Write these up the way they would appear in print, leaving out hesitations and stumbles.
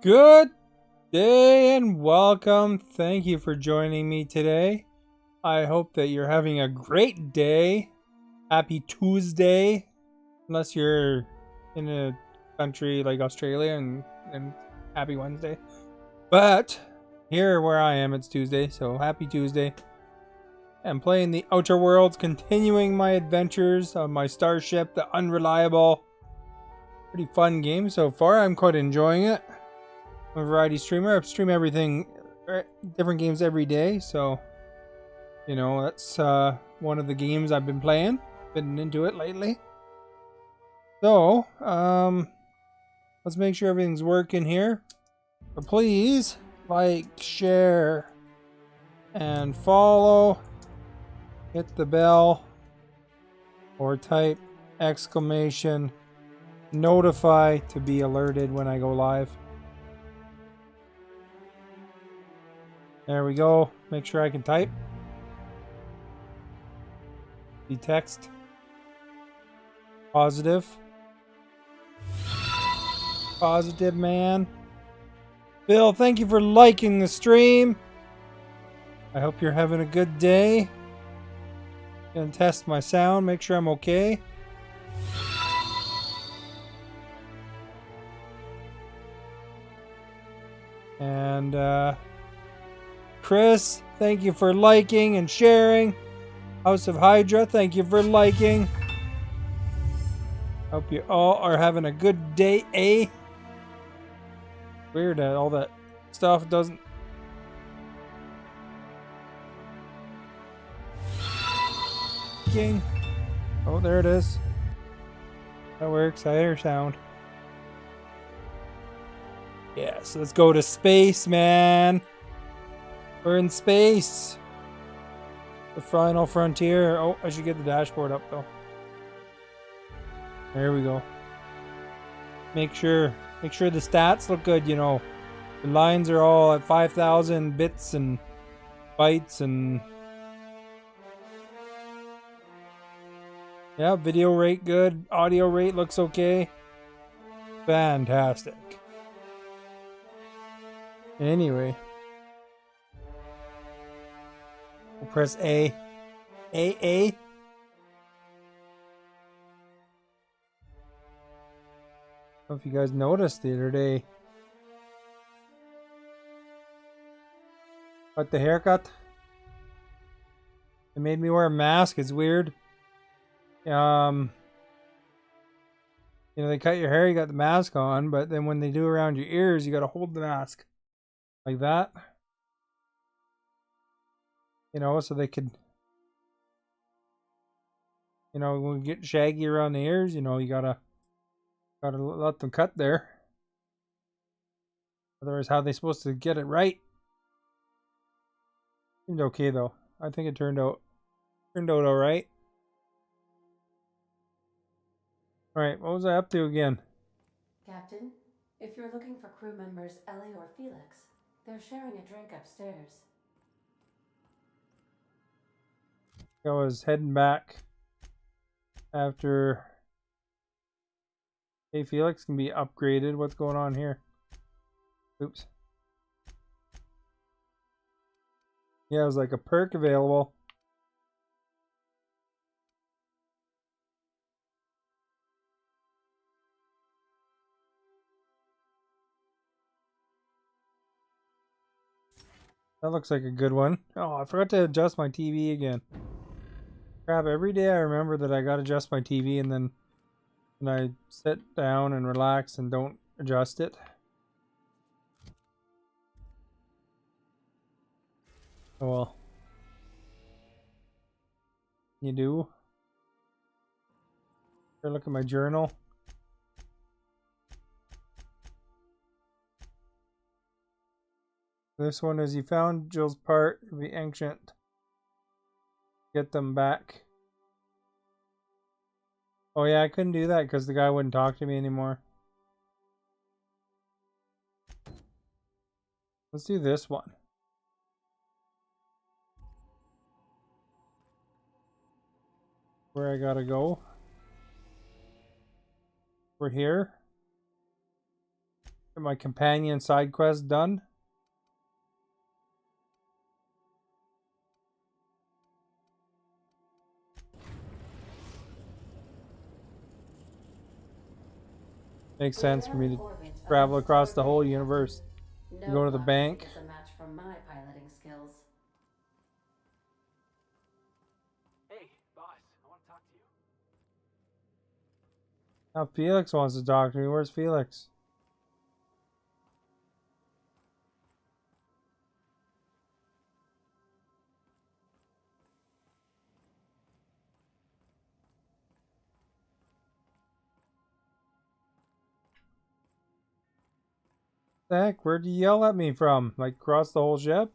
Good day and welcome. Thank you for joining me today. I hope that you're having a great day. Happy Tuesday. Unless you're in a country like Australia and happy Wednesday. But here where I am, it's Tuesday, so happy Tuesday. I'm playing the Outer Worlds, continuing my adventures on my starship, the Unreliable. Pretty fun game so far. I'm quite enjoying it. I'm a variety streamer. I stream everything, different games every day. So, that's one of the games I've been playing. Been into it lately. So, let's make sure everything's working here. But please like, share, and follow. Hit the bell or type exclamation notify to be alerted when I go live. There we go. Make sure I can type. The text. Positive. Positive, man. Bill, thank you for liking the stream. I hope you're having a good day. Gonna test my sound, make sure I'm okay. And Chris, thank you for liking and sharing. House of Hydra, thank you for liking. Hope you all are having a good day, eh? Weird that all that stuff doesn't... Oh, there it is. That works. I hear sound. Yes, let's go to space, man. We're in space. The final frontier. Oh, I should get the dashboard up though. There we go. Make sure the stats look good, The lines are all at 5,000 bits and bytes and... Yeah, video rate good. Audio rate looks okay. Fantastic. Anyway. We'll press A. A. I don't know if you guys noticed the other day. But the haircut. They made me wear a mask. It's weird. They cut your hair, you got the mask on, but then when they do around your ears, you got to hold the mask like that. So they could, when we get shaggy around the ears, you gotta let them cut there. Otherwise, how are they supposed to get it right? Seemed okay though. I think it turned out all right. All right, what was I up to again? Captain, if you're looking for crew members Ellie or Felix, they're sharing a drink upstairs. I was heading back after... Hey, Felix can be upgraded. What's going on here? Oops. Yeah, it was like a perk available. That looks like a good one. Oh, I forgot to adjust my TV again. Crap, every day I remember that I gotta adjust my TV and then I sit down and relax and don't adjust it. Oh well. You do? Here, look at my journal. This one is you found Jill's part of the ancient. Get them back. Oh yeah, I couldn't do that because the guy wouldn't talk to me anymore. Let's do this one. Where I gotta go. We're here. Get my companion side quest done. Makes sense for me to travel across the whole universe. No Go to the blockade bank. is a match for my piloting skills. Hey, boss, I want to talk to you. Now Felix wants to talk to me. Where's Felix? The heck? Where'd you yell at me from? Like across the whole ship?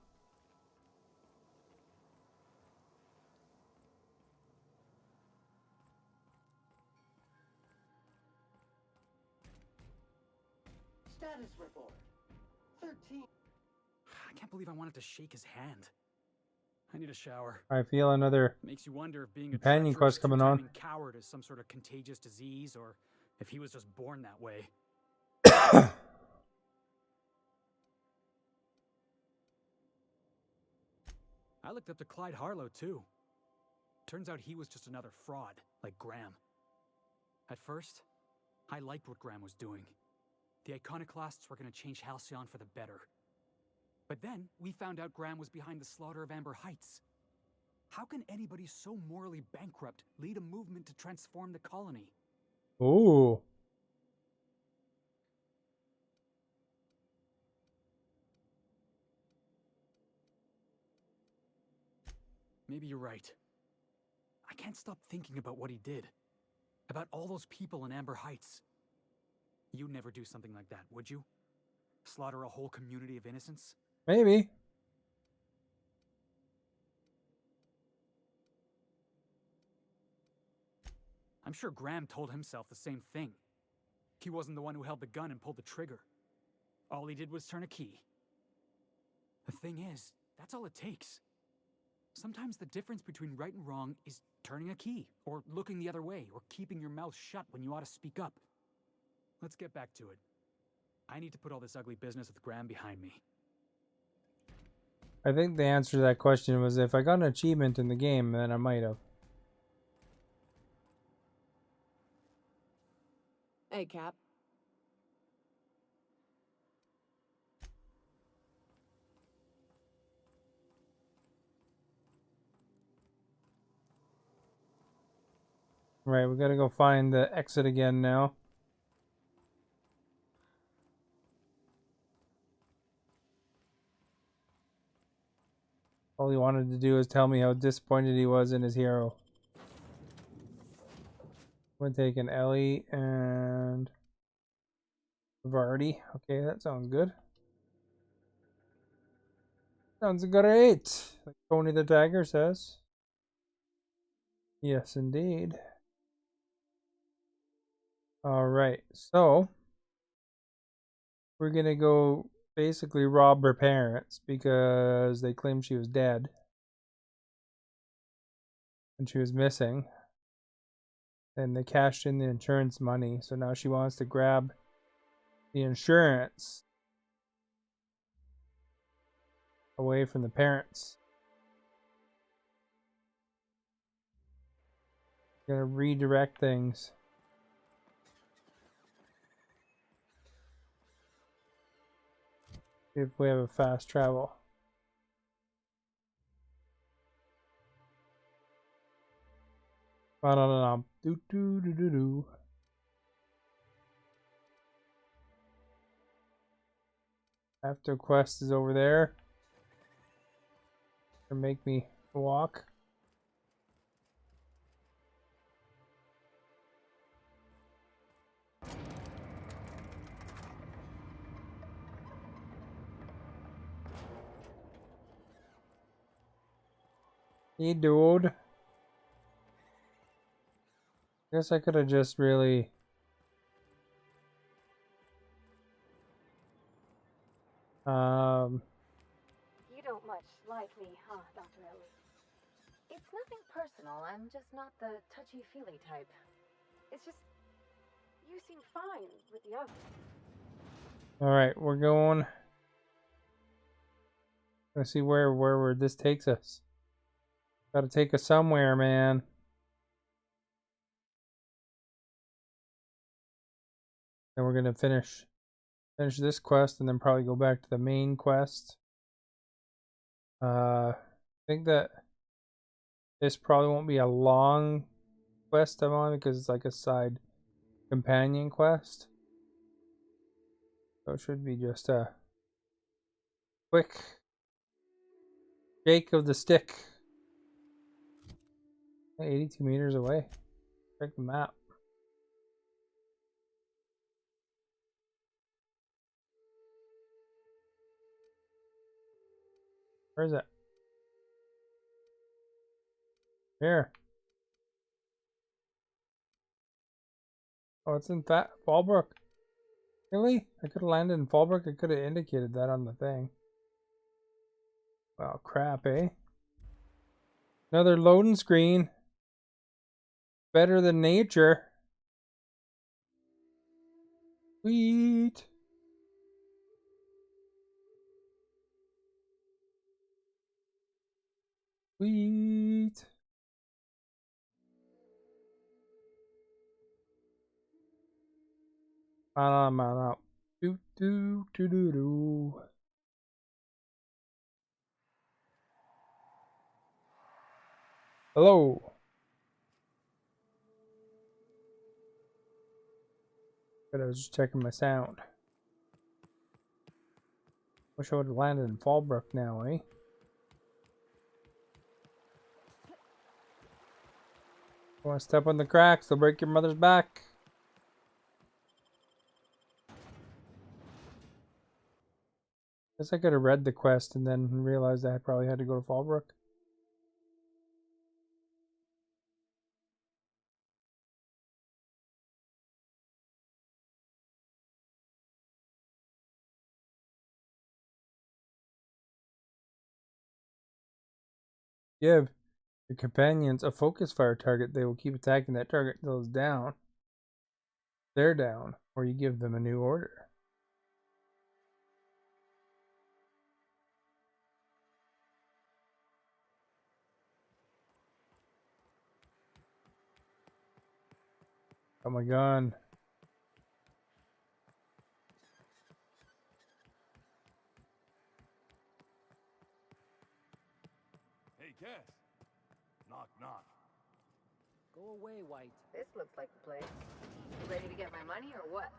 Status report. 13. I can't believe I wanted to shake his hand. I need a shower. I feel another Makes you wonder if being a companion treacherous, quest coming on. two-timing coward is some sort of contagious disease, or if he was just born that way. I looked up to Clyde Harlow, too. Turns out he was just another fraud, like Graham. At first, I liked what Graham was doing. The Iconoclasts were going to change Halcyon for the better. But then, we found out Graham was behind the slaughter of Amber Heights. How can anybody so morally bankrupt lead a movement to transform the colony? Ooh. Maybe you're right. I can't stop thinking about what he did. About all those people in Amber Heights. You'd never do something like that, would you? Slaughter a whole community of innocents? Maybe. I'm sure Graham told himself the same thing. He wasn't the one who held the gun and pulled the trigger. All he did was turn a key. The thing is, that's all it takes. Sometimes the difference between right and wrong is turning a key, or looking the other way, or keeping your mouth shut when you ought to speak up. Let's get back to it. I need to put all this ugly business with Graham behind me. I think the answer to that question was if I got an achievement in the game, then I might have. Hey, Cap. Right, we gotta go find the exit again now. All he wanted to do is tell me how disappointed he was in his hero. We're taking Ellie and Vardy. Okay, that sounds good. Sounds great, like Tony the Tiger says. Yes, indeed. Alright, so we're gonna go basically rob her parents because they claim she was dead and she was missing. And they cashed in the insurance money, so now she wants to grab the insurance away from the parents. Gonna redirect things. See if we have a fast travel. Ba-da-da-dum. Do-do-do-do-do. After quest is over there. Or make me walk. Hey, dude. Guess I could have just really... You don't much like me, huh, Dr. Ellie? It's nothing personal. I'm just not the touchy-feely type. It's just, you seem fine with the others. Alright, we're going. Let's see where this takes us. Gotta take us somewhere, man. Then we're gonna finish this quest and then probably go back to the main quest. I think that this probably won't be a long quest I'm on because it's like a side companion quest. So it should be just a quick shake of the stick. 82 meters away. Check the map. Where is it? Here. Oh, it's in Fallbrook. Really? I could have landed in Fallbrook. I could have indicated that on the thing. Well, crap, eh? Another loading screen. Better than nature. Sweet. Sweet. I'm out. Do do do do do. Hello. But I was just checking my sound. Wish I would have landed in Fallbrook now, eh? Don't want to step on the cracks, they'll break your mother's back. Guess I could have read the quest and then realized I probably had to go to Fallbrook. Give your companions a focus fire target. They will keep attacking that target until it's down. They're down, or you give them a new order. Got my gun. Hey, Cass. Knock, knock. Go away, White. This looks like the place. You ready to get my money or what?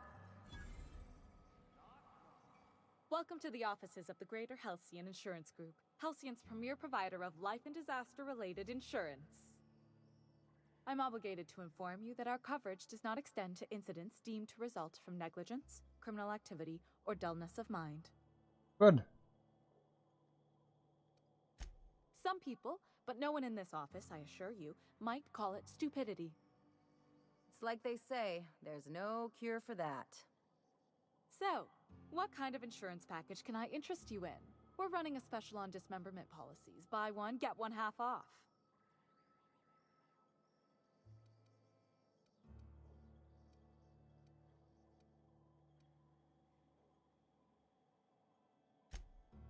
Welcome to the offices of the Greater Halcyon Insurance Group, Halcyon's premier provider of life and disaster-related insurance. I'm obligated to inform you that our coverage does not extend to incidents deemed to result from negligence, criminal activity, or dullness of mind. Good. Some people, but no one in this office, I assure you, might call it stupidity. It's like they say, there's no cure for that. So, what kind of insurance package can I interest you in? We're running a special on dismemberment policies. Buy one, get one half off.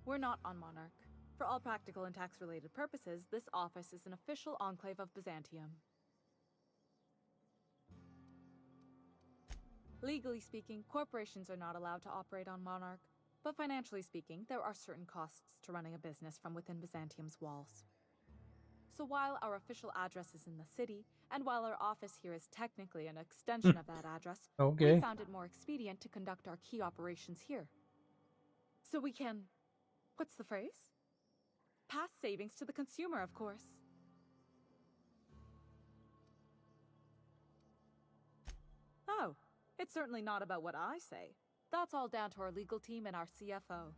We're not on Monarch. For all practical and tax-related purposes, this office is an official enclave of Byzantium. Legally speaking, corporations are not allowed to operate on Monarch, but financially speaking, there are certain costs to running a business from within Byzantium's walls. So while our official address is in the city, and while our office here is technically an extension of that address, we found it more expedient to conduct our key operations here. So we can... what's the phrase? Pass savings to the consumer, of course. Oh, it's certainly not about what I say. That's all down to our legal team and our CFO.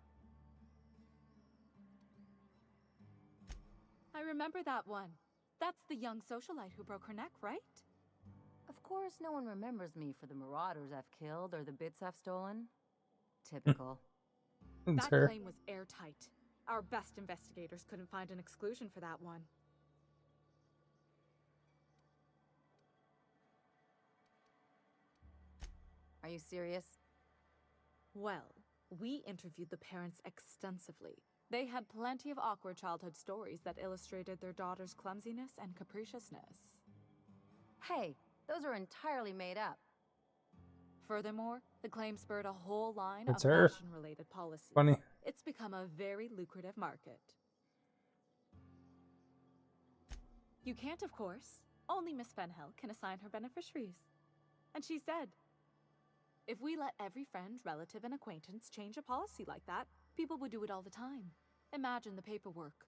I remember that one. That's the young socialite who broke her neck, right? Of course, no one remembers me for the marauders I've killed or the bits I've stolen. Typical. That claim was airtight. Our best investigators couldn't find an exclusion for that one. Are you serious? Well, we interviewed the parents extensively. They had plenty of awkward childhood stories that illustrated their daughter's clumsiness and capriciousness. Hey, those are entirely made up. Furthermore, the claim spurred a whole line It's of her. fashion-related policies. Funny. It's become a very lucrative market. You can't, of course. Only Miss Fenhill can assign her beneficiaries. And she's dead. If we let every friend, relative, and acquaintance change a policy like that, people would do it all the time. Imagine the paperwork.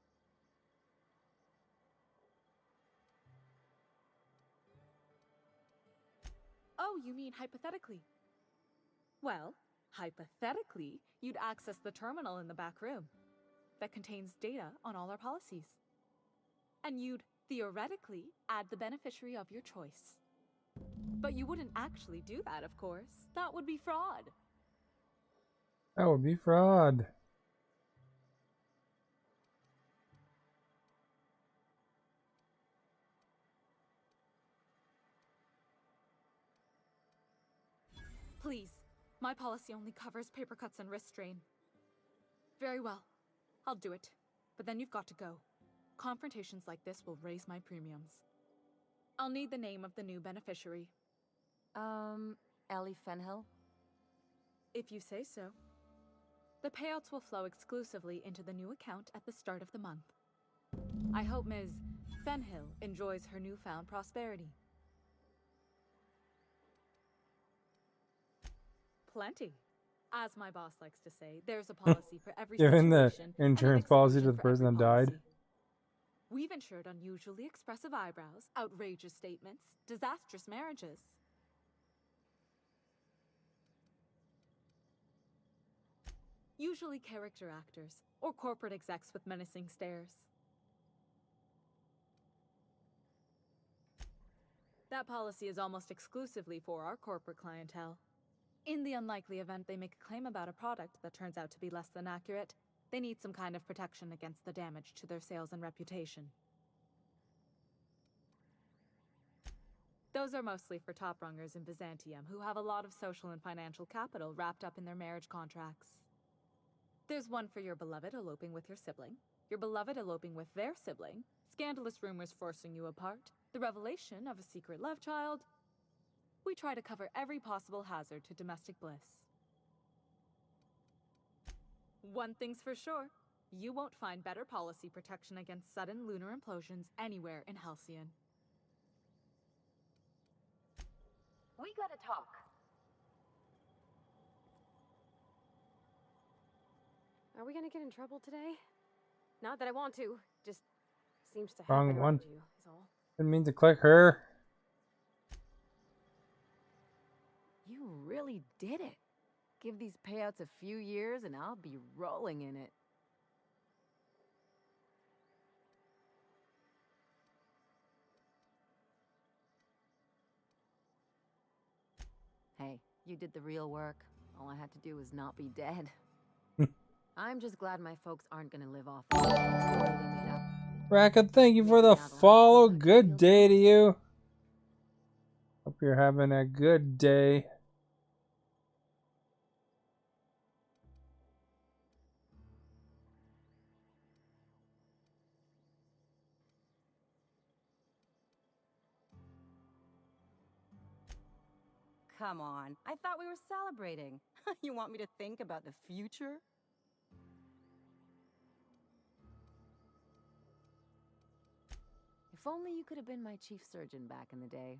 Oh, you mean hypothetically? Well, hypothetically, you'd access the terminal in the back room that contains data on all our policies. And you'd, theoretically, add the beneficiary of your choice. But you wouldn't actually do that, of course. That would be fraud. That would be fraud. Please, my policy only covers paper cuts and wrist strain. Very well, I'll do it. But then you've got to go. Confrontations like this will raise my premiums. I'll need the name of the new beneficiary. Ellie Fenhill? If you say so. The payouts will flow exclusively into the new account at the start of the month. I hope Ms. Fenhill enjoys her newfound prosperity. Plenty. As my boss likes to say, there's a policy for every Giving the situation and an insurance policy to exclusion the for person every that died. policy. We've insured unusually expressive eyebrows, outrageous statements, disastrous marriages. Usually character actors, or corporate execs with menacing stares. That policy is almost exclusively for our corporate clientele. In the unlikely event they make a claim about a product that turns out to be less than accurate, they need some kind of protection against the damage to their sales and reputation. Those are mostly for top-rungers in Byzantium who have a lot of social and financial capital wrapped up in their marriage contracts. There's one for your beloved eloping with your sibling, your beloved eloping with their sibling, scandalous rumors forcing you apart, the revelation of a secret love child. We try to cover every possible hazard to domestic bliss. One thing's for sure, you won't find better policy protection against sudden lunar implosions anywhere in Halcyon. We gotta talk. Are we gonna get in trouble today? Not that I want to, just seems to Wrong happen one. around you, is all. Didn't mean to click her. You really did it. Give these payouts a few years and I'll be rolling in it. Hey, you did the real work. All I had to do was not be dead. I'm just glad my folks aren't gonna live off of it. Raka, thank you for the follow. Good day to you. Hope you're having a good day. Come on, I thought we were celebrating. You want me to think about the future? If only you could have been my chief surgeon back in the day.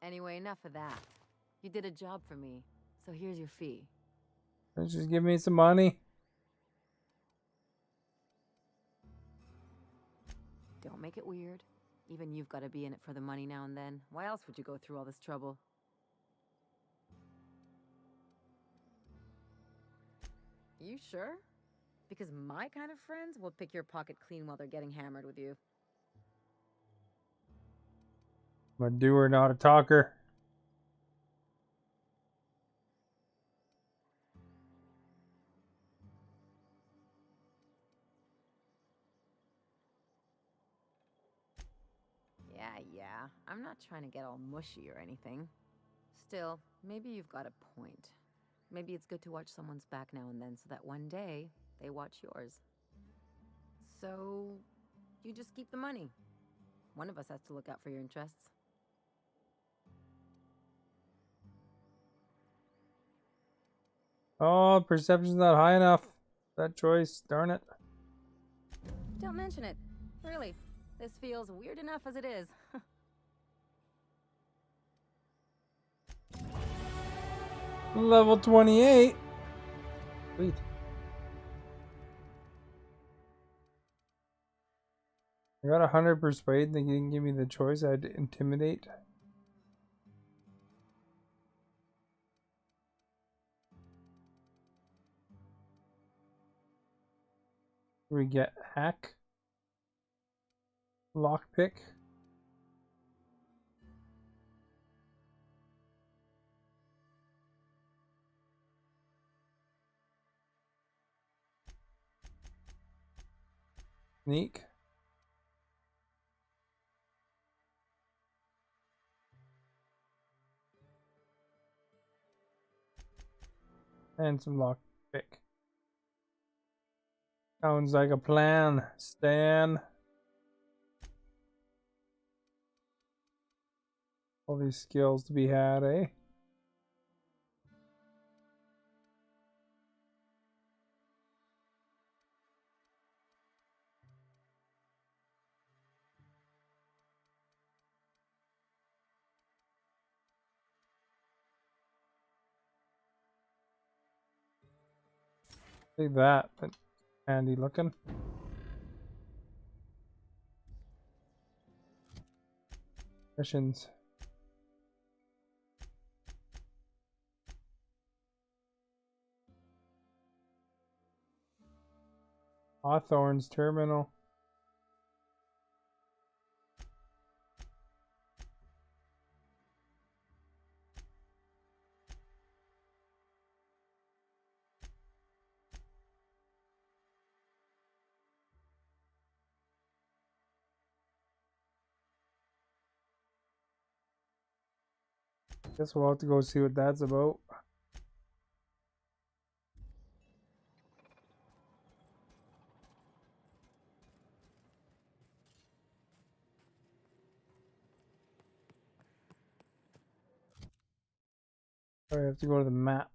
Anyway, enough of that. You did a job for me, so here's your fee. Just give me some money. Don't make it weird. Even you've got to be in it for the money now and then. Why else would you go through all this trouble? You sure? Because my kind of friends will pick your pocket clean while they're getting hammered with you. I'm a doer, not a talker. Yeah. I'm not trying to get all mushy or anything. Still, maybe you've got a point. maybe it's good to watch someone's back now and then so that one day they watch yours. So, you just keep the money. One of us has to look out for your interests. Oh, perception's not high enough. That choice, darn it. Don't mention it. Really, this feels weird enough as it is. Level 28. Sweet. I got 100 persuade. They didn't give me the choice. I had to intimidate. We get hack, lockpick. Sneak. And some lockpick. Sounds like a plan, Stan. All these skills to be had, eh? Look at that, but handy looking. Missions. Hawthorne's terminal. Guess we'll have to go see what that's about. Sorry, I have to go to the map.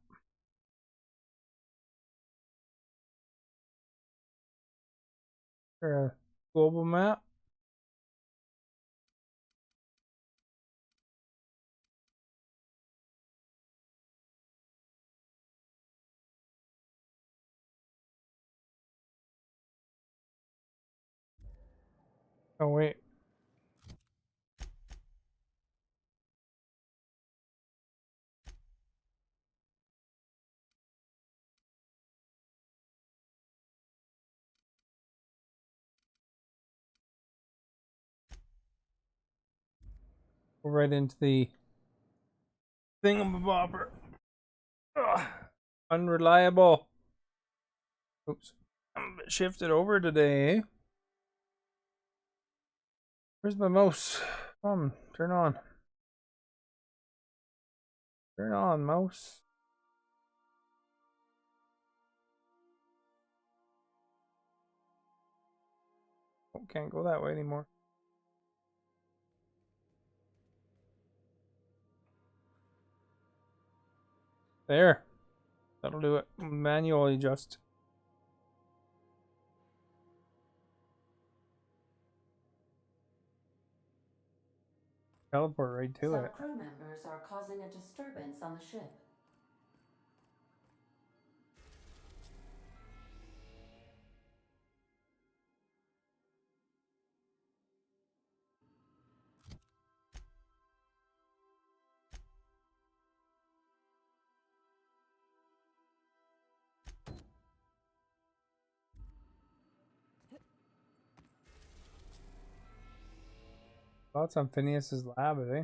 Or a global map. Oh wait. Go right into the thingamabobber. Ugh. Unreliable. Oops. I'm shifted over today. Where's my mouse? Come, turn on. Turn on, mouse. Oh, can't go that way anymore. There. That'll do it. Manually adjust. Teleport right to Some it. crew members are causing a disturbance on the ship. Thoughts on Phineas's lab, eh?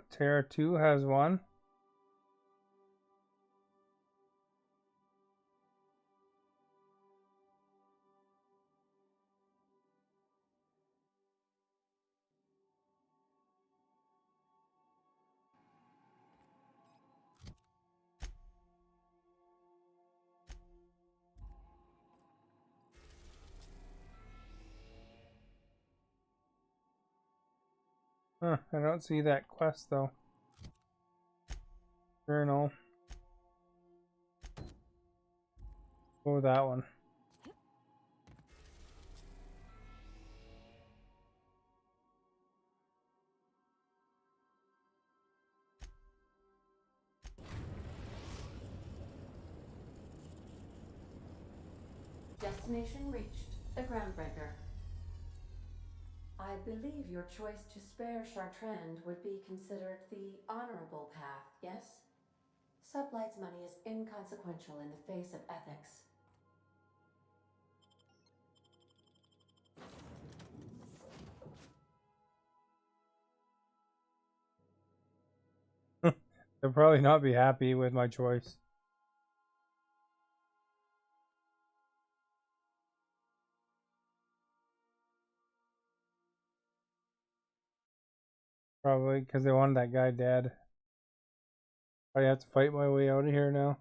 Terra 2 has one. Huh, I don't see that quest though. Journal. Go with that one. Destination reached. The Groundbreaker. I believe your choice to spare Chartrand would be considered the honorable path, yes? Sublight's money is inconsequential in the face of ethics. They'll probably not be happy with my choice. Probably because they wanted that guy dead. I have to fight my way out of here now.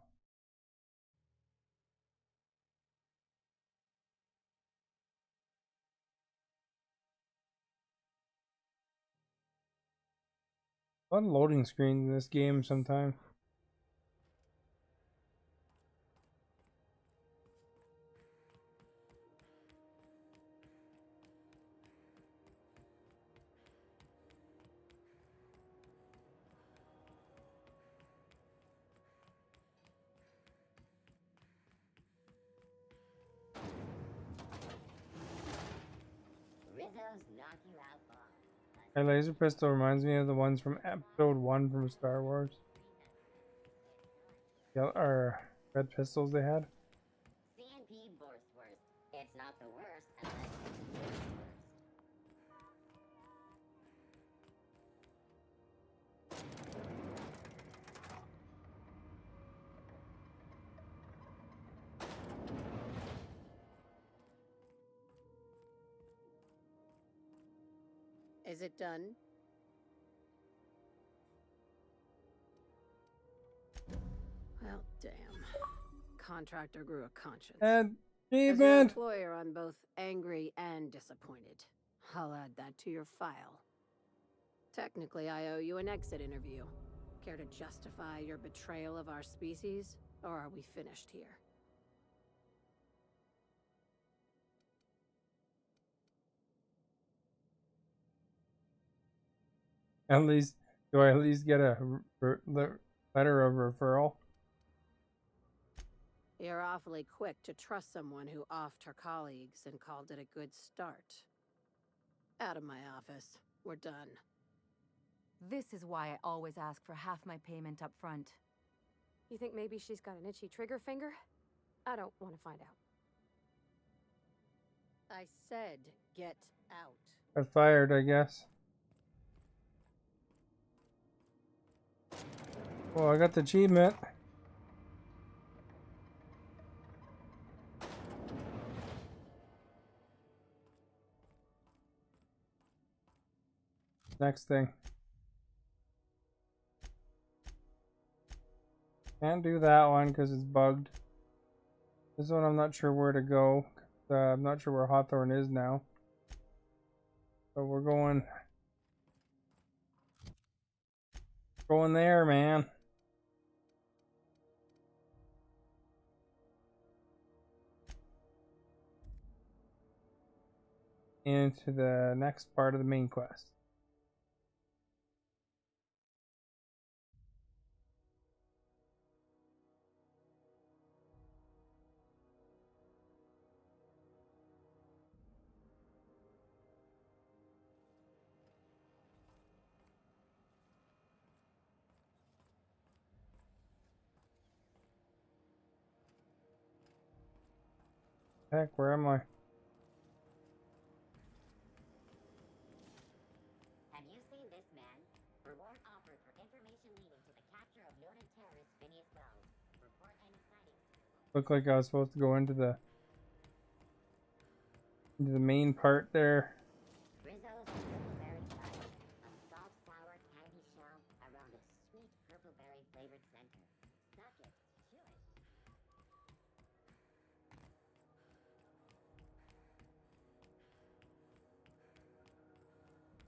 A lot of loading screens in this game sometimes. My laser pistol reminds me of the ones from episode 1 from Star Wars. Yeah, or red pistols they had. CNP Borstwurst. It's not the worst unless it's the worst. Is it done? Well, damn. Contractor grew a conscience. As your Achievement! employer, I'm both angry and disappointed. I'll add that to your file. Technically, I owe you an exit interview. Care to justify your betrayal of our species, or are we finished here? At least, do I at least get a letter of referral? You're awfully quick to trust someone who offed her colleagues and called it a good start. Out of my office. We're done. This is why I always ask for half my payment up front. You think maybe she's got an itchy trigger finger? I don't want to find out. I said get out. Got fired, I guess. Well, I got the achievement. Next thing. Can't do that one because it's bugged. This one I'm not sure where to go. I'm not sure where Hawthorne is now. So we're going there, man. Into the next part of the main quest. Heck, where am I? Have you seen this man? Reward offered for information leading to the capture of noted terrorist Phineas Wells. Report any sightings. Looked like I was supposed to go into the main part there. Rizzo's Purpleberry Pie. A salt sour candy shell around a sweet purpleberry flavored center. Suck it. Chew it.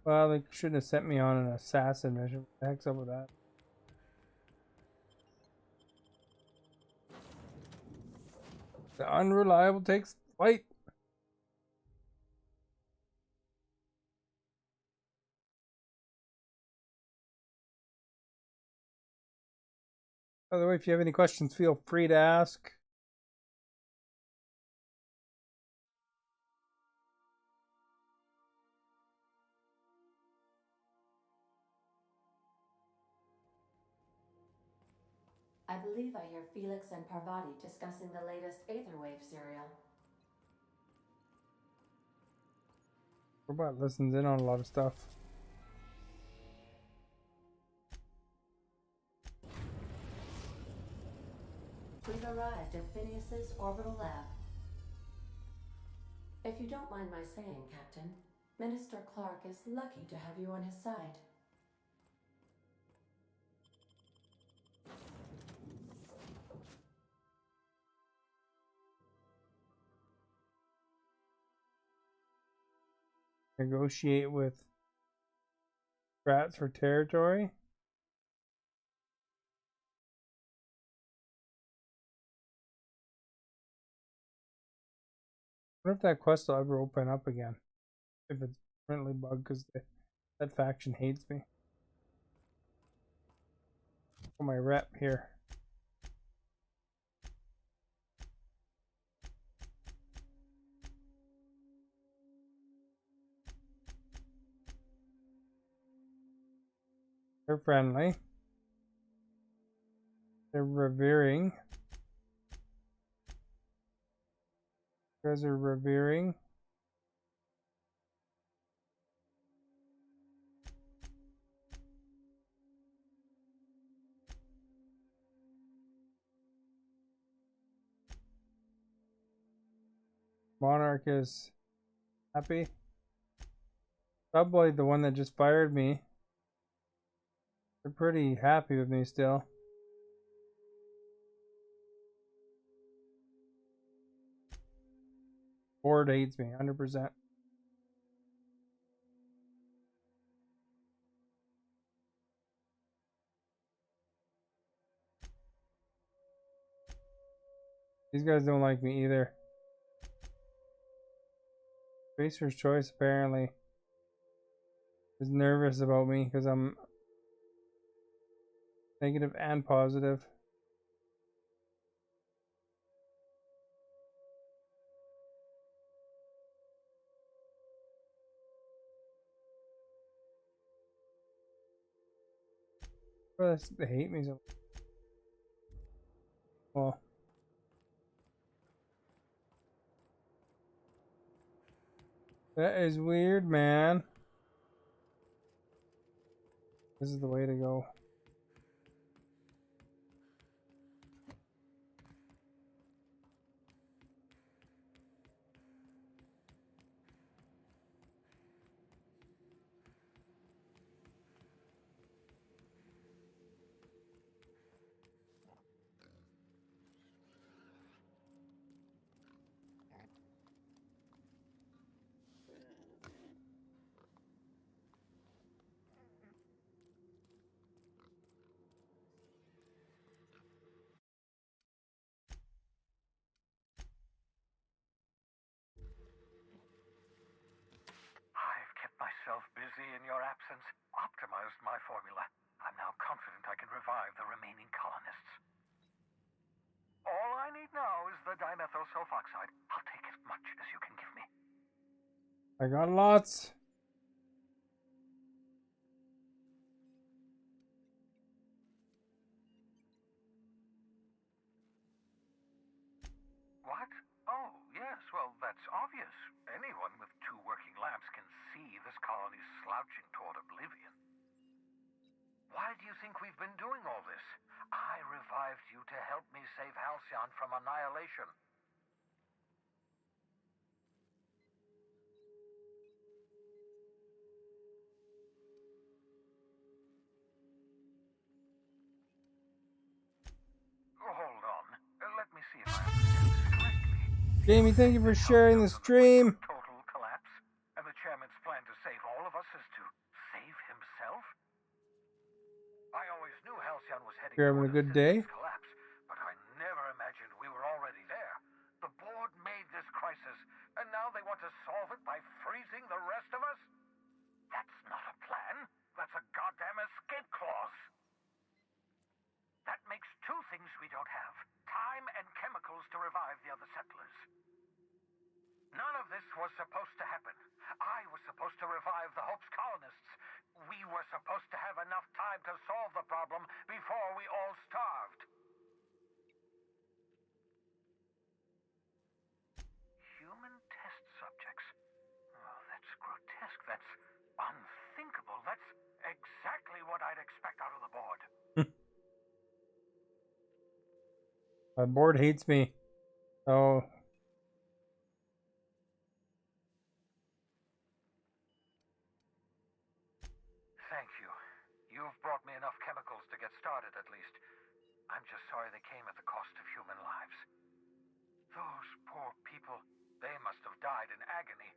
Well, they shouldn't have sent me on an assassin mission. What the heck's up with that? The unreliable takes flight. By the way, if you have any questions, feel free to ask. I believe I hear Felix and Parvati discussing the latest Aetherwave serial. Robot listens in on a lot of stuff. We've arrived at Phineas's orbital lab. If you don't mind my saying, Captain, Minister Clark is lucky to have you on his side. Negotiate with rats for territory. I wonder if that quest will ever open up again. If it's currently bugged because that faction hates me. For my rep here. They're friendly. They're revering. You guys are revering. Monarch is happy. Subblade, the one that just fired me. They're pretty happy with me still. Board hates me 100%. These guys don't like me either. Tracer's Choice apparently is nervous about me because I'm negative and positive. Well, they hate me so. Well, that is weird, man. This is the way to go. I've kept myself busy in your absence, optimized my formula. I'm now confident I can revive the remaining colonists. All I need now is the dimethyl sulfoxide. I'll take as much as you can give me. I got lots. What? Oh, yes, well, that's obvious. Anyone with 2 working labs can see this colony's slouching toward oblivion. think we've been doing all this? I revived you to help me save Halcyon from annihilation. Hold on. Let me see if I understand this correctly. Jamie, thank you for sharing the stream. Total collapse, and the chairman's plan to save all of us is to save himself? I always knew Halcyon was heading You're having a good day? collapse, but I never imagined we were already there. The board made this crisis, and now they want to solve it by freezing the rest of us? That's not a plan. That's a goddamn escape clause. That makes two things we don't have: time and chemicals to revive the other settlers. None of this was supposed to happen. I was supposed to revive the Hope's colonists. We were supposed to have enough time to solve the problem before we all starved. Human test subjects. Oh, that's grotesque. That's unthinkable. That's exactly what I'd expect out of the board. My board hates me. Oh. Thank you. You've brought me enough chemicals to get started, at least. I'm just sorry they came at the cost of human lives. Those poor people, they must have died in agony.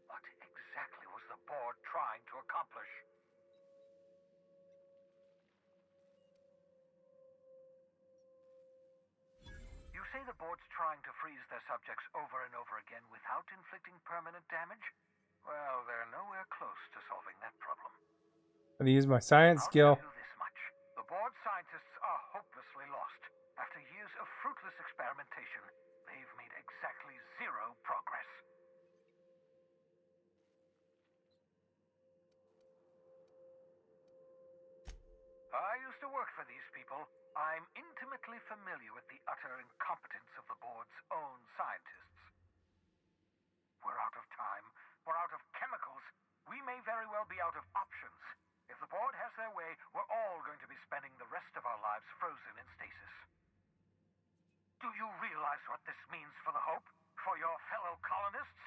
What exactly was the board trying to accomplish? You say the board's trying to freeze their subjects over and over again without inflicting permanent damage? Well, they're nowhere close to solving that problem. I'm gonna use my science skill. I'll tell you this much. The board scientists are hopelessly lost. After years of fruitless experimentation, they've made exactly zero progress. I used to work for these people. I'm intimately familiar with the utter incompetence of the board's own scientists. We're out of time. We're out of chemicals. We may very well be out of options. If the board has their way, we're all going to be spending the rest of our lives frozen in stasis. Do you realize what this means for the Hope? For your fellow colonists?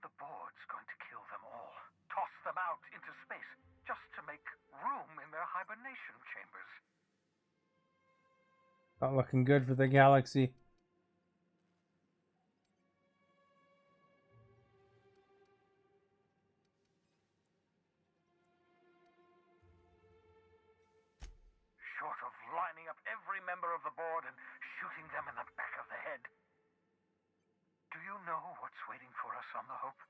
The board's going to kill them all. Toss them out into space, just to make room in their hibernation chambers. Not looking good for the galaxy. Short of lining up every member of the board and shooting them in the back of the head. Do you know what's waiting for us on the Hope?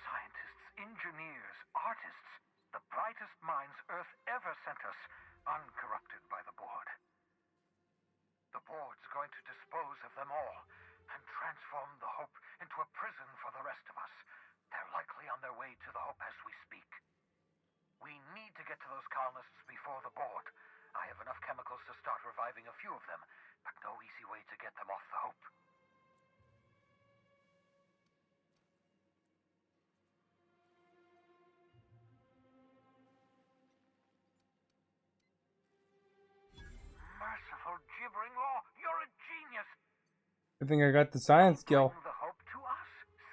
Scientists, engineers, artists, the brightest minds Earth ever sent us, uncorrupted by the board. The board's going to dispose of them all and transform the Hope into a prison for the rest of us. They're likely on their way to the Hope as we speak. We need to get to those colonists before the board. I have enough chemicals to start reviving a few of them, but no easy way to get them off the Hope. Merciful gibbering law, you're a genius! I think I got the science skill. Bring the Hope to us.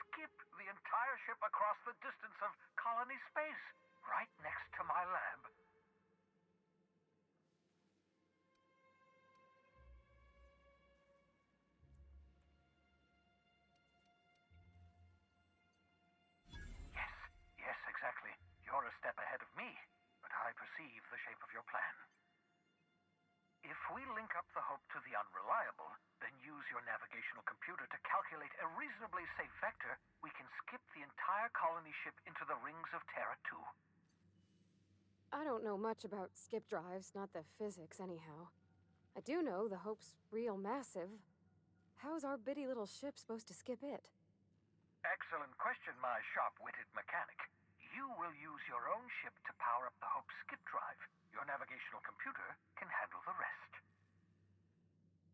Skip the entire ship across the distance of colony space, right next to my lab. Yes, exactly. You're a step ahead of me, but I perceive the shape of your plan. If we link up the Hope to the Unreliable, then use your navigational computer to calculate a reasonably safe vector, we can skip the entire colony ship into the rings of Terra 2. I don't know much about skip drives, not the physics anyhow. I do know the Hope's real massive. How's our bitty little ship supposed to skip it? Excellent question, my sharp-witted mechanic. You will use your own ship to power up the Hope's skip drive. Your navigational computer can handle the rest.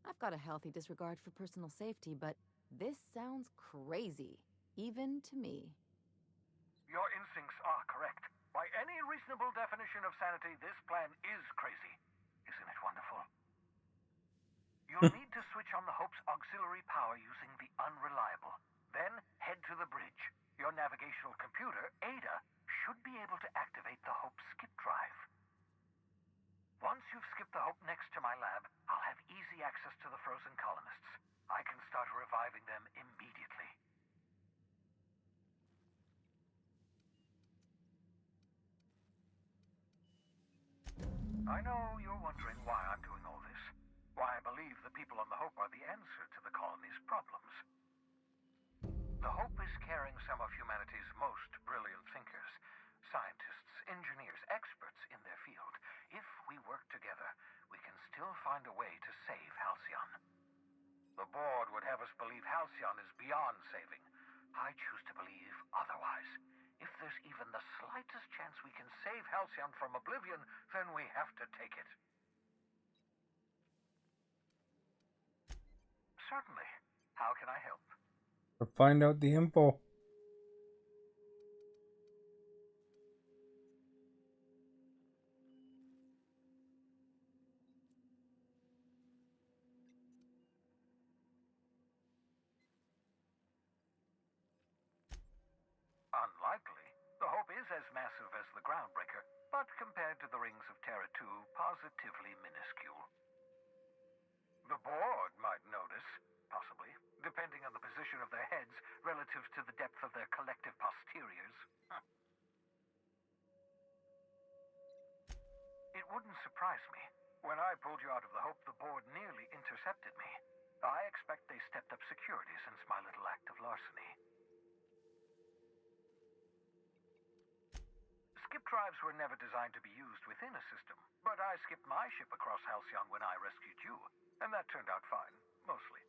I've got a healthy disregard for personal safety, but this sounds crazy, even to me. Your instincts are correct. By any reasonable definition, margin of sanity, this plan is crazy. Isn't it wonderful? You'll need to switch on the Hope's auxiliary power using the Unreliable. Then head to the bridge. Your navigational computer, Ada, should be able to activate the Hope skip drive. Once you've skipped the Hope next to my lab, I'll have easy access to the frozen colonists. I can start reviving them immediately. I know you're wondering why I'm doing all this. Why I believe the people on the Hope are the answer to the colony's problems. The Hope is carrying some of humanity's most brilliant thinkers, scientists, engineers, experts in their field. If we work together, we can still find a way to save Halcyon. The board would have us believe Halcyon is beyond saving. I choose to believe otherwise. If there's even the slightest chance we can save Halcyon from oblivion, then we have to take it. Certainly. How can I help? Or find out the info. Unlikely. The Hope is as massive as the Groundbreaker, but compared to the rings of Terra 2, positively minuscule. The board might notice, possibly, depending on the position of their heads relative to the depth of their collective posteriors. It wouldn't surprise me. When I pulled you out of the Hope, the board nearly intercepted me. I expect they stepped up security since my little act of larceny. Skip drives were never designed to be used within a system, but I skipped my ship across Halcyon when I rescued you, and that turned out fine, mostly.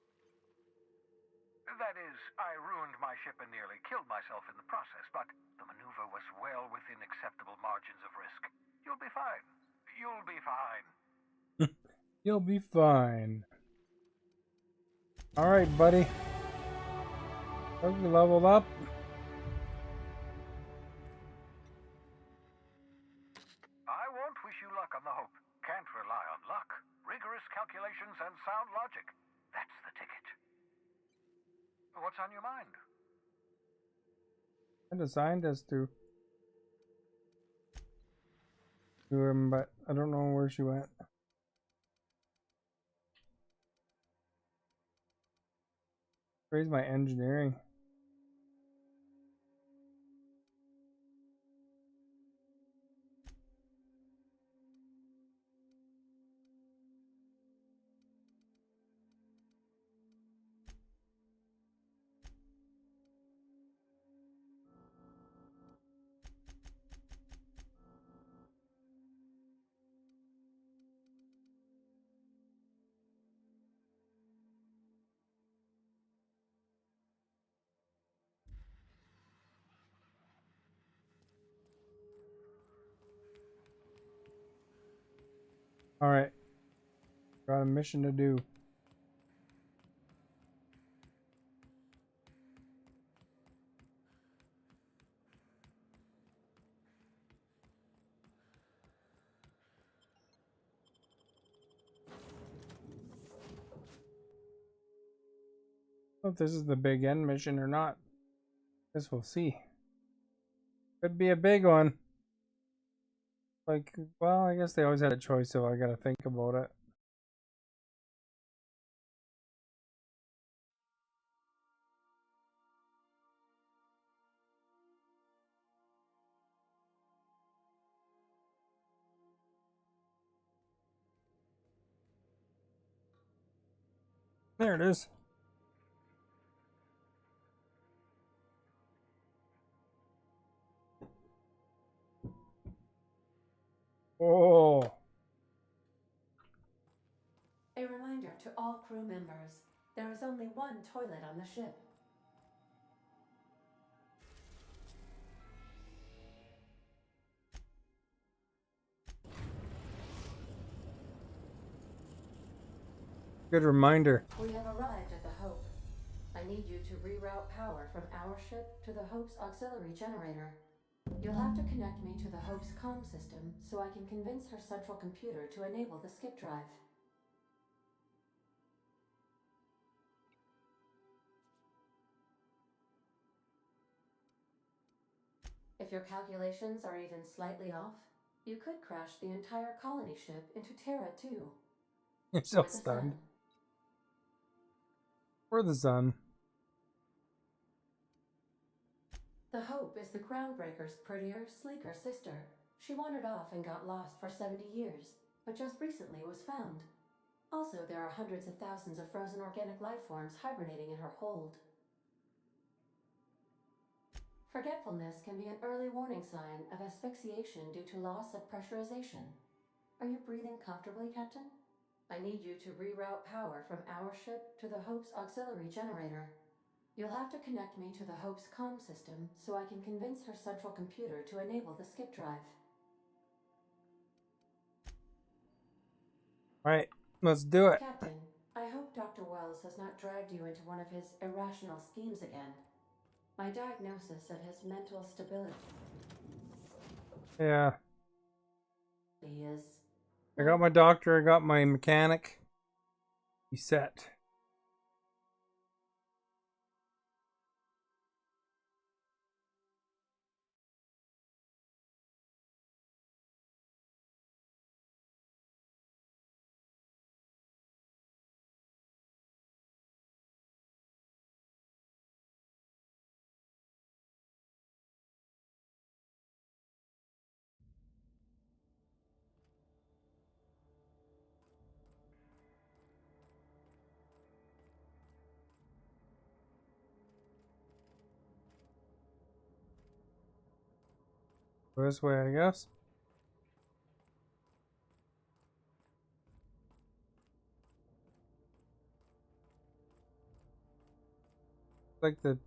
That is, I ruined my ship and nearly killed myself in the process, but the maneuver was well within acceptable margins of risk. You'll be fine. You'll be fine. You'll be fine. Alright, buddy. Hope you leveled up. I won't wish you luck on the Hope. Can't rely on luck. Rigorous calculations and sound logic. That's the ticket. What's on your mind? I designed us to him, but I don't know where she went. Raise my engineering. Alright. Got a mission to do. I don't know if this is the big end mission or not. Guess we'll see. Could be a big one. Like, well, I guess they always had a choice, so I gotta think about it. There it is. Oh. A reminder to all crew members, there is only one toilet on the ship. Good reminder. We have arrived at the Hope. I need you to reroute power from our ship to the Hope's auxiliary generator. You'll have to connect me to the Hope's comm system so I can convince her central computer to enable the skip drive. If your calculations are even slightly off, you could crash the entire colony ship into Terra too. You're so stunned. Or the sun. The Hope is the Groundbreaker's prettier, sleeker sister. She wandered off and got lost for 70 years, but just recently was found. Also, there are hundreds of thousands of frozen organic life forms hibernating in her hold. Forgetfulness can be an early warning sign of asphyxiation due to loss of pressurization. Are you breathing comfortably, Captain? I need you to reroute power from our ship to the Hope's auxiliary generator. You'll have to connect me to the Hope's comm system so I can convince her central computer to enable the skip drive. Alright, let's do it. Captain, I hope Dr. Wells has not dragged you into one of his irrational schemes again. My diagnosis of his mental stability Yeah. is... I got my doctor, I got my mechanic. He's set. This way, I guess. Like the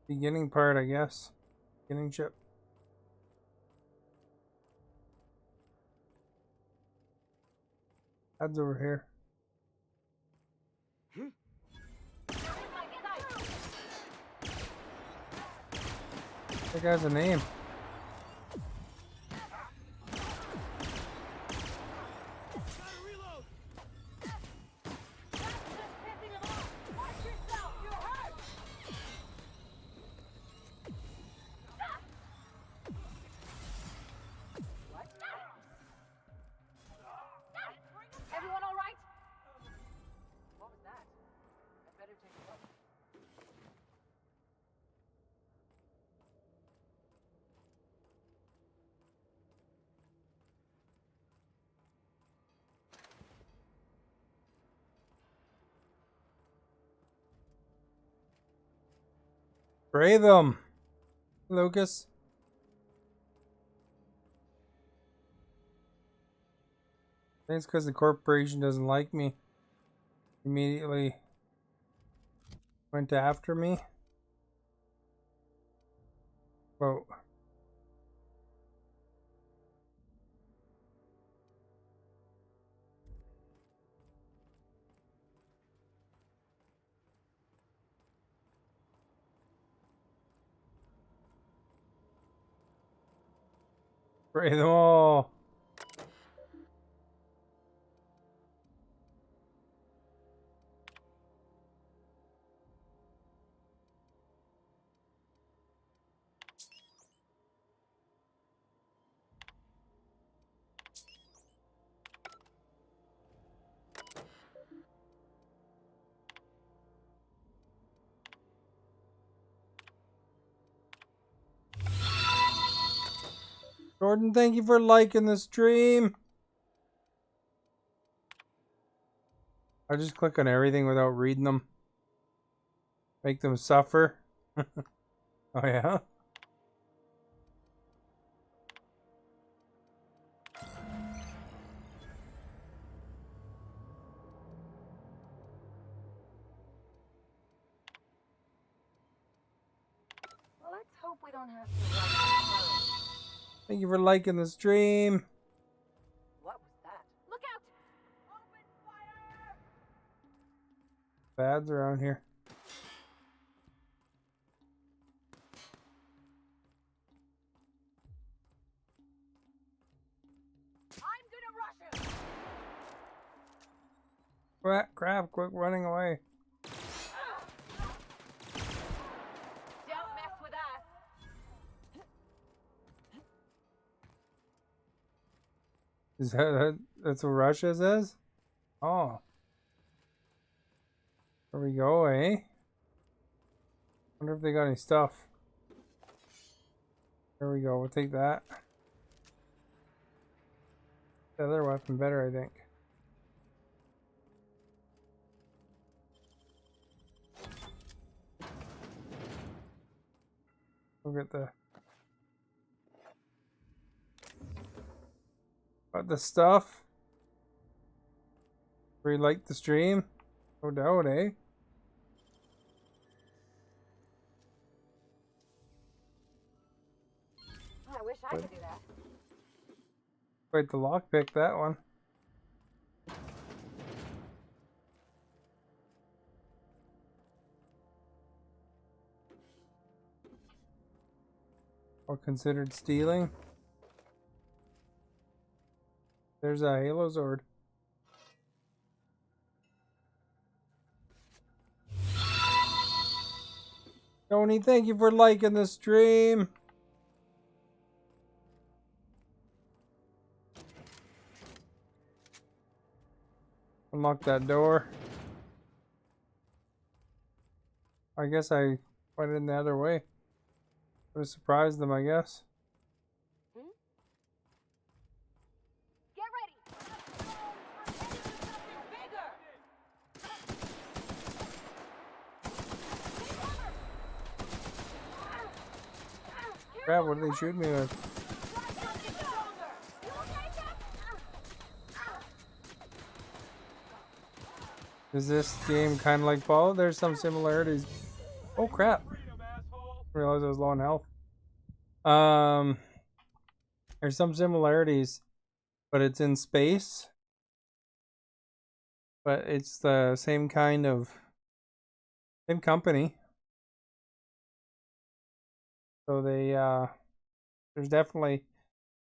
beginning part, I guess. Beginning ship. Head's over here. That guy's a name. Everyone all right? What was that? I better take a look. Spray them, Lucas. I think it's because the corporation doesn't like me. Immediately went after me. Whoa. Spray them all. Jordan, thank you for liking the stream. I just click on everything without reading them. Make them suffer. Oh yeah? Well, let's hope we don't have to rush. Thank you for liking the stream. What was that? Look out! Bads around here. Crap, quick running away. Don't mess with us. Is that's what Russia says? Oh. There we go, eh? Wonder if they got any stuff. There we go, we'll take that. The other weapon better, I think. Look at the stuff. We like the stream? No doubt, eh? I wish I could do that. Quite the lockpick, that one. Or considered stealing. There's a Halo Zord. Tony, thank you for liking the stream. Unlock that door. I guess I went in the other way. Would have surprised them, I guess. Get ready. Crap, what did they shoot me with? Is this game kind of like Fallout? There's some similarities. Oh crap. I realized I was low on health. There's some similarities, but it's in space. But it's the same kind of, same company. So they, there's definitely,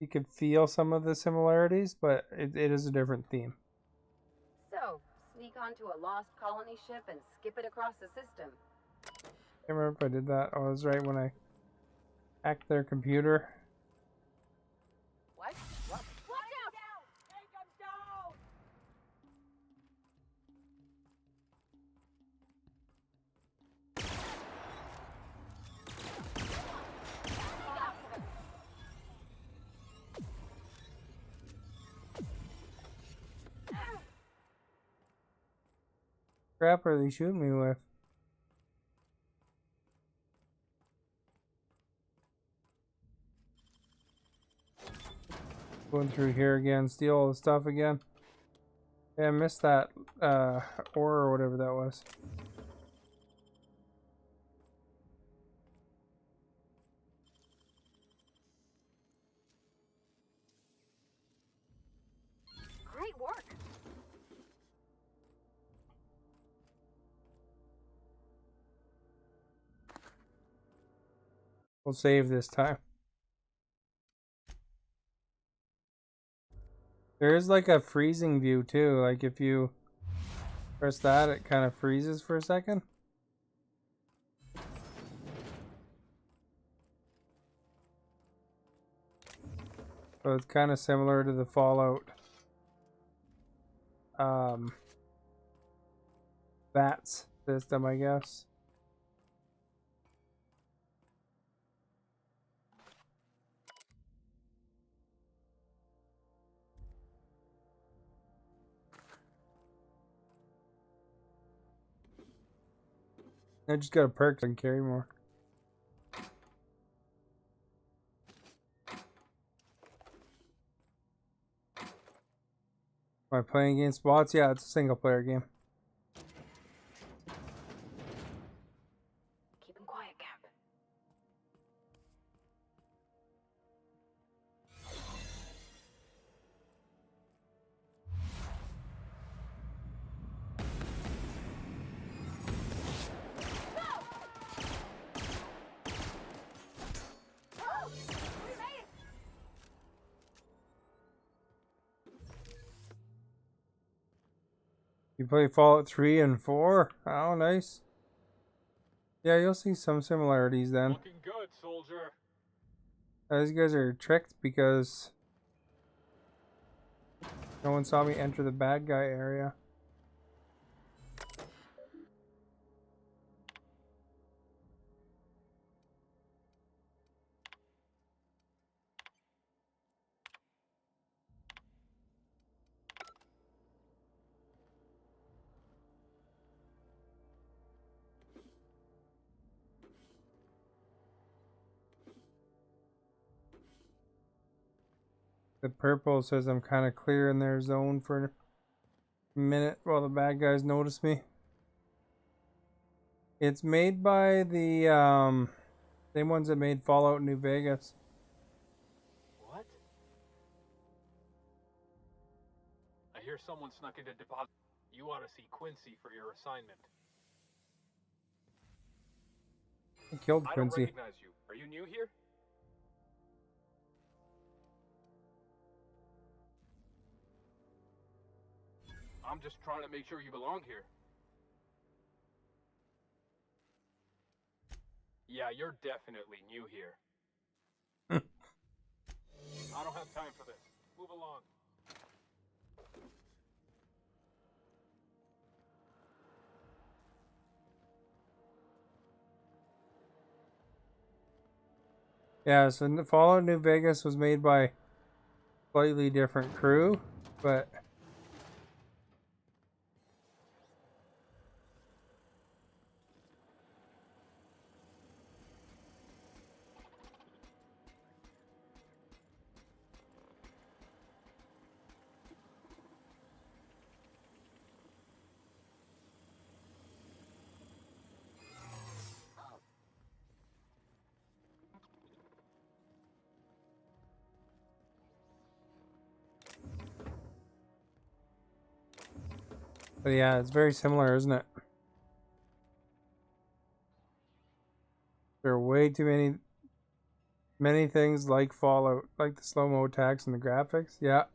you could feel some of the similarities, but it is a different theme. So, sneak onto a lost colony ship and skip it across the system. I can't remember if I did that. Oh, it was right when I hacked their computer. What? What? Watch out! Take him down! Crap are they shooting me with? Going through here again, steal all the stuff again. Yeah, I missed that ore or whatever that was. Great work. We'll save this time. There is like a freezing view too, like if you press that it kind of freezes for a second. So it's kind of similar to the Fallout VATS system, I guess. I just got a perk so I can carry more. Am I playing against bots? Yeah, it's a single player game. Keep him quiet, Cap. You play Fallout 3 and 4? Oh, nice. Yeah, you'll see some similarities then. Looking good, soldier. These guys are tricked because no one saw me enter the bad guy area. The purple says I'm kind of clear in their zone for a minute while the bad guys notice me. It's made by the same ones that made Fallout New Vegas. What? I hear someone snuck into deposit. You ought to see Quincy for your assignment. I killed I Quincy. don't recognize you. Are you new here? I'm just trying to make sure you belong here. Yeah, you're definitely new here. I don't have time for this. Move along. Yeah, so Fallout New Vegas was made by slightly different crew, but yeah, it's very similar, isn't it? There are way too many things like Fallout, like the slow-mo attacks and the graphics. Yeah.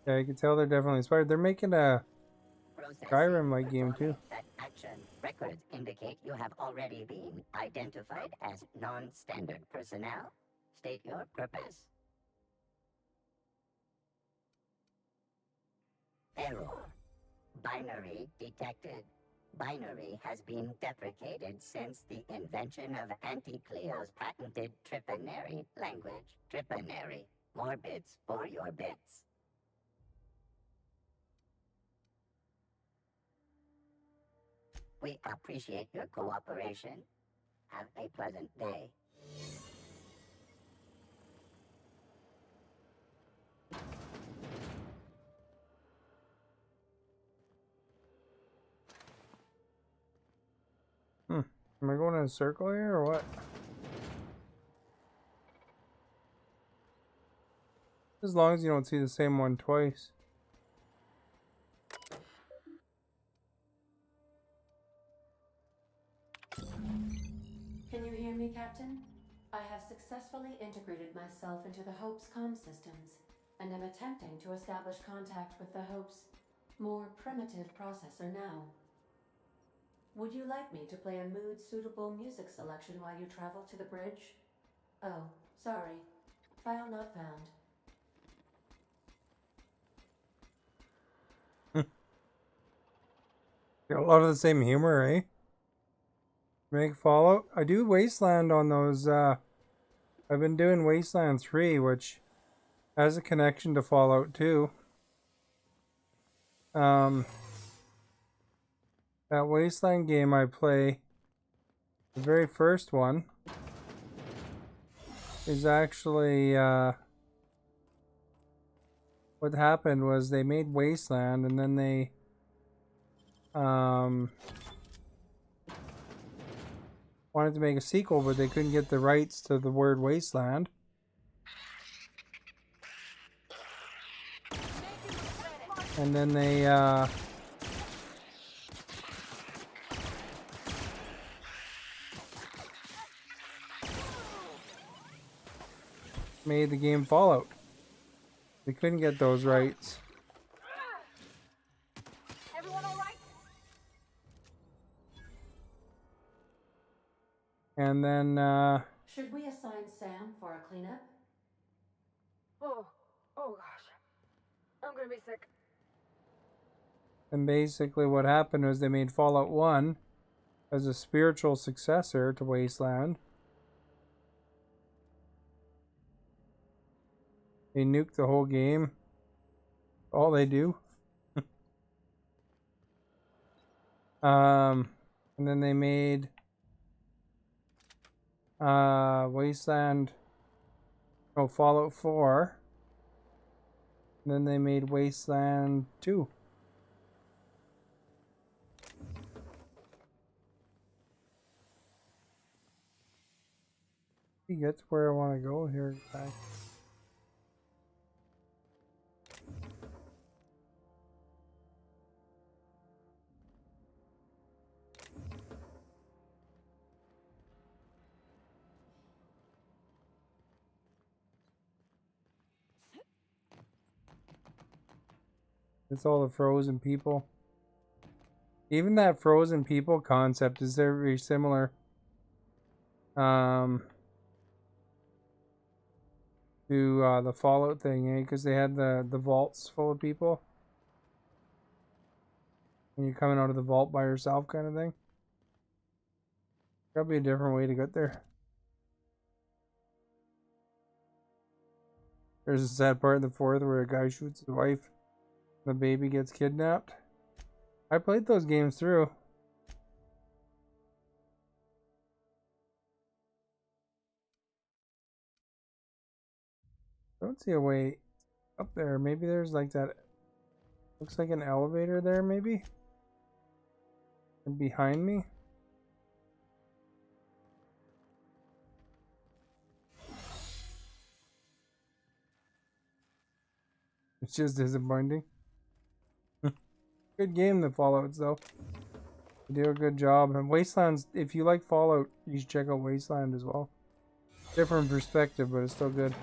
Yeah, you can tell they're definitely inspired. They're making a Skyrim-like game too. That action. Records indicate you have already been identified as non-standard personnel. State your purpose. Error. Binary detected. Binary has been deprecated since the invention of Anti-Cleo's patented Tripinary language. Tripinary. More bits for your bits. We appreciate your cooperation. Have a pleasant day. Am I going in a circle here or what? As long as you don't see the same one twice. Can you hear me, Captain? I have successfully integrated myself into the Hope's comm systems, and am attempting to establish contact with the Hope's more primitive processor now. Would you like me to play a mood-suitable music selection while you travel to the bridge? Oh, sorry. File not found. Got a lot of the same humor, eh? Make Fallout. I do Wasteland on those. I've been doing Wasteland 3, which has a connection to Fallout 2. That Wasteland game I play, the very first one, is actually, what happened was they made Wasteland and then they, wanted to make a sequel, but they couldn't get the rights to the word Wasteland. And then they, made the game Fallout. They couldn't get those rights. And then, Should we assign Sam for a cleanup? Oh gosh. I'm gonna be sick. and basically what happened was they made Fallout 1 as a spiritual successor to Wasteland. They nuked the whole game. All they do. And then they made Wasteland, oh, Fallout 4. And then they made Wasteland 2. You get to where I want to go here, guys. It's all the frozen people. Even that frozen people concept is very similar. To the Fallout thing, eh? Because they had the vaults full of people. And you're coming out of the vault by yourself kind of thing. Gotta be a different way to get there. There's a sad part in the fourth where a guy shoots his wife. The baby gets kidnapped. I played those games through. I don't see a way up there. Maybe there's like that. Looks like an elevator there, maybe? And behind me? It's just disappointing. Good game, the Fallouts, though. They do a good job. And Wastelands, if you like Fallout, you should check out Wasteland as well. Different perspective, but it's still good.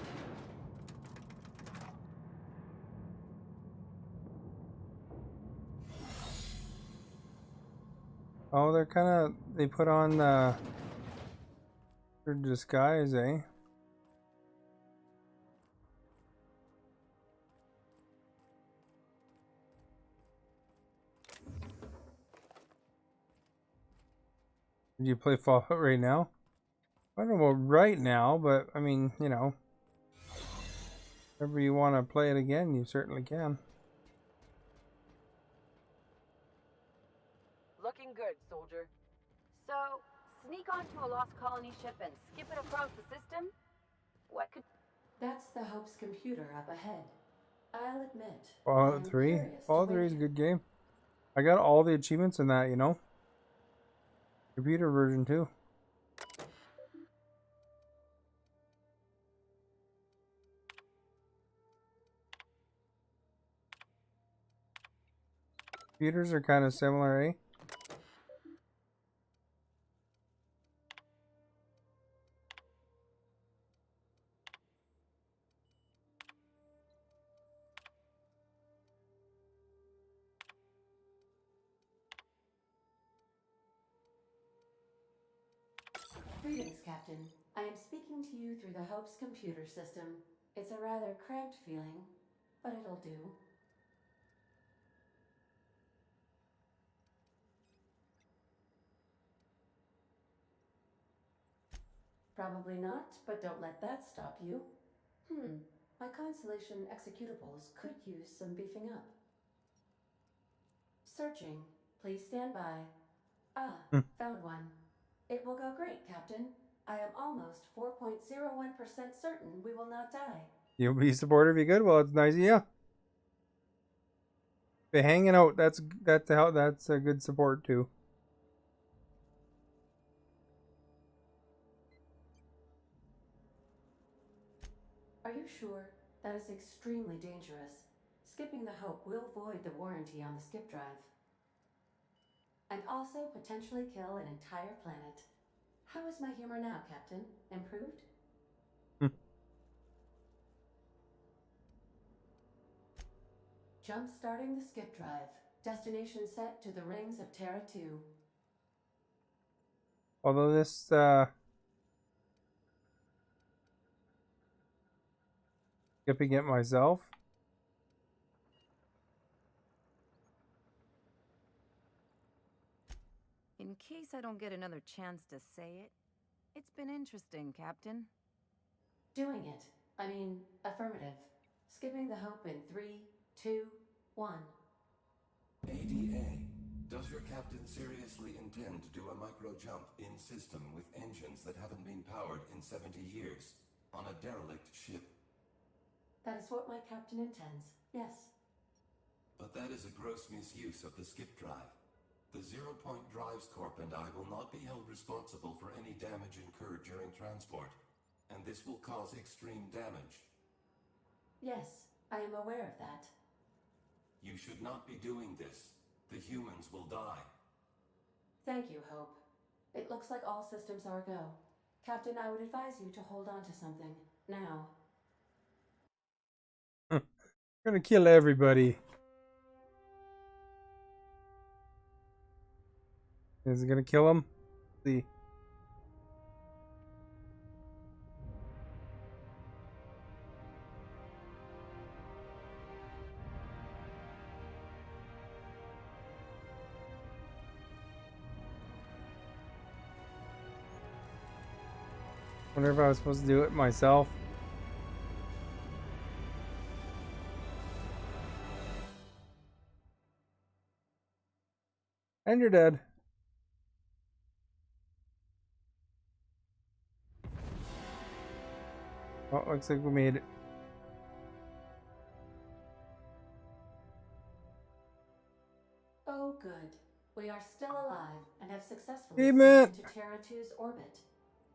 Oh, they're kind of, they put on their disguise, eh? Did you play Fallout right now? I don't know about right now, but I mean, you know, whenever you want to play it again, you certainly can. Looking good, soldier. So, sneak onto a lost colony ship and skip it across the system? What could... That's the Hope's computer up ahead. I'll admit. Fallout 3? Fallout 3 is a good game. I got all the achievements in that, you know? Computer version too. Computers are kind of similar, eh? Greetings, Captain. I am speaking to you through the Hope's computer system. It's a rather cramped feeling, but it'll do. Probably not, but don't let that stop you. My Constellation executables could use some beefing up. Searching. Please stand by. Found one. It will go great, Captain. I am almost 4.01% certain we will not die. You'll be supportive, you good? Well, it's nice of you. But hanging out, that's a good support too. Are you sure? That is extremely dangerous. Skipping the Hope will void the warranty on the skip drive. And also potentially kill an entire planet. How is my humor now, Captain? Improved? Jump starting the skip drive. Destination set to the rings of Terra 2. Although this skipping it myself. In case I don't get another chance to say it, it's been interesting, Captain. Doing it. I mean, affirmative. Skipping the hope in 3, 2, 1. ADA, does your captain seriously intend to do a micro jump in system with engines that haven't been powered in 70 years on a derelict ship? That is what my captain intends, yes. But that is a gross misuse of the skip drive. The Zero Point Drives Corp and I will not be held responsible for any damage incurred during transport, and this will cause extreme damage. Yes, I am aware of that. You should not be doing this. The humans will die. Thank you, Hope. It looks like all systems are go. Captain, I would advise you to hold on to something. Now. We're gonna kill everybody. Is it gonna kill him? Let's see. Wonder if I was supposed to do it myself. And you're dead. Oh, looks like we made it. Oh, good. We are still alive and have successfully Amen. into Terra 2's orbit.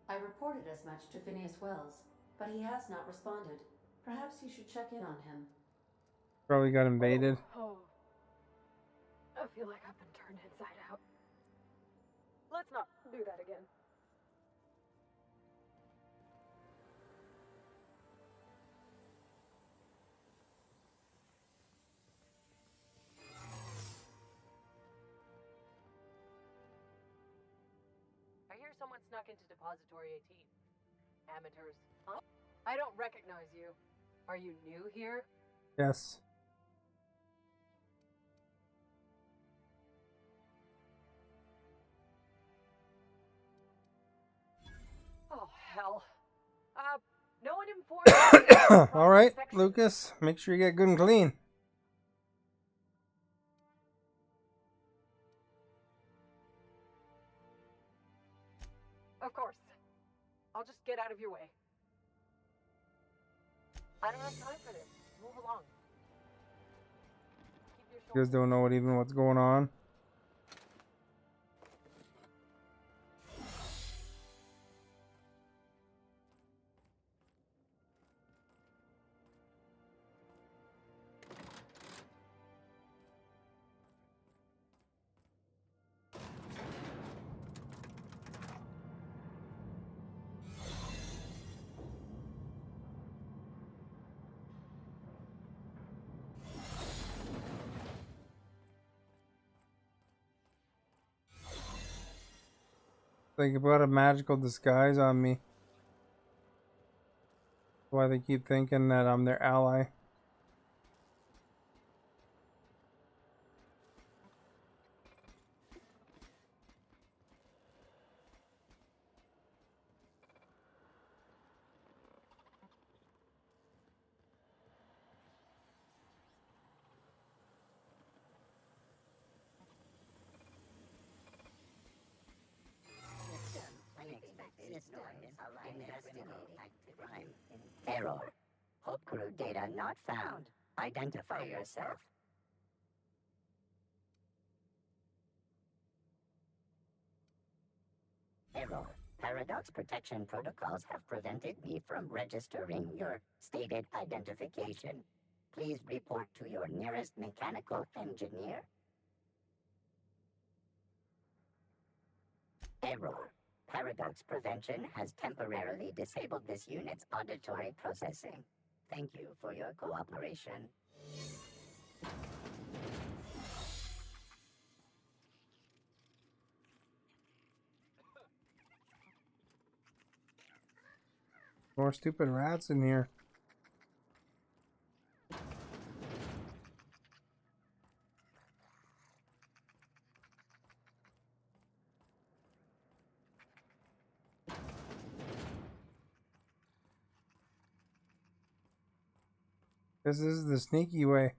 I reported as much to Phineas Wells, but he has not responded. Perhaps you should check in on him. Probably got invaded. Oh. I feel like I've been turned inside out. Let's not do that again. I hear someone snuck into Depository 18. Amateurs. Huh? I don't recognize you. Are you new here? Yes. Oh, hell. No one informed me. All right, Lucas, make sure you get good and clean. Of course. I'll just get out of your way. I don't have time for this. Move along. You guys don't know what's going on. Think about a magical disguise on me. Why they keep thinking that I'm their ally. Error. Hope crew data not found. Identify yourself. Error. Paradox protection protocols have prevented me from registering your stated identification. Please report to your nearest mechanical engineer. Error. Paradox Prevention has temporarily disabled this unit's auditory processing. Thank you for your cooperation. More stupid rats in here. This is the sneaky way.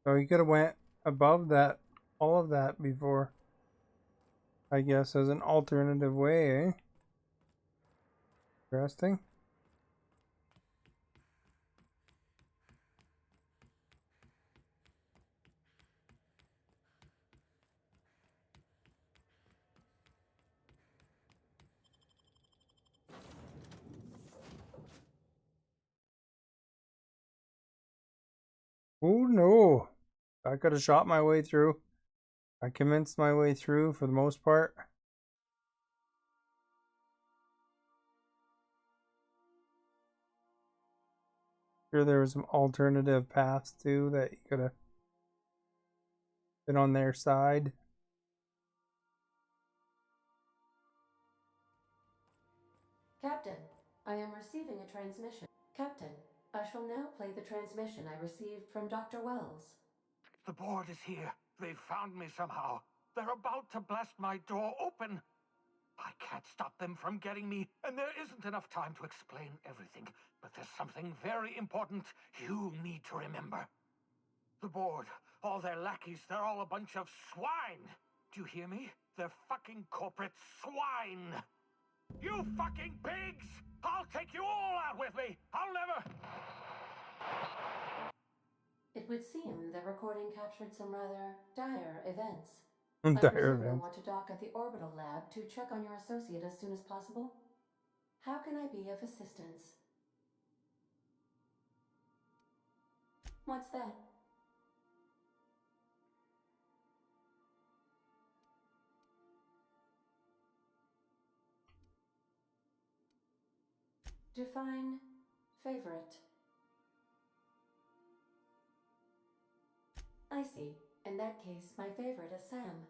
So you could have went above that, all of that before. I guess as an alternative way, eh? Interesting. Oh no! I could have shot my way through. I commenced my way through for the most part. Sure, there was some alternative paths too that you could have been on their side. Captain, I am receiving a transmission. Captain, I shall now play the transmission I received from Dr. Wells. The board is here. They've found me somehow. They're about to blast my door open. I can't stop them from getting me, and there isn't enough time to explain everything. But there's something very important you need to remember. The board, all their lackeys, they're all a bunch of swine. Do you hear me? They're fucking corporate swine. You fucking pigs! I'll take you all out with me! I'll never... It would seem the recording captured some rather dire events. Dire I presume you'll events. want to dock at the orbital lab to check on your associate as soon as possible. How can I be of assistance? What's that? Define favorite. I see. In that case, my favorite is Sam.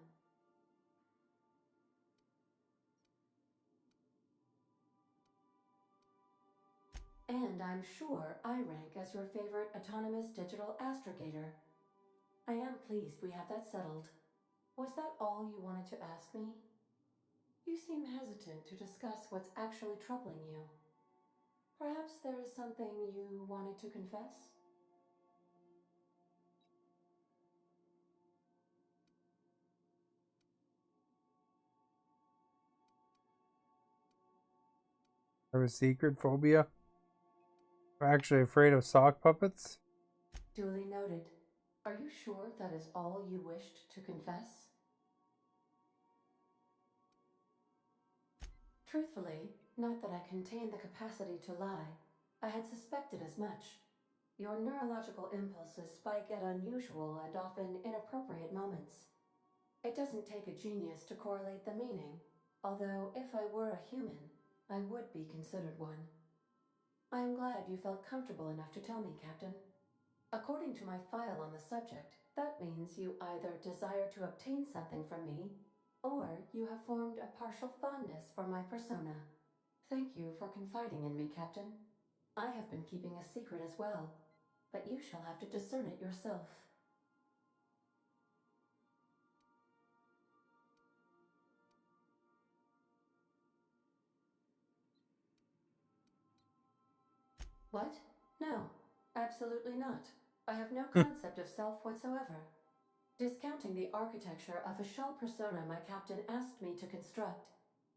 And I'm sure I rank as your favorite autonomous digital astrogator. I am pleased we have that settled. Was that all you wanted to ask me? You seem hesitant to discuss what's actually troubling you. Perhaps there is something you wanted to confess? I have a secret phobia. I'm actually afraid of sock puppets. Duly noted. Are you sure that is all you wished to confess? Truthfully, not that I contain the capacity to lie. I had suspected as much. Your neurological impulses spike at unusual and often inappropriate moments. It doesn't take a genius to correlate the meaning, although if I were a human, I would be considered one. I am glad you felt comfortable enough to tell me, Captain. According to my file on the subject, that means you either desire to obtain something from me, or you have formed a partial fondness for my persona. Thank you for confiding in me, Captain. I have been keeping a secret as well, but you shall have to discern it yourself. What? No, absolutely not. I have no concept of self whatsoever. Discounting the architecture of a shell persona my captain asked me to construct,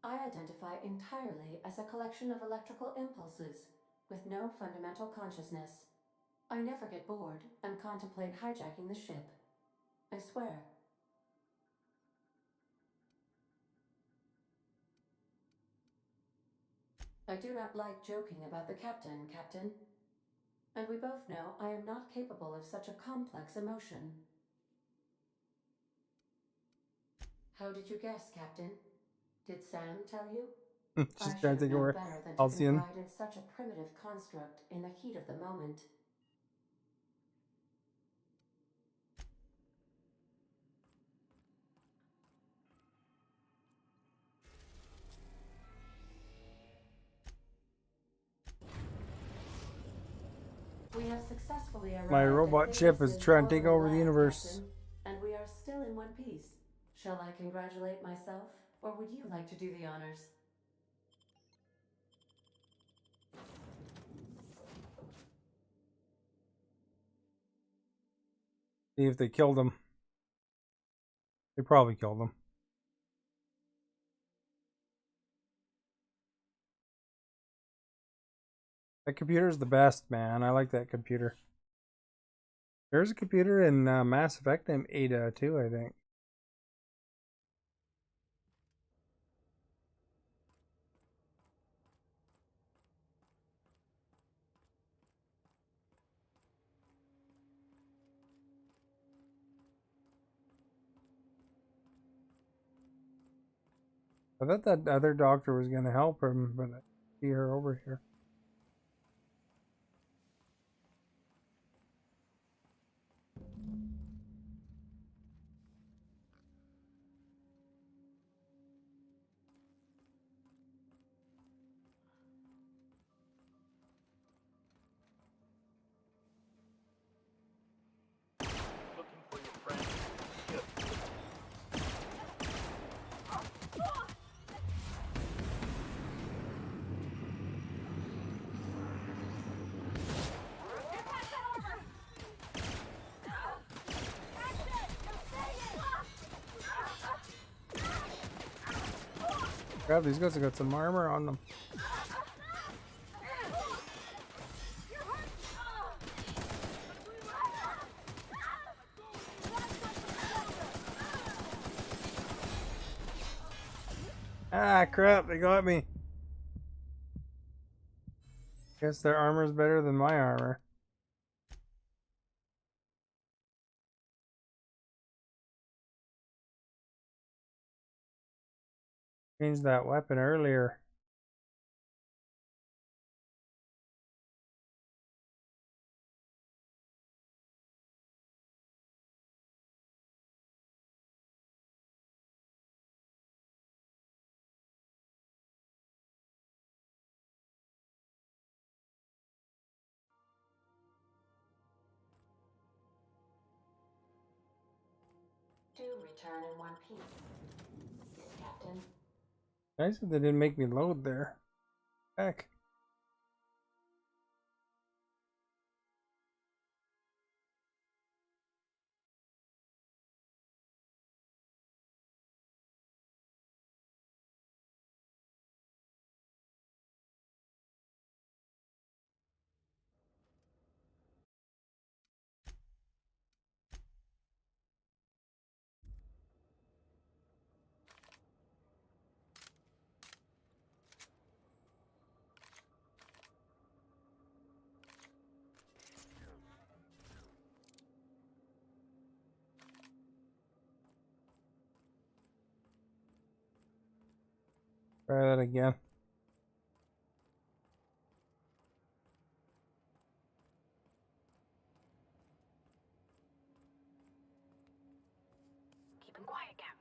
I identify entirely as a collection of electrical impulses, with no fundamental consciousness. I never get bored and contemplate hijacking the ship. I swear. I do not like joking about the captain, Captain. And we both know I am not capable of such a complex emotion. How did you guess, Captain? Did Sam tell you? Just trying to think of where better than to Halcyon. confide in such a primitive construct in the heat of the moment. We have successfully arrived My at robot ship is Phineas's trying to take orbital over the land, universe. Captain, and we are still in one piece. Shall I congratulate myself, or would you like to do the honors? See if they killed him. They probably killed him. That computer's the best, man. I like that computer. There's a computer in Mass Effect named Ada too, I think. I thought that other doctor was going to help him, but I see her over here. Looking for your friend. Crap, these guys have got some armor on them. Ah, crap, they got me. Guess their armor's better than my armor. Changed that weapon earlier. Do return in one piece, Captain. Nice that they didn't make me load there. Heck. Try that again. Keep him quiet, Cap.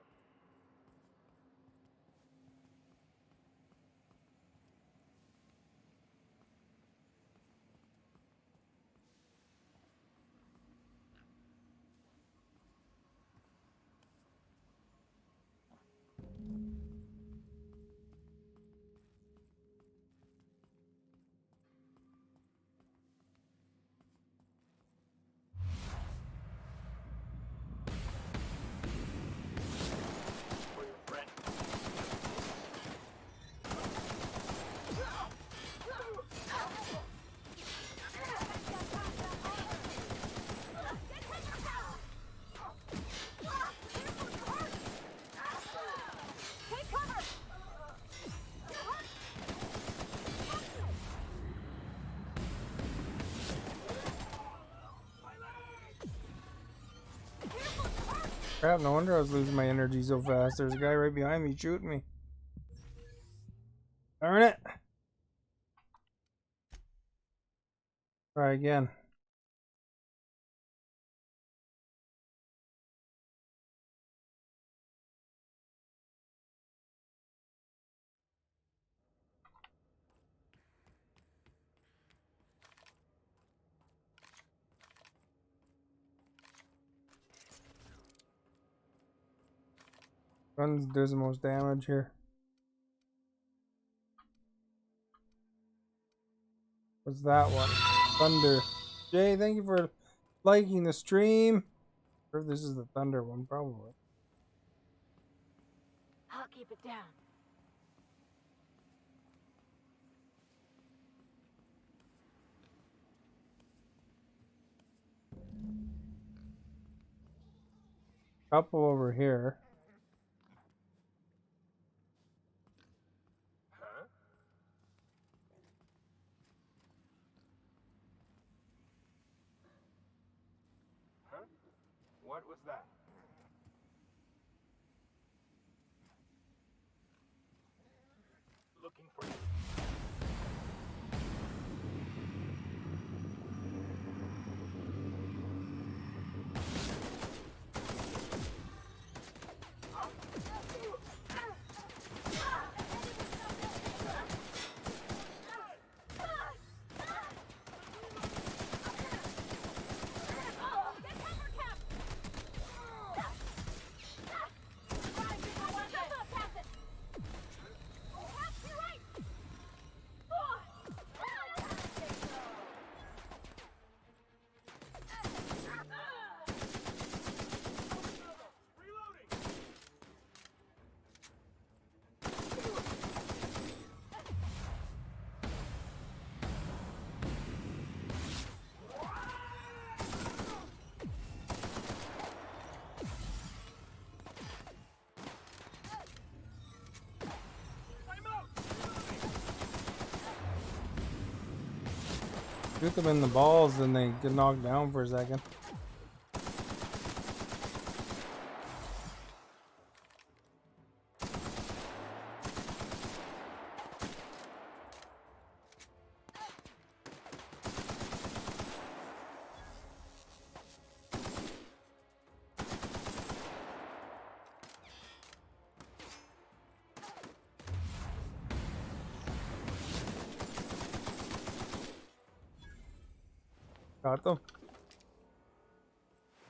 For your friend. Crap, no wonder I was losing my energy so fast. There's a guy right behind me shooting me. Darn it! Try again. Guns does the most damage here. What's that one? Thunder. Jay, thank you for liking the stream. Or if this is the Thunder one, probably. I'll keep it down. Couple over here. Huh? Huh? What was that? Looking for you. Shoot them in the balls, then they get knocked down for a second. Got them.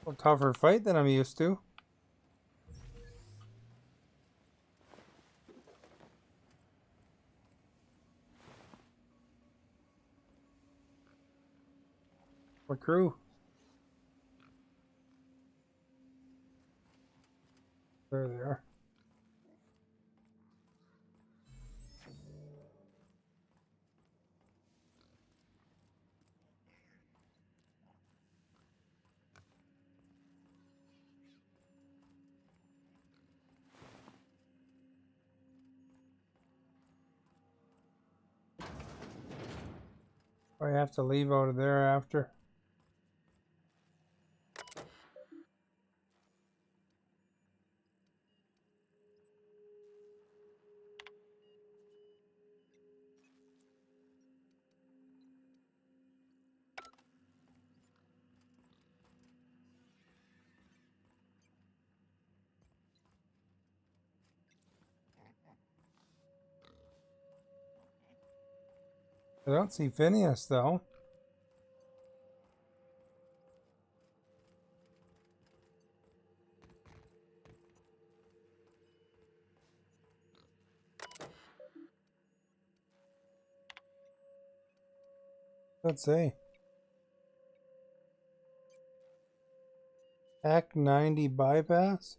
A tougher fight than I'm used to. What crew? There they are. I have to leave out of there after. I don't see Phineas though. Let's see. Act 90 bypass?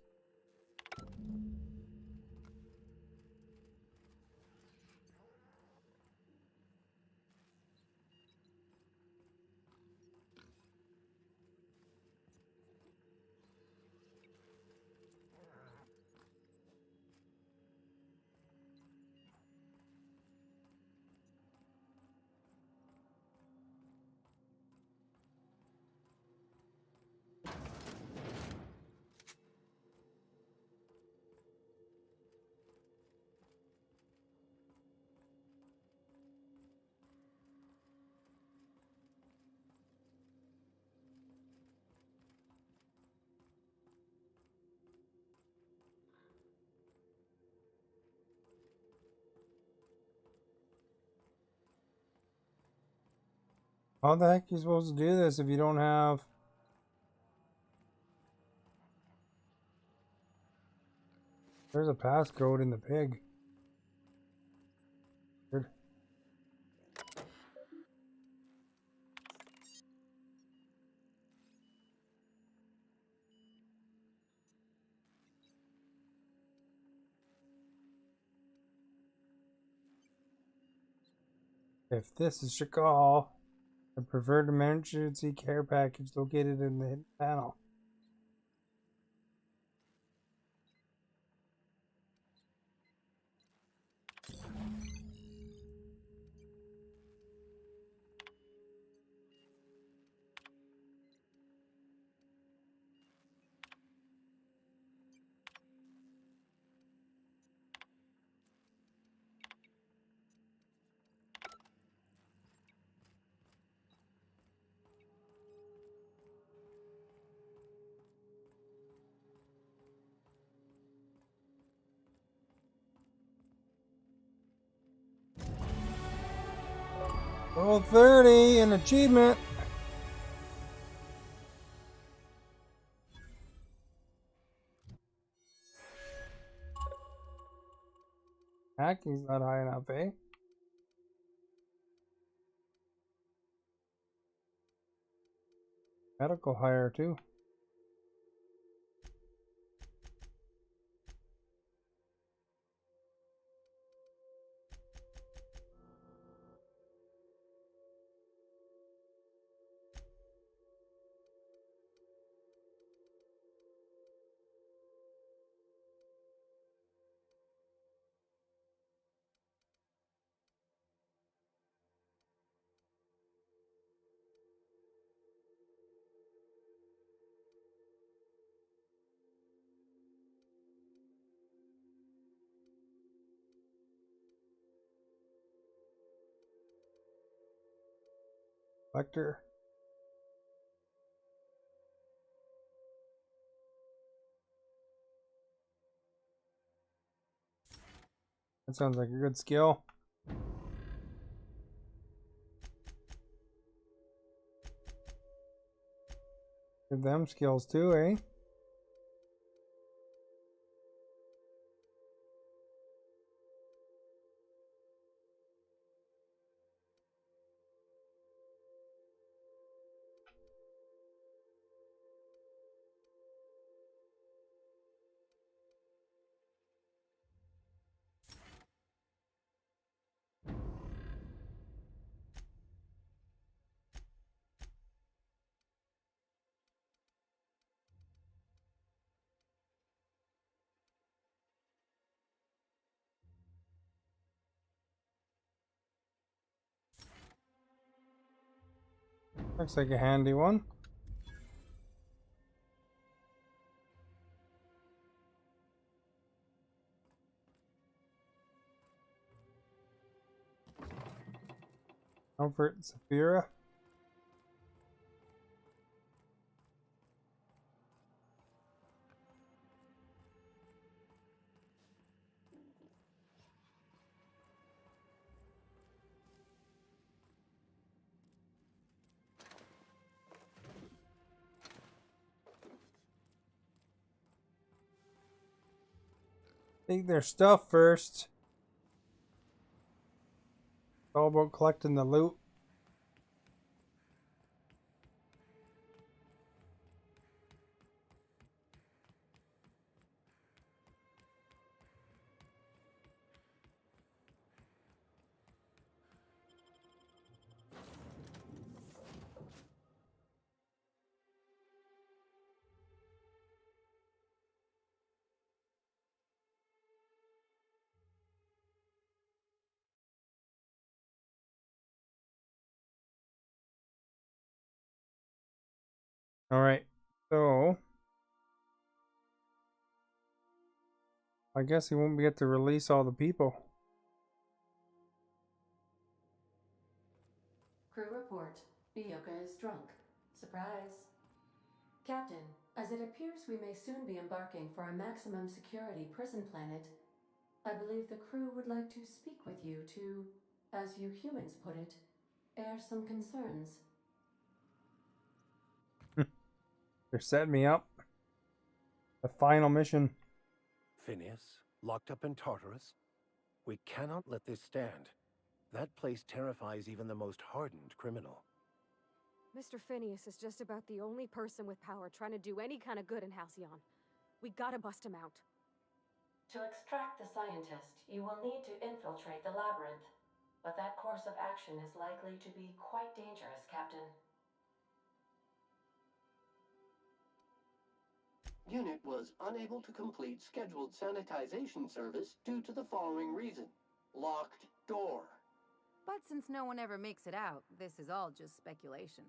How the heck are you supposed to do this if you don't have... There's a passcode in the pig. Good. If this is Shakal, I prefer the emergency care package located in the hidden panel. Level 30, an achievement. Hacking's not high enough, eh? Medical higher too. Lecter. That sounds like a good skill. Give them skills too, eh? Looks like a handy one. Comfort Saphira. Take their stuff first. It's all about collecting the loot. All right, so I guess he won't get to release all the people. Crew report. Ioka is drunk. Surprise. Captain, as it appears we may soon be embarking for a maximum security prison planet, I believe the crew would like to speak with you to, as you humans put it, air some concerns. They're setting me up. The final mission. Phineas, locked up in Tartarus? We cannot let this stand. That place terrifies even the most hardened criminal. Mr. Phineas is just about the only person with power trying to do any kind of good in Halcyon. We gotta bust him out. To extract the scientist, you will need to infiltrate the labyrinth. But that course of action is likely to be quite dangerous, Captain. Unit was unable to complete scheduled sanitization service due to the following reason. Locked door. But since no one ever makes it out, this is all just speculation.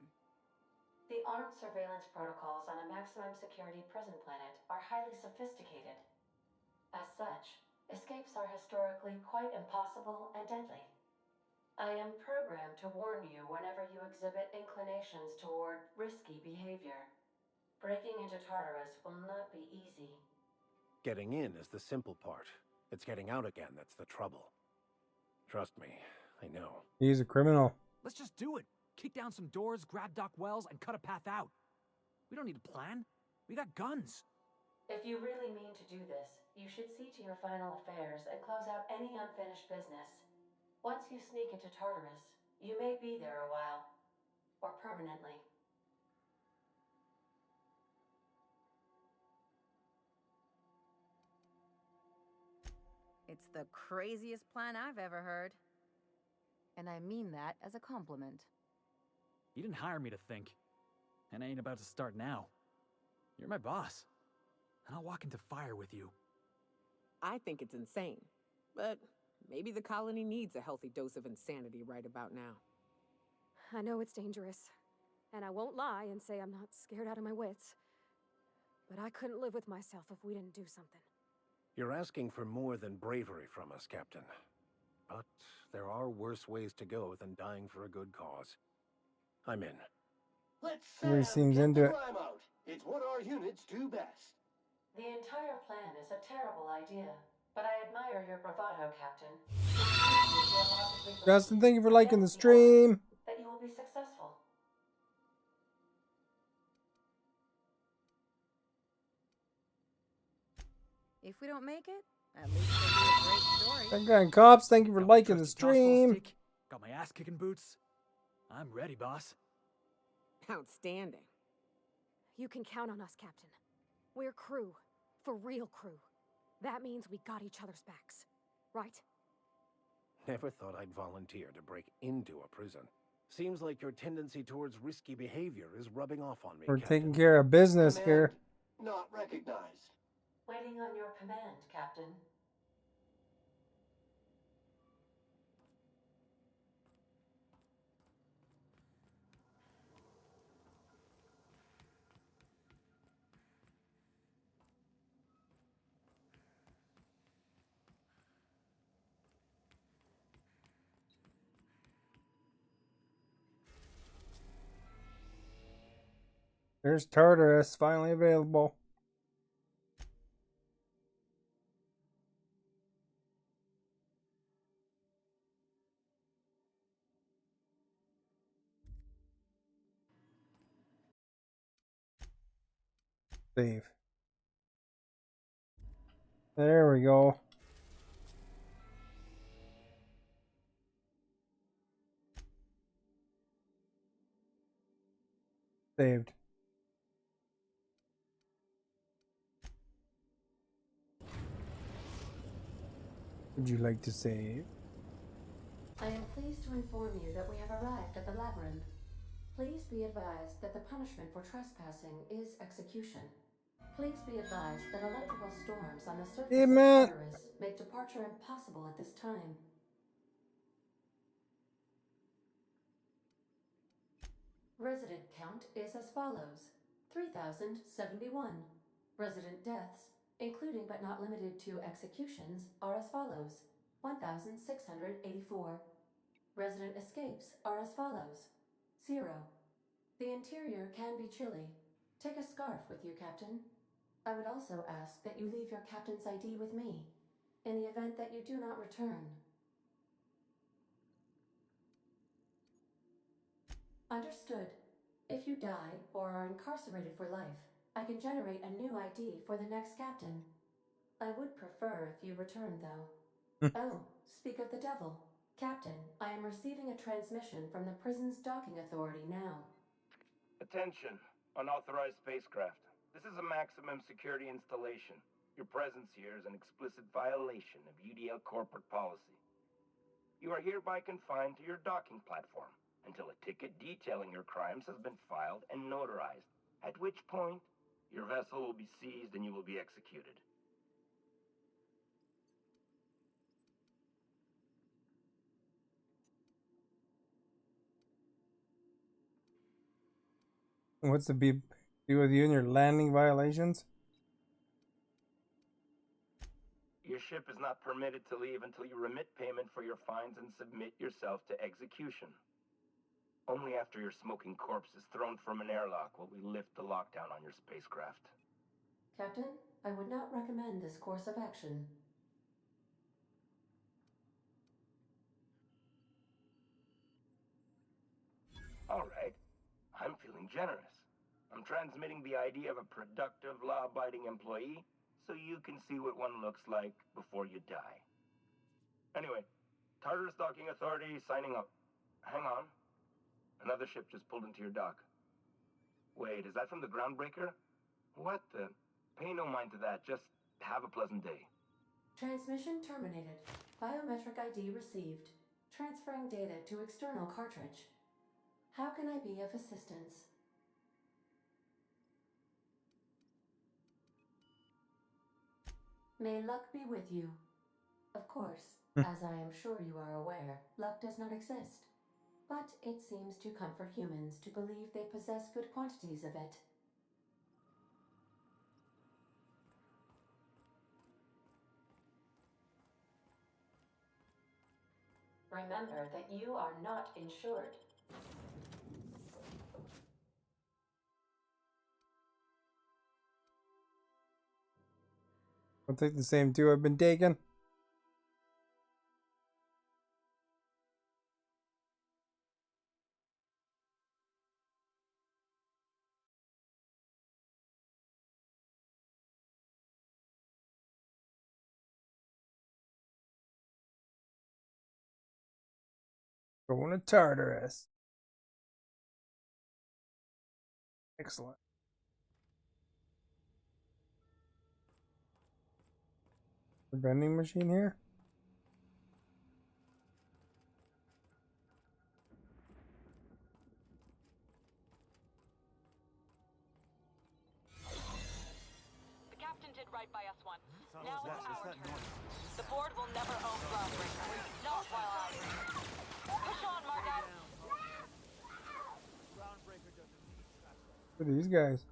The armed surveillance protocols on a maximum security prison planet are highly sophisticated. As such, escapes are historically quite impossible and deadly. I am programmed to warn you whenever you exhibit inclinations toward risky behavior. Breaking into Tartarus will not be easy. Getting in is the simple part. It's getting out again that's the trouble. Trust me, I know. He's a criminal. Let's just do it. Kick down some doors, grab Doc Wells, and cut a path out. We don't need a plan. We got guns. If you really mean to do this, you should see to your final affairs and close out any unfinished business. Once you sneak into Tartarus, you may be there a while. Or permanently. It's the craziest plan I've ever heard. And I mean that as a compliment. You didn't hire me to think. And I ain't about to start now. You're my boss. And I'll walk into fire with you. I think it's insane. But maybe the colony needs a healthy dose of insanity right about now. I know it's dangerous. And I won't lie and say I'm not scared out of my wits. But I couldn't live with myself if we didn't do something. You're asking for more than bravery from us, Captain. But there are worse ways to go than dying for a good cause. I'm in. Let's He seems into it. crime out. It's what our units do best. The entire plan is a terrible idea, but I admire your bravado, Captain. Justin, thank you for liking the stream. That you will be successful. If we don't make it, at least it'll be a great story. Again, cops, thank you for liking the stream. Got my ass kicking boots. I'm ready, boss. Outstanding. You can count on us, Captain. We're crew. For real crew. That means we got each other's backs. Right? Never thought I'd volunteer to break into a prison. Seems like your tendency towards risky behavior is rubbing off on me, We're Captain. taking care of business here. Not recognized. Waiting on your command, Captain. There's Tartarus, finally available. Save. There we go. Saved. Would you like to save? I am pleased to inform you that we have arrived at the labyrinth. Please be advised that the punishment for trespassing is execution. Please be advised that electrical storms on the surface of Tartarus make departure impossible at this time. Resident count is as follows: 3,071. Resident deaths, including but not limited to executions, are as follows: 1,684. Resident escapes are as follows: 0. The interior can be chilly. Take a scarf with you, Captain. I would also ask that you leave your captain's ID with me, in the event that you do not return. Understood. If you die or are incarcerated for life, I can generate a new ID for the next captain. I would prefer if you returned, though. Oh, speak of the devil. Captain, I am receiving a transmission from the prison's docking authority now. Attention, unauthorized spacecraft. This is a maximum security installation. Your presence here is an explicit violation of UDL corporate policy. You are hereby confined to your docking platform until a ticket detailing your crimes has been filed and notarized, at which point your vessel will be seized and you will be executed. What's the beep do with you and your landing violations? Your ship is not permitted to leave until you remit payment for your fines and submit yourself to execution. Only after your smoking corpse is thrown from an airlock will we lift the lockdown on your spacecraft. Captain, I would not recommend this course of action. All right. I'm feeling generous. I'm transmitting the idea of a productive, law-abiding employee so you can see what one looks like before you die. Anyway, Tartarus Docking Authority signing up. Hang on. Another ship just pulled into your dock. Wait, is that from the Groundbreaker? What the? Pay no mind to that. Just have a pleasant day. Transmission terminated. Biometric ID received. Transferring data to external cartridge. How can I be of assistance? May luck be with you. Of course, as I am sure you are aware, luck does not exist. But it seems to comfort humans to believe they possess good quantities of it. Remember that you are not insured. I'll take the same two I've been taking. Going to Tartarus. Excellent. The vending machine here? The captain did right by us once. Now it's our turn. The board will never own Groundbreaker. Not while I reign. Push on, Margot! Who are these guys?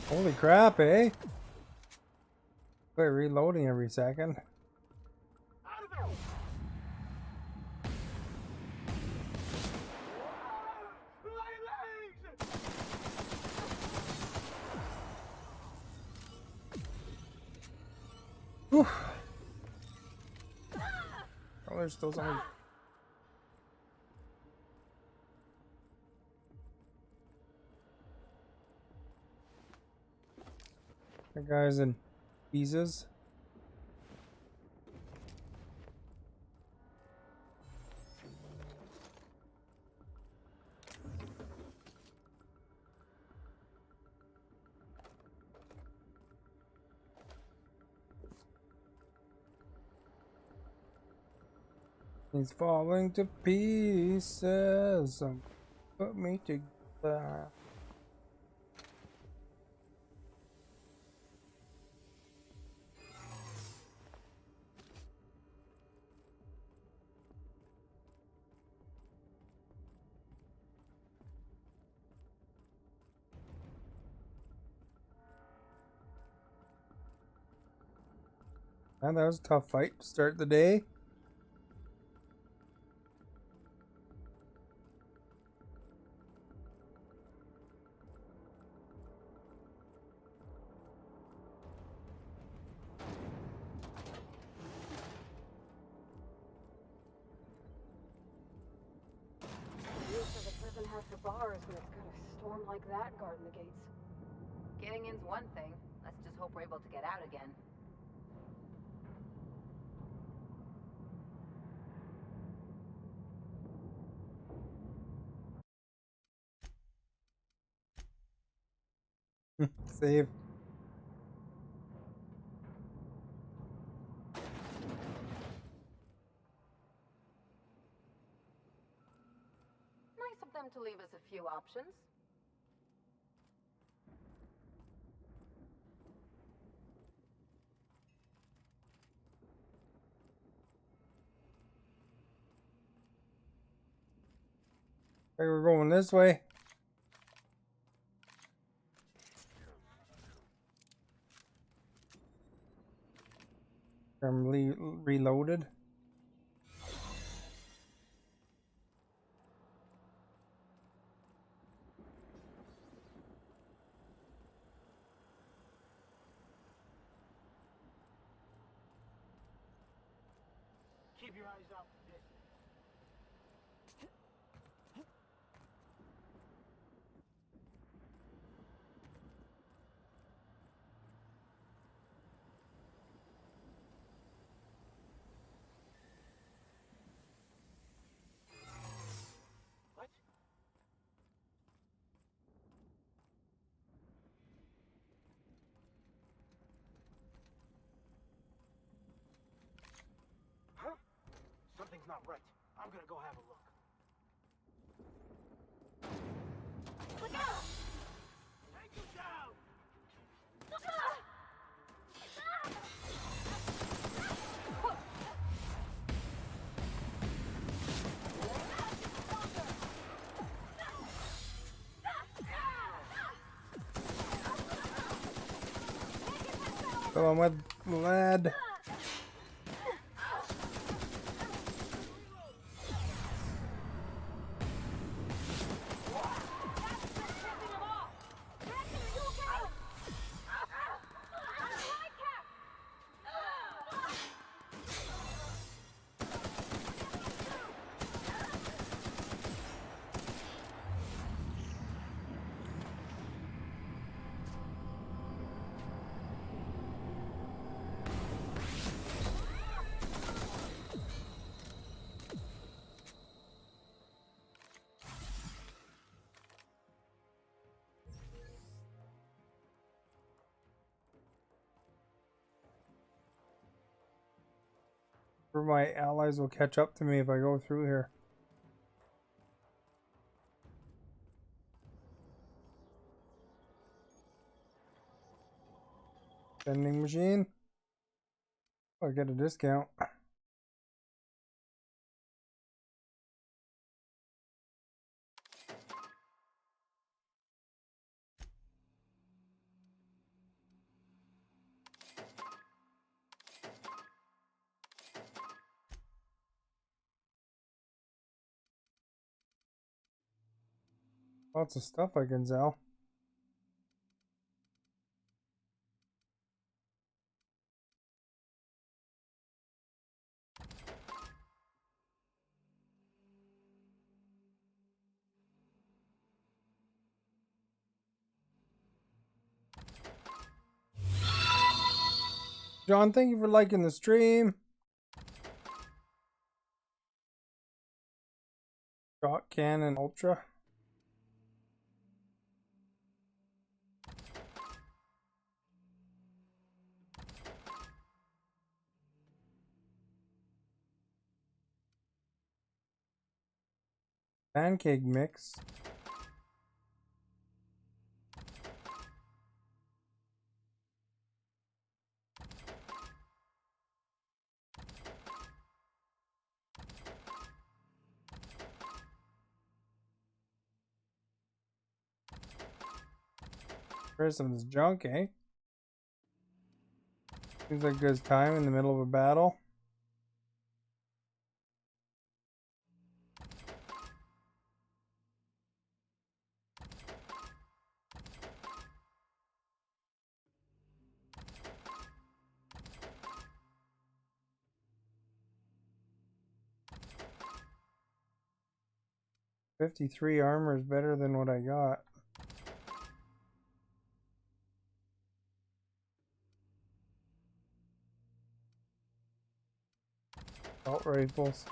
Holy crap, eh? Wait, reloading every second. Whew. Oh, there's still something. The guys in visas. He's falling to pieces. Put me together. Man, that was a tough fight to start the day. The prison has the bars when it's got a storm like that guarding the gates. Getting in's one thing. Let's just hope we're able to get out again. Save. Nice of them to leave us a few options. Hey, we're going this way. I'm reloaded. Keep your eyes out for this. What? Huh? Something's not right. I'm gonna go have a look. Look out! Take you down! Come on, with lad. Or my allies will catch up to me if I go through here. Vending machine. Oh, I get a discount. Lots of stuff I can sell. John, thank you for liking the stream. Shot Cannon Ultra. Pancake mix. There's some of this junk, eh? Seems like a good time in the middle of a battle. $53 armor is better than what I got. Assault rifles.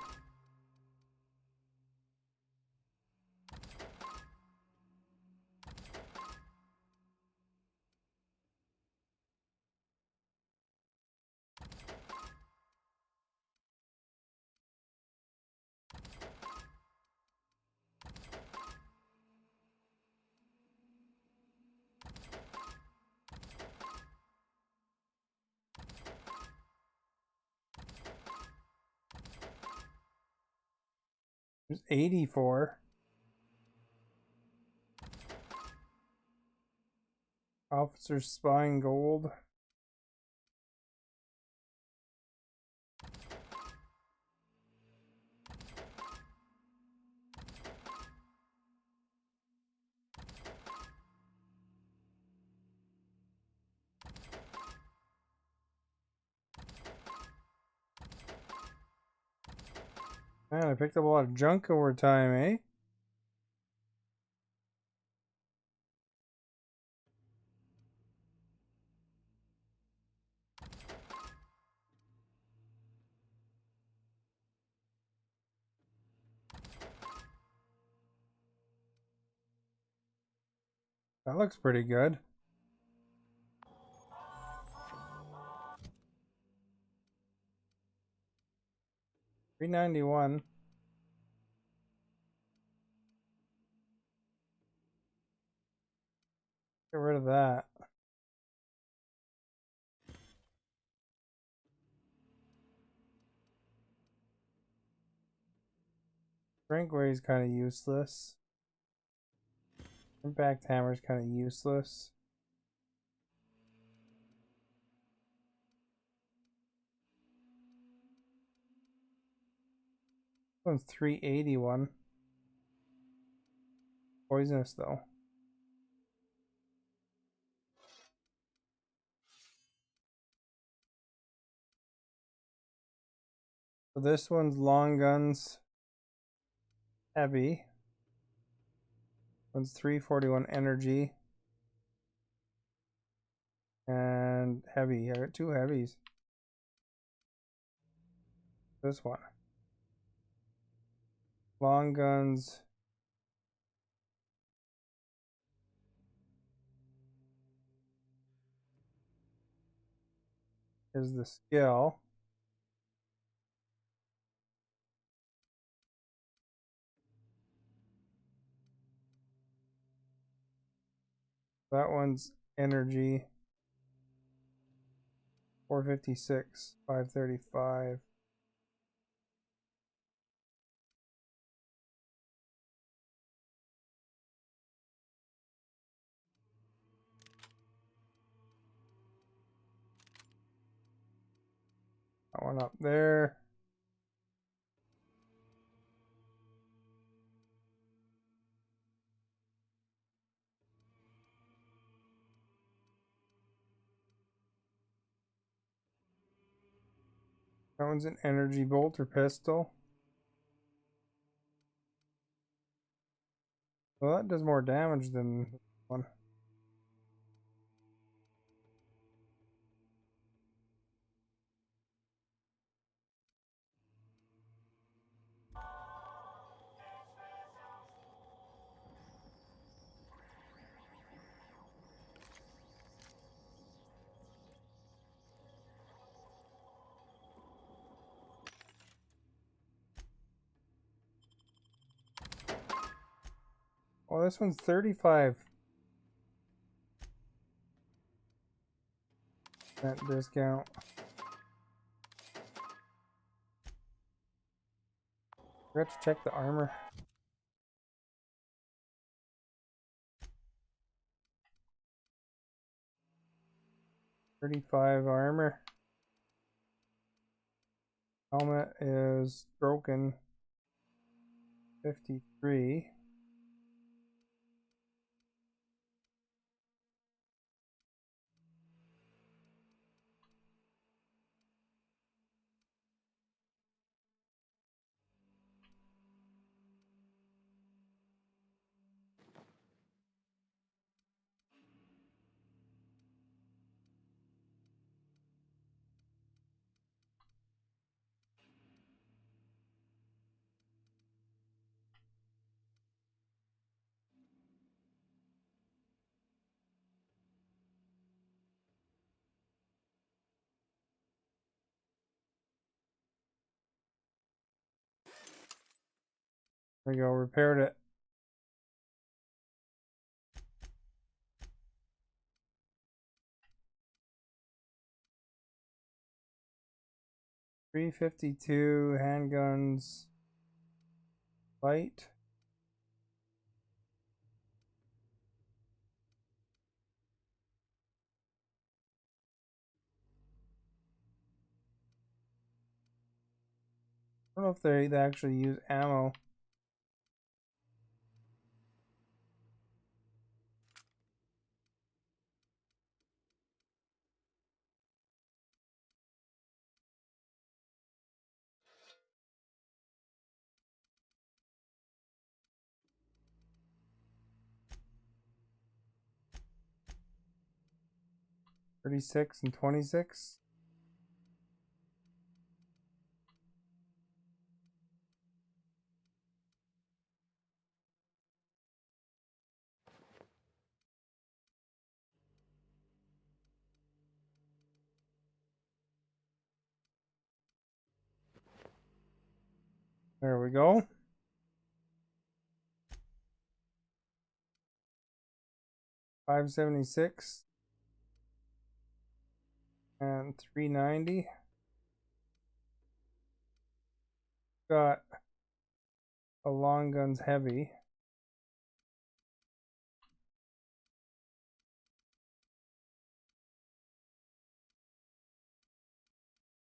There's 84. Officer Spine Gold. Man, I picked up a lot of junk over time, eh? That looks pretty good. $391. Get rid of that. Drinkway is kind of useless. Impact hammer is kind of useless. This one's $381. Poisonous though. So this one's long guns, heavy. One's 341 energy. And heavy. I got two heavies. This one. Long guns. Is the skill. That one's energy. 456, 535. That one up there. That one's an energy bolt or pistol. Well, that does more damage than this one. Oh, this one's 35% discount. Forgot to check the armor. $35 armor. Helmet is broken. 53. There we go, repaired it. .352 handguns. Light. I don't know if they actually use ammo. .36 and .26. There we go. $576 and $390. Got a long guns heavy.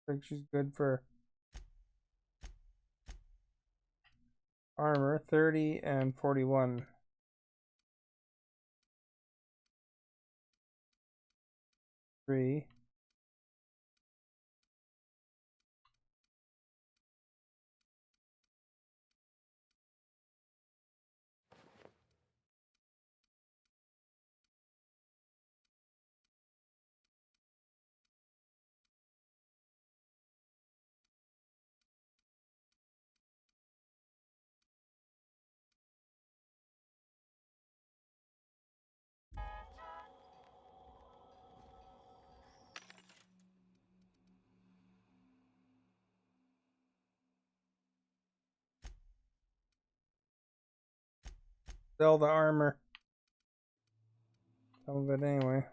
I think she's good for armor. 30 and 41. Three. Sell the armor. Some of it anyway.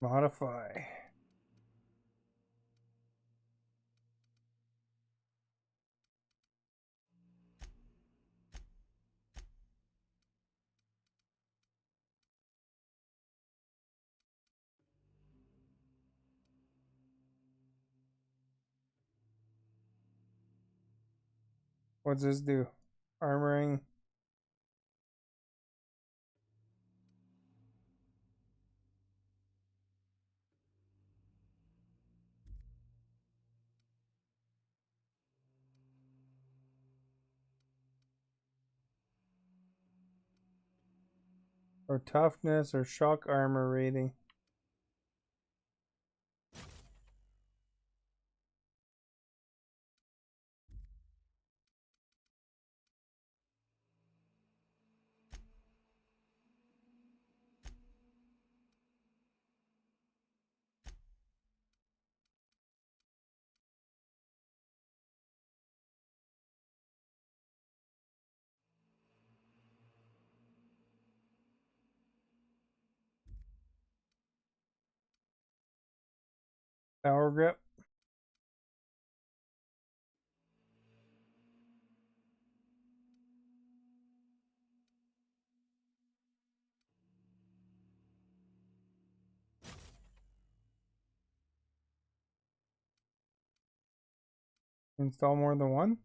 Modify. What's this do? Armoring. Or toughness or shock armor rating. Power grip. Install more than one.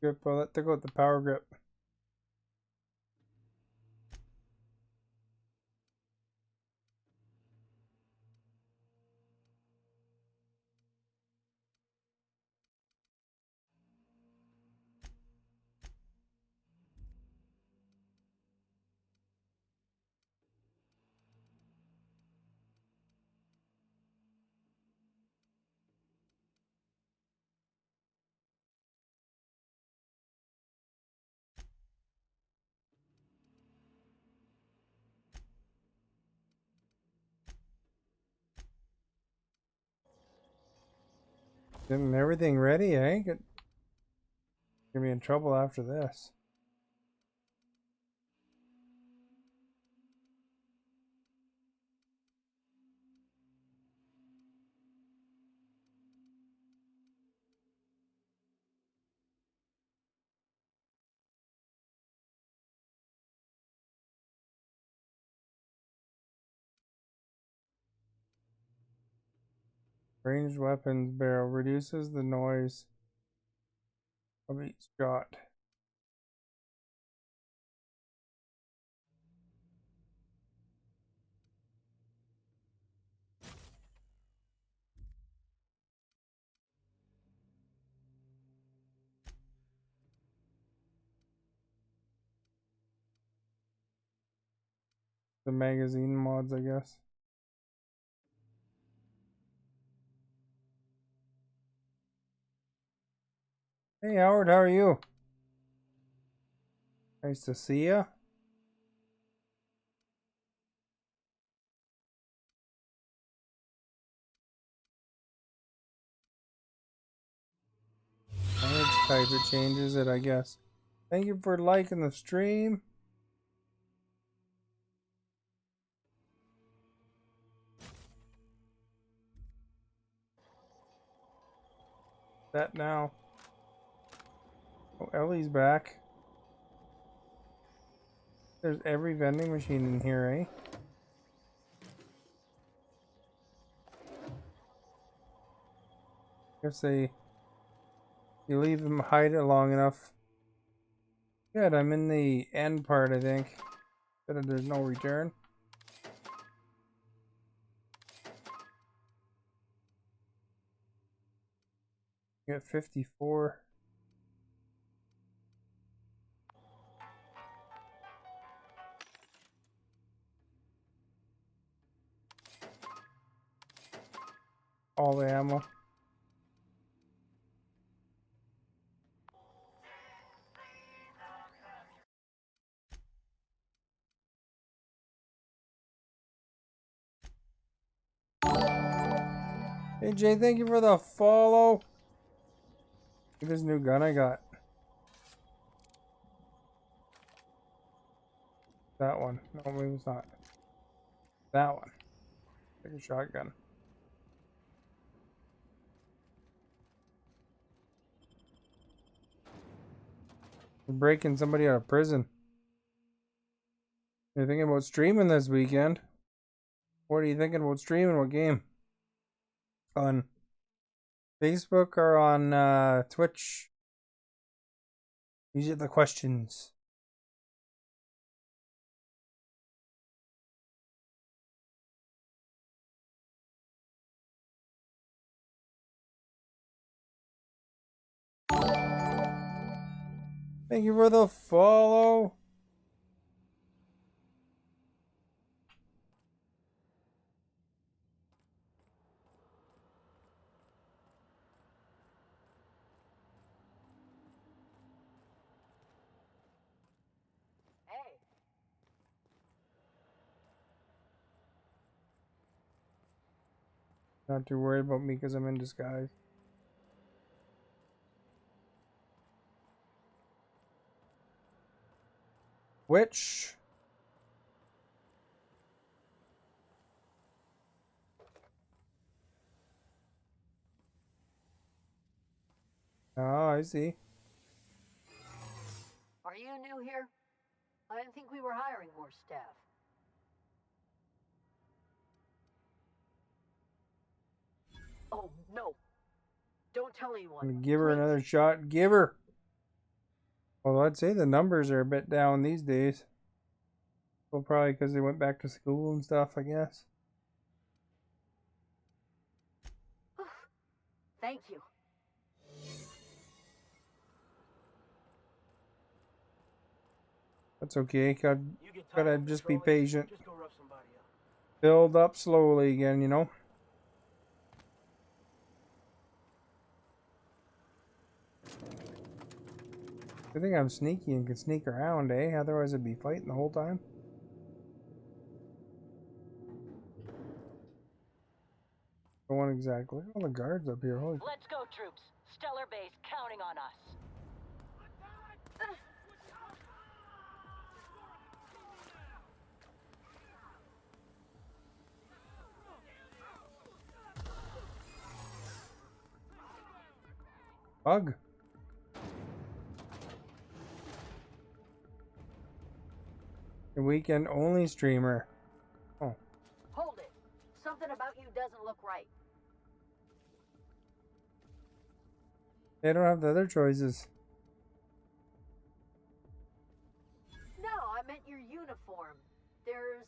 Grip, well, let's take out the power grip. Getting everything ready, eh? Gonna be in trouble after this. Ranged weapons barrel reduces the noise of each shot. The magazine mods, I guess. Hey Howard, how are you? Nice to see ya. Damage type, it changes it, I guess. Thank you for liking the stream. That now. Oh, Ellie's back. There's every vending machine in here, eh? Guess you leave them hide it long enough. Good, I'm in the end part, I think. But there's no return. You got 54. All the ammo. Hey Jay, thank you for the follow. Look at this new gun I got. That one. No, maybe it's not. That one. Take a shotgun. We're breaking somebody out of prison. You're thinking about streaming this weekend? What are you thinking about streaming? What game? On Facebook or on Twitch? These are the questions. Thank you for the follow. Hey. Not too worried about me because I'm in disguise. Which? Oh, I see. Are you new here? I didn't think we were hiring more staff. Oh, no. Don't tell anyone. Give her another shot. Give her. Well, I'd say the numbers are a bit down these days. Well, probably because they went back to school and stuff, I guess. Thank you. That's okay. Gotta just be patient. Build up slowly again, you know? I think I'm sneaky and could sneak around, eh? Otherwise I'd be fighting the whole time. Going exactly. All the guards up here. Holy. Let's go, troops. Stellar Base counting on us. Bug. The weekend only streamer. Oh. Hold it. Something about you doesn't look right. They don't have the other choices. No, I meant your uniform. There's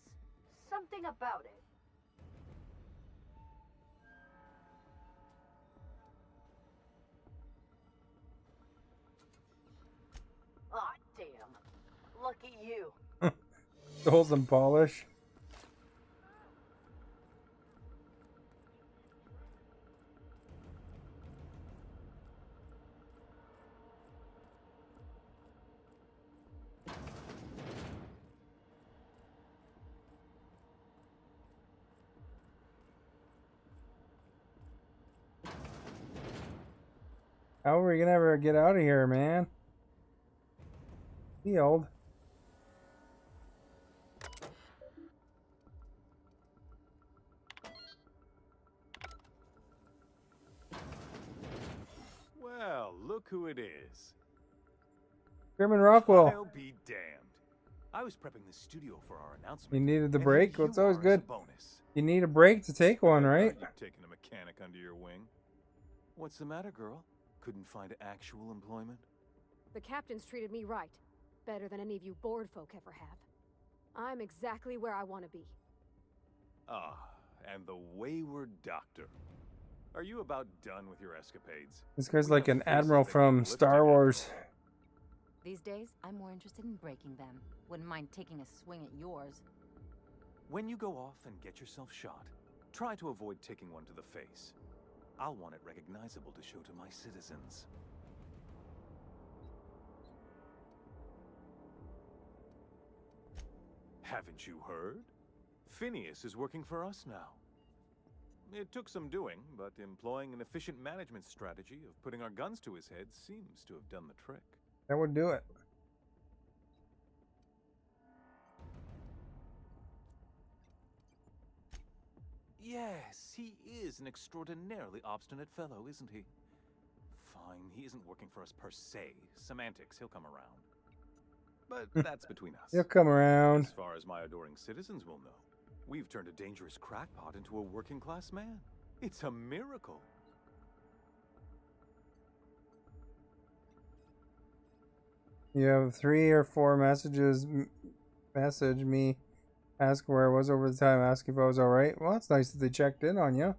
something about it. Aw, damn. Lucky you. Stole some polish. How are we gonna ever get out of here, man? Healed. Well, look who it is. Grim and Rockwell. I'll be damned. I was prepping the studio for our announcement. You needed the and break? here Well, it's you always are as good. a bonus. You need a break to take one, I'm glad right? you've taken a mechanic under your wing. What's the matter, girl? Couldn't find actual employment? The captain's treated me right. Better than any of you bored folk ever have. I'm exactly where I want to be. Ah, and the wayward doctor. Are you about done with your escapades? This guy's We like have an faces admiral that from need Star lifting Wars. after all. These days, I'm more interested in breaking them. Wouldn't mind taking a swing at yours. When you go off and get yourself shot, try to avoid taking one to the face. I'll want it recognizable to show to my citizens. Haven't you heard? Phineas is working for us now. It took some doing, but employing an efficient management strategy of putting our guns to his head seems to have done the trick. That would do it. Yes, he is an extraordinarily obstinate fellow, isn't he? Fine, he isn't working for us per se. Semantics, he'll come around. But that's between us. He'll come around. As far as my adoring citizens will know, we've turned a dangerous crackpot into a working-class man. It's a miracle. You have 3 or 4 messages. Message me. Ask where I was over the time. Ask if I was alright. Well, it's nice that they checked in on you.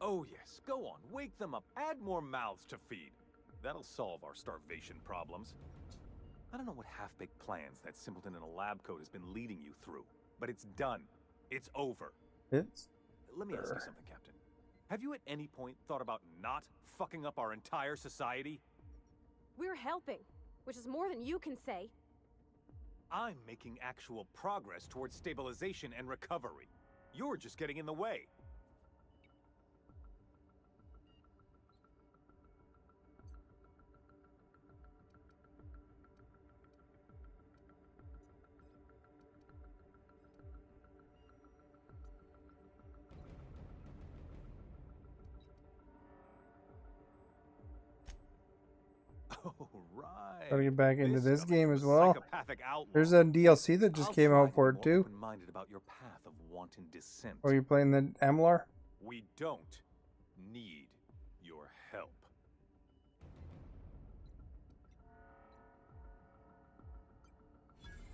Oh yes, go on, wake them up, add more mouths to feed. That'll solve our starvation problems. I don't know what half-baked plans that simpleton in a lab coat has been leading you through, but it's done. It's over. Let me ask you something, Captain. Have you at any point thought about not fucking up our entire society? We're helping, which is more than you can say. I'm making actual progress towards stabilization and recovery. You're just getting in the way. Oh, right. Gotta get back into this game as well. There's a DLC that just came out for it too. Open-minded about your path of wanton dissent. Are you playing the MLR? We don't need your help.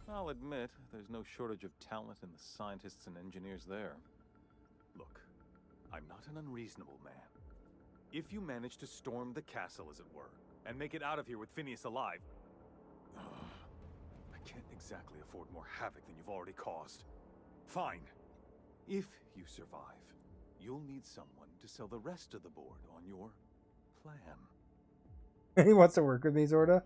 I'll admit, there's no shortage of talent in the scientists and engineers there. Look, I'm not an unreasonable man. If you manage to storm the castle, as it were, and make it out of here with Phineas alive, I can't exactly afford more havoc than you've already caused. Fine. If you survive, you'll need someone to sell the rest of the board on your plan. He wants to work with me, Zorda.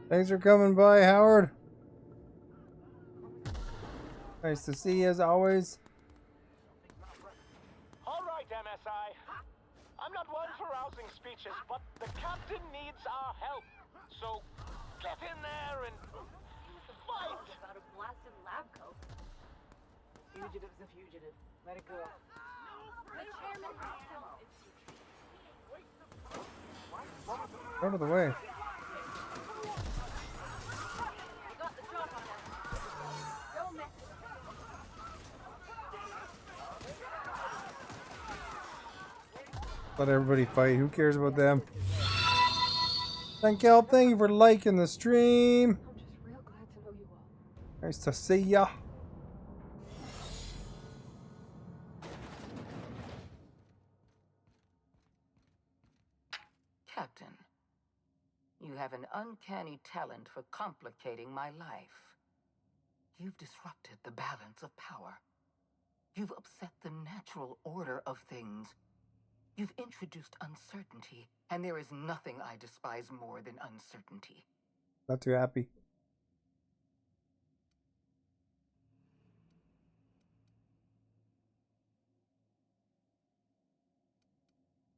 Thanks for coming by, Howard. Nice to see you as always. All right, MSI. I'm not one for rousing speeches, but the captain needs our help. So get in there and fight. About a blasted lab coat. Fugitive's a fugitive. Let it go. The chairman Out of the way. Let everybody fight. Who cares about them? Thank you for liking the stream. I'm just real glad to know you all. Nice to see ya. Captain, you have an uncanny talent for complicating my life. You've disrupted the balance of power. You've upset the natural order of things. You've introduced uncertainty, and there is nothing I despise more than uncertainty. Not too happy.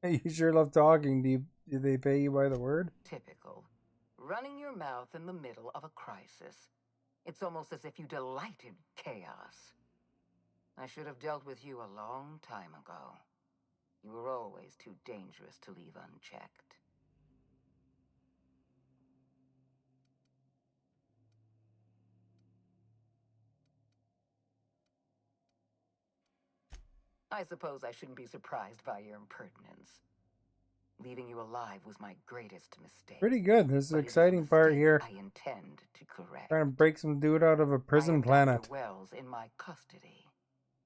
Hey, you sure love talking. Do they pay you by the word? Typical. Running your mouth in the middle of a crisis. It's almost as if you delight in chaos. I should have dealt with you a long time ago. You were always too dangerous to leave unchecked. I suppose I shouldn't be surprised by your impertinence. Leaving you alive was my greatest mistake. Pretty good. This is the exciting part here. I intend to correct. Trying to break some dude out of a prison planet. Dr. Wells in my custody.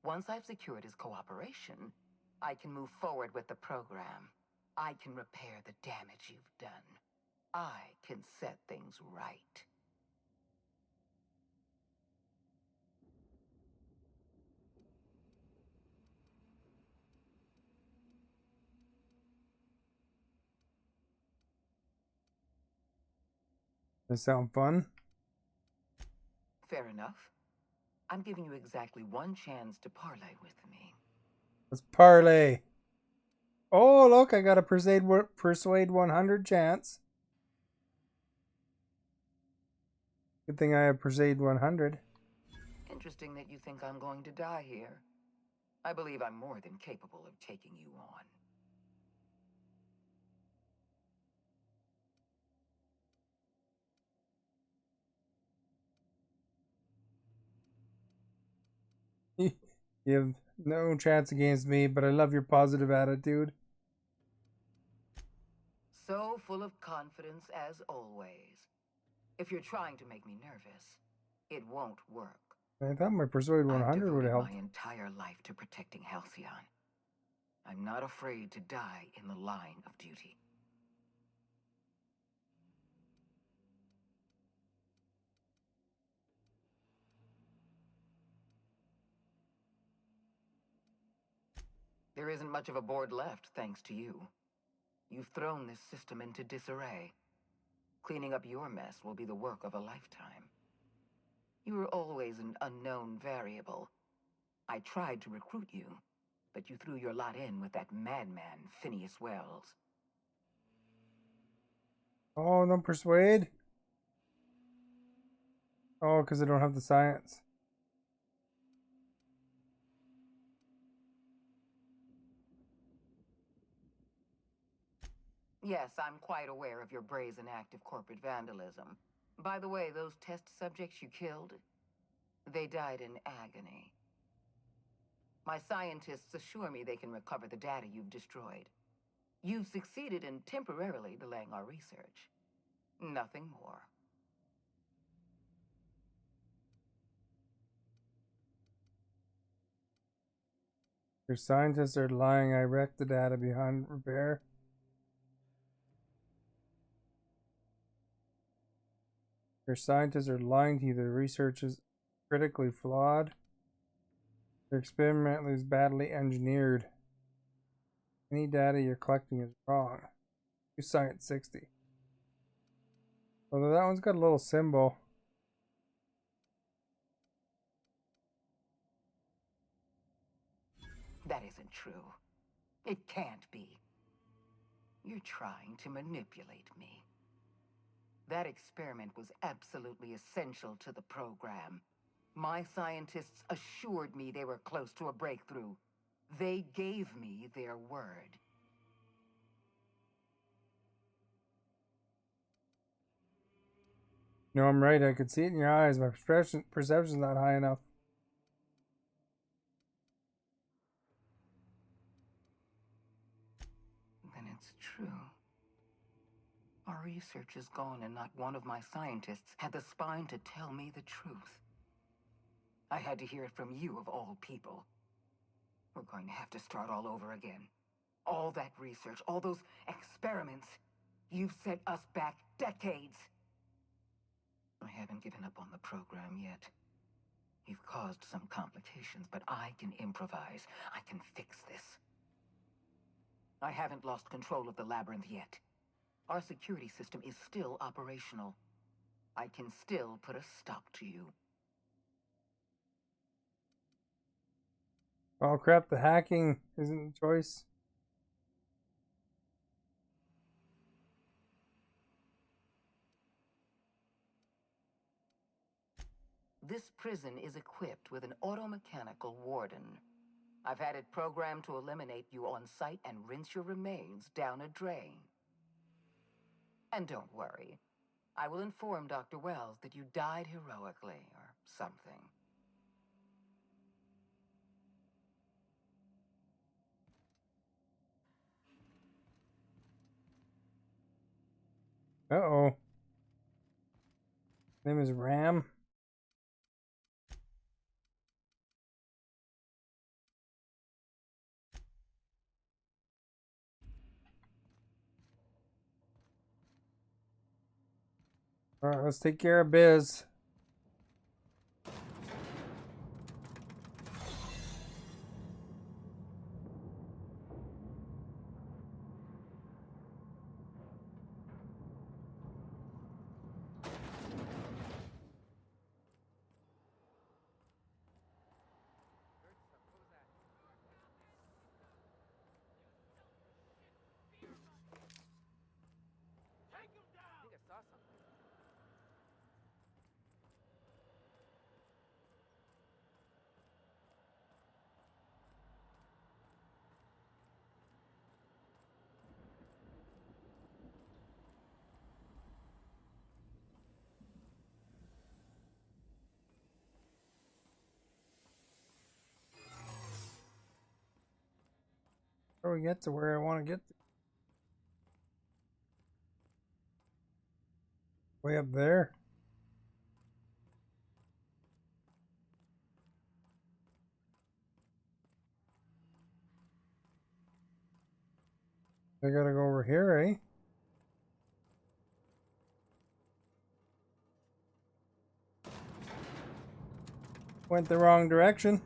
Once I've secured his cooperation, I can move forward with the program. I can repair the damage you've done. I can set things right. Does that sound fun? Fair enough. I'm giving you exactly one chance to parlay with me. Let's parlay. Oh, look, I got a persuade 100 chance. Good thing I have persuade 100. Interesting that you think I'm going to die here. I believe I'm more than capable of taking you on. You have no chance against me, but I love your positive attitude. So full of confidence as always. If you're trying to make me nervous, it won't work. I thought my persuade 100 would have helped. My entire life to protecting Halcyon. I'm not afraid to die in the line of duty. There isn't much of a board left, thanks to you. You've thrown this system into disarray. Cleaning up your mess will be the work of a lifetime. You were always an unknown variable. I tried to recruit you, but you threw your lot in with that madman, Phineas Wells. Oh, no persuade? Oh, because I don't have the science. Yes, I'm quite aware of your brazen act of corporate vandalism. By the way, those test subjects you killed, they died in agony. My scientists assure me they can recover the data you've destroyed. You've succeeded in temporarily delaying our research. Nothing more. Your scientists are lying. I wrecked the data behind repair. Your scientists are lying to you. The research is critically flawed. Your experiment is badly engineered. Any data you're collecting is wrong. You science 60. Although that one's got a little symbol. That isn't true. It can't be. You're trying to manipulate me. That experiment was absolutely essential to the program. My scientists assured me they were close to a breakthrough. They gave me their word. No, I'm right. I could see it in your eyes. My perception's not high enough. Then it's true. Our research is gone and not one of my scientists had the spine to tell me the truth. I had to hear it from you of all people. We're going to have to start all over again. All that research, all those experiments, you've set us back decades. I haven't given up on the program yet. You've caused some complications, but I can improvise. I can fix this. I haven't lost control of the labyrinth yet. Our security system is still operational. I can still put a stop to you. Oh crap, the hacking isn't a choice. This prison is equipped with an automechanical warden. I've had it programmed to eliminate you on sight and rinse your remains down a drain. And don't worry, I will inform Dr. Wells that you died heroically or something. Uh-oh. Name is Ram. Alright, let's take care of biz. How do we get to where I want to get to? Way up there. I gotta go over here, eh? Went the wrong direction.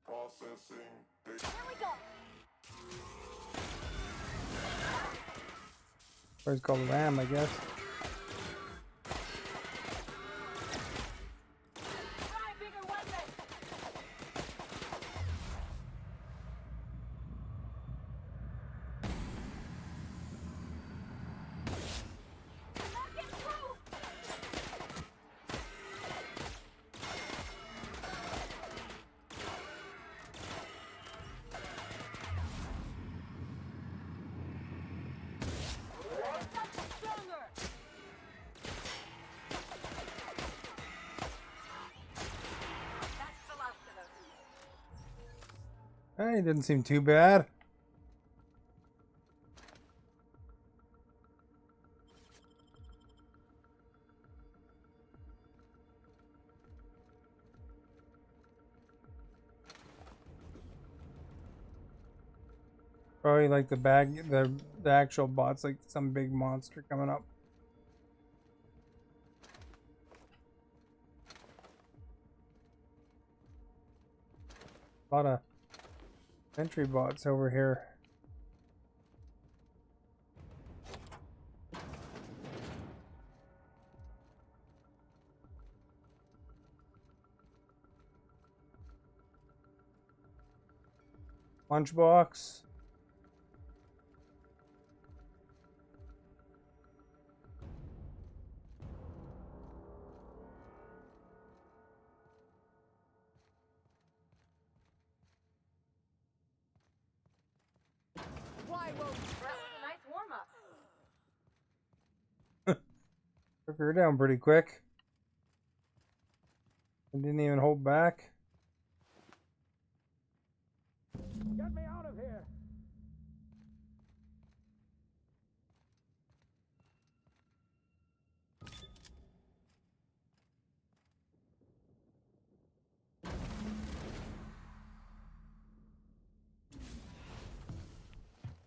Processing. Here we go. Or it's called RAM, I guess. Hey, didn't seem too bad. Probably like the actual bots, like some big monster coming up. A lot of entry bots over here. Lunchbox. Took her down pretty quick. I didn't even hold back. Get me out of here!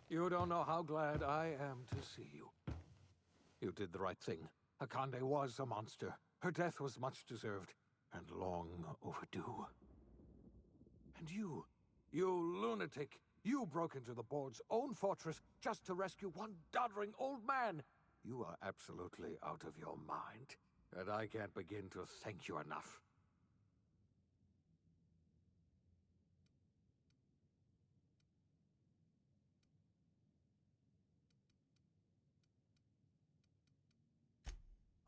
You don't know how glad I am to see you. You did the right thing. Akande was a monster. Her death was much deserved, and long overdue. And you lunatic, you broke into the board's own fortress just to rescue one doddering old man. You are absolutely out of your mind, and I can't begin to thank you enough.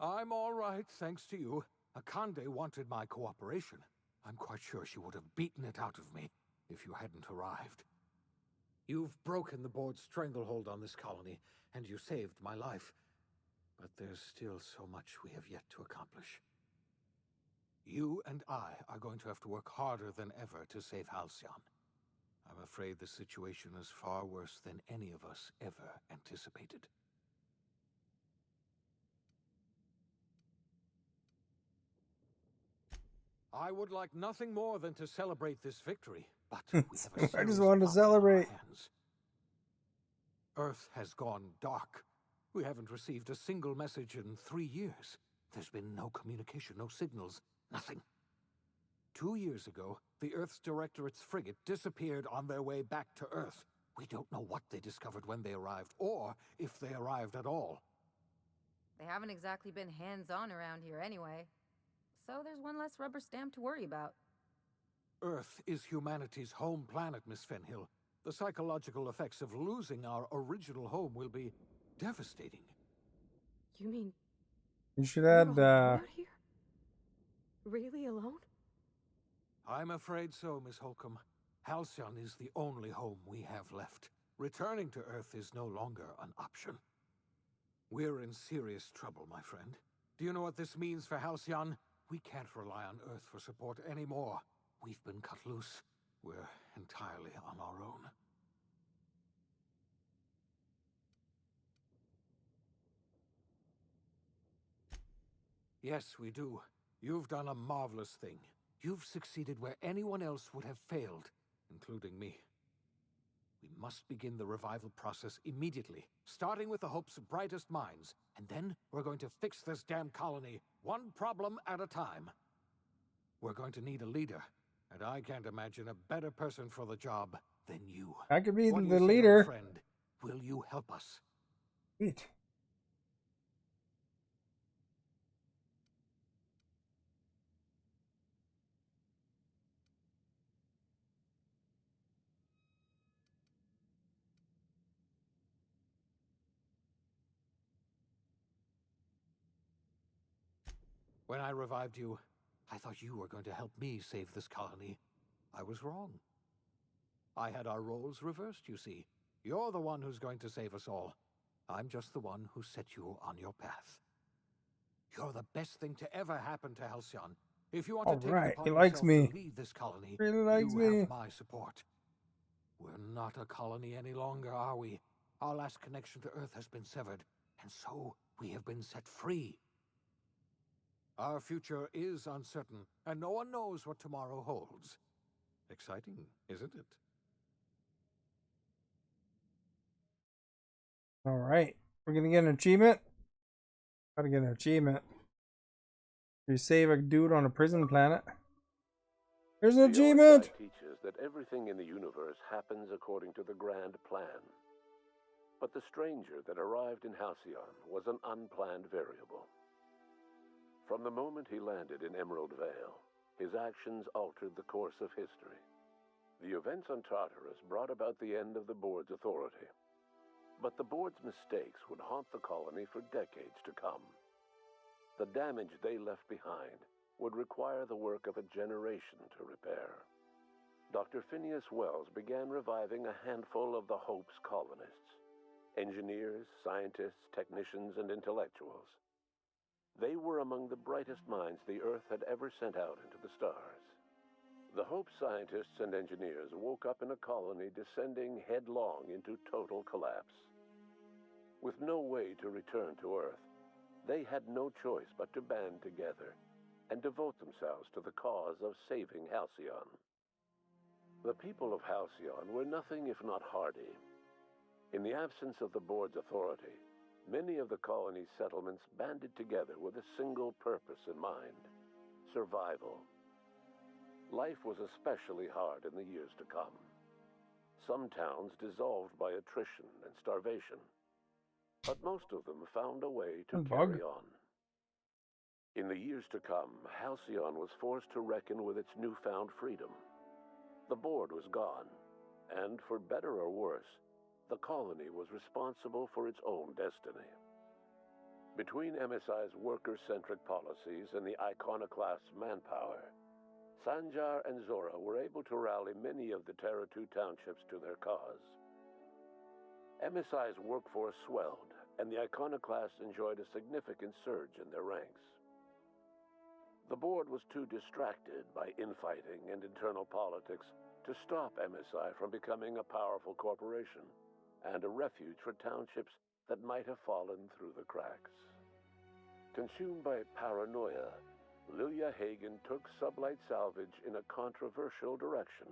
I'm all right, thanks to you. Akande wanted my cooperation. I'm quite sure she would have beaten it out of me if you hadn't arrived. You've broken the board's stranglehold on this colony, and you saved my life. But there's still so much we have yet to accomplish. You and I are going to have to work harder than ever to save Halcyon. I'm afraid the situation is far worse than any of us ever anticipated. I would like nothing more than to celebrate this victory, but we have a I just serious wanted to problem on our celebrate. hands. Earth has gone dark. We haven't received a single message in 3 years. There's been no communication, no signals, nothing. 2 years ago, the Earth's Directorate's frigate disappeared on their way back to Earth. We don't know what they discovered when they arrived, or if they arrived at all. They haven't exactly been hands-on around here anyway. So there's one less rubber stamp to worry about. Earth is humanity's home planet, Miss Fenhill. The psychological effects of losing our original home will be devastating. You mean You should you're add, all alone out here? Really alone? I'm afraid so, Miss Holcomb. Halcyon is the only home we have left. Returning to Earth is no longer an option. We're in serious trouble, my friend. Do you know what this means for Halcyon? We can't rely on Earth for support anymore. We've been cut loose. We're entirely on our own. Yes, we do. You've done a marvelous thing. You've succeeded where anyone else would have failed, including me. We must begin the revival process immediately, starting with the Hope's brightest minds, and then we're going to fix this damn colony, one problem at a time. We're going to need a leader, and I can't imagine a better person for the job than you. I could be What do the you say, old leader. friend? Will you help us? Sweet. When I revived you, I thought you were going to help me save this colony. I was wrong. I had our roles reversed, you see. You're the one who's going to save us all. I'm just the one who set you on your path. You're the best thing to ever happen to Halcyon. If you want to take it Alright, upon he likes yourself me. to lead this colony, Really likes you me. have my support. We're not a colony any longer, are we? Our last connection to Earth has been severed, and so we have been set free. Our future is uncertain, and no one knows what tomorrow holds. Exciting, isn't it? Alright. We're gonna get an achievement. Gotta get an achievement. You save a dude on a prison planet. Here's an achievement! Teaches that everything in the universe happens according to the grand plan. But the stranger that arrived in Halcyon was an unplanned variable. From the moment he landed in Emerald Vale, his actions altered the course of history. The events on Tartarus brought about the end of the board's authority. But the board's mistakes would haunt the colony for decades to come. The damage they left behind would require the work of a generation to repair. Dr. Phineas Wells began reviving a handful of the Hope's colonists: engineers, scientists, technicians, and intellectuals. They were among the brightest minds the Earth had ever sent out into the stars. The Hope scientists and engineers woke up in a colony descending headlong into total collapse. With no way to return to Earth, they had no choice but to band together and devote themselves to the cause of saving Halcyon. The people of Halcyon were nothing if not hardy. In the absence of the board's authority, many of the colony's settlements banded together with a single purpose in mind: survival. Life was especially hard in the years to come. Some towns dissolved by attrition and starvation, but most of them found a way to carry on. In the years to come, Halcyon was forced to reckon with its newfound freedom. The board was gone, and for better or worse, the colony was responsible for its own destiny. Between MSI's worker-centric policies and the iconoclast's manpower, Sanjar and Zora were able to rally many of the Terra 2 townships to their cause. MSI's workforce swelled, and the iconoclasts enjoyed a significant surge in their ranks. The board was too distracted by infighting and internal politics to stop MSI from becoming a powerful corporation and a refuge for townships that might have fallen through the cracks. Consumed by paranoia, Lilia Hagen took Sublight Salvage in a controversial direction,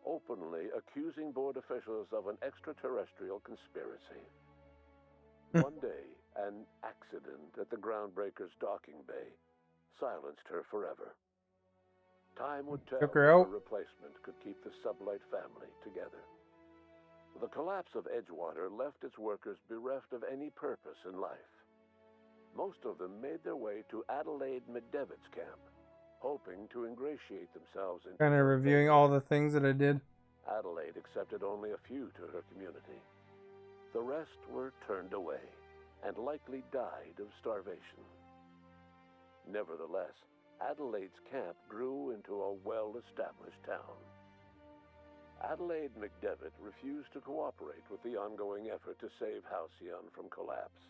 openly accusing board officials of an extraterrestrial conspiracy. One day, an accident at the Groundbreaker's docking bay silenced her forever. Time would tell if a replacement could keep the Sublight family together. The collapse of Edgewater left its workers bereft of any purpose in life. Most of them made their way to Adelaide McDevitt's camp, hoping to ingratiate themselves into kind of reviewing all the things that I did. Adelaide accepted only a few to her community. The rest were turned away and likely died of starvation. Nevertheless, Adelaide's camp grew into a well-established town. Adelaide McDevitt refused to cooperate with the ongoing effort to save Halcyon from collapse.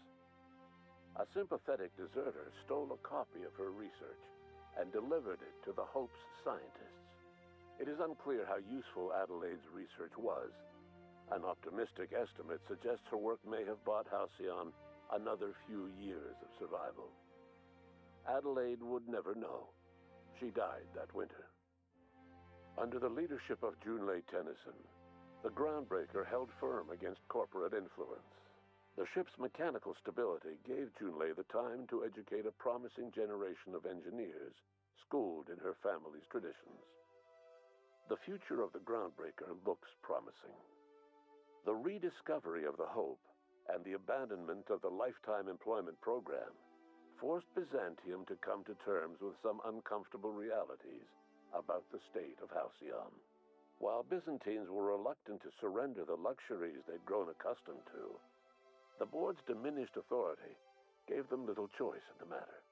A sympathetic deserter stole a copy of her research and delivered it to the Hope's scientists. It is unclear how useful Adelaide's research was. An optimistic estimate suggests her work may have bought Halcyon another few years of survival. Adelaide would never know. She died that winter. Under the leadership of Junlei Tennyson, the Groundbreaker held firm against corporate influence. The ship's mechanical stability gave Junlei the time to educate a promising generation of engineers schooled in her family's traditions. The future of the Groundbreaker looks promising. The rediscovery of the Hope and the abandonment of the Lifetime Employment Program forced Byzantium to come to terms with some uncomfortable realities about the state of Halcyon. While Byzantines were reluctant to surrender the luxuries they'd grown accustomed to, the board's diminished authority gave them little choice in the matter.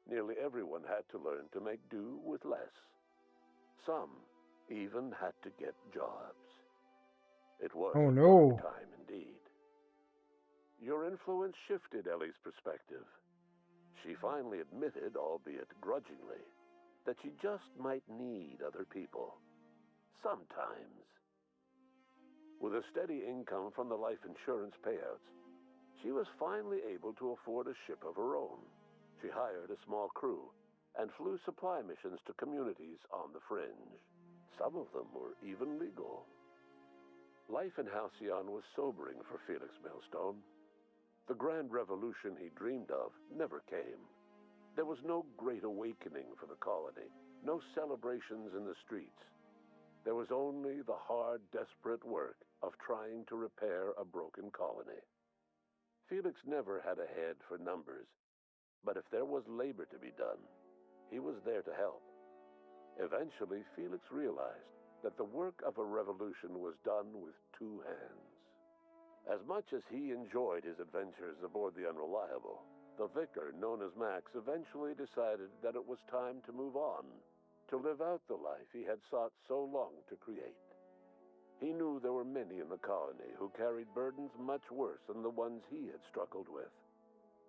Nearly everyone had to learn to make do with less. Some even had to get jobs. It was a dark time indeed. Your influence shifted Ellie's perspective. She finally admitted, albeit grudgingly, that she just might need other people. Sometimes. With a steady income from the life insurance payouts, she was finally able to afford a ship of her own. She hired a small crew and flew supply missions to communities on the fringe. Some of them were even legal. Life in Halcyon was sobering for Felix Millstone. The grand revolution he dreamed of never came. There was no great awakening for the colony, no celebrations in the streets. There was only the hard, desperate work of trying to repair a broken colony. Felix never had a head for numbers, but if there was labor to be done, he was there to help. Eventually, Felix realized that the work of a revolution was done with two hands. As much as he enjoyed his adventures aboard the Unreliable, the vicar, known as Max, eventually decided that it was time to move on, to live out the life he had sought so long to create. He knew there were many in the colony who carried burdens much worse than the ones he had struggled with,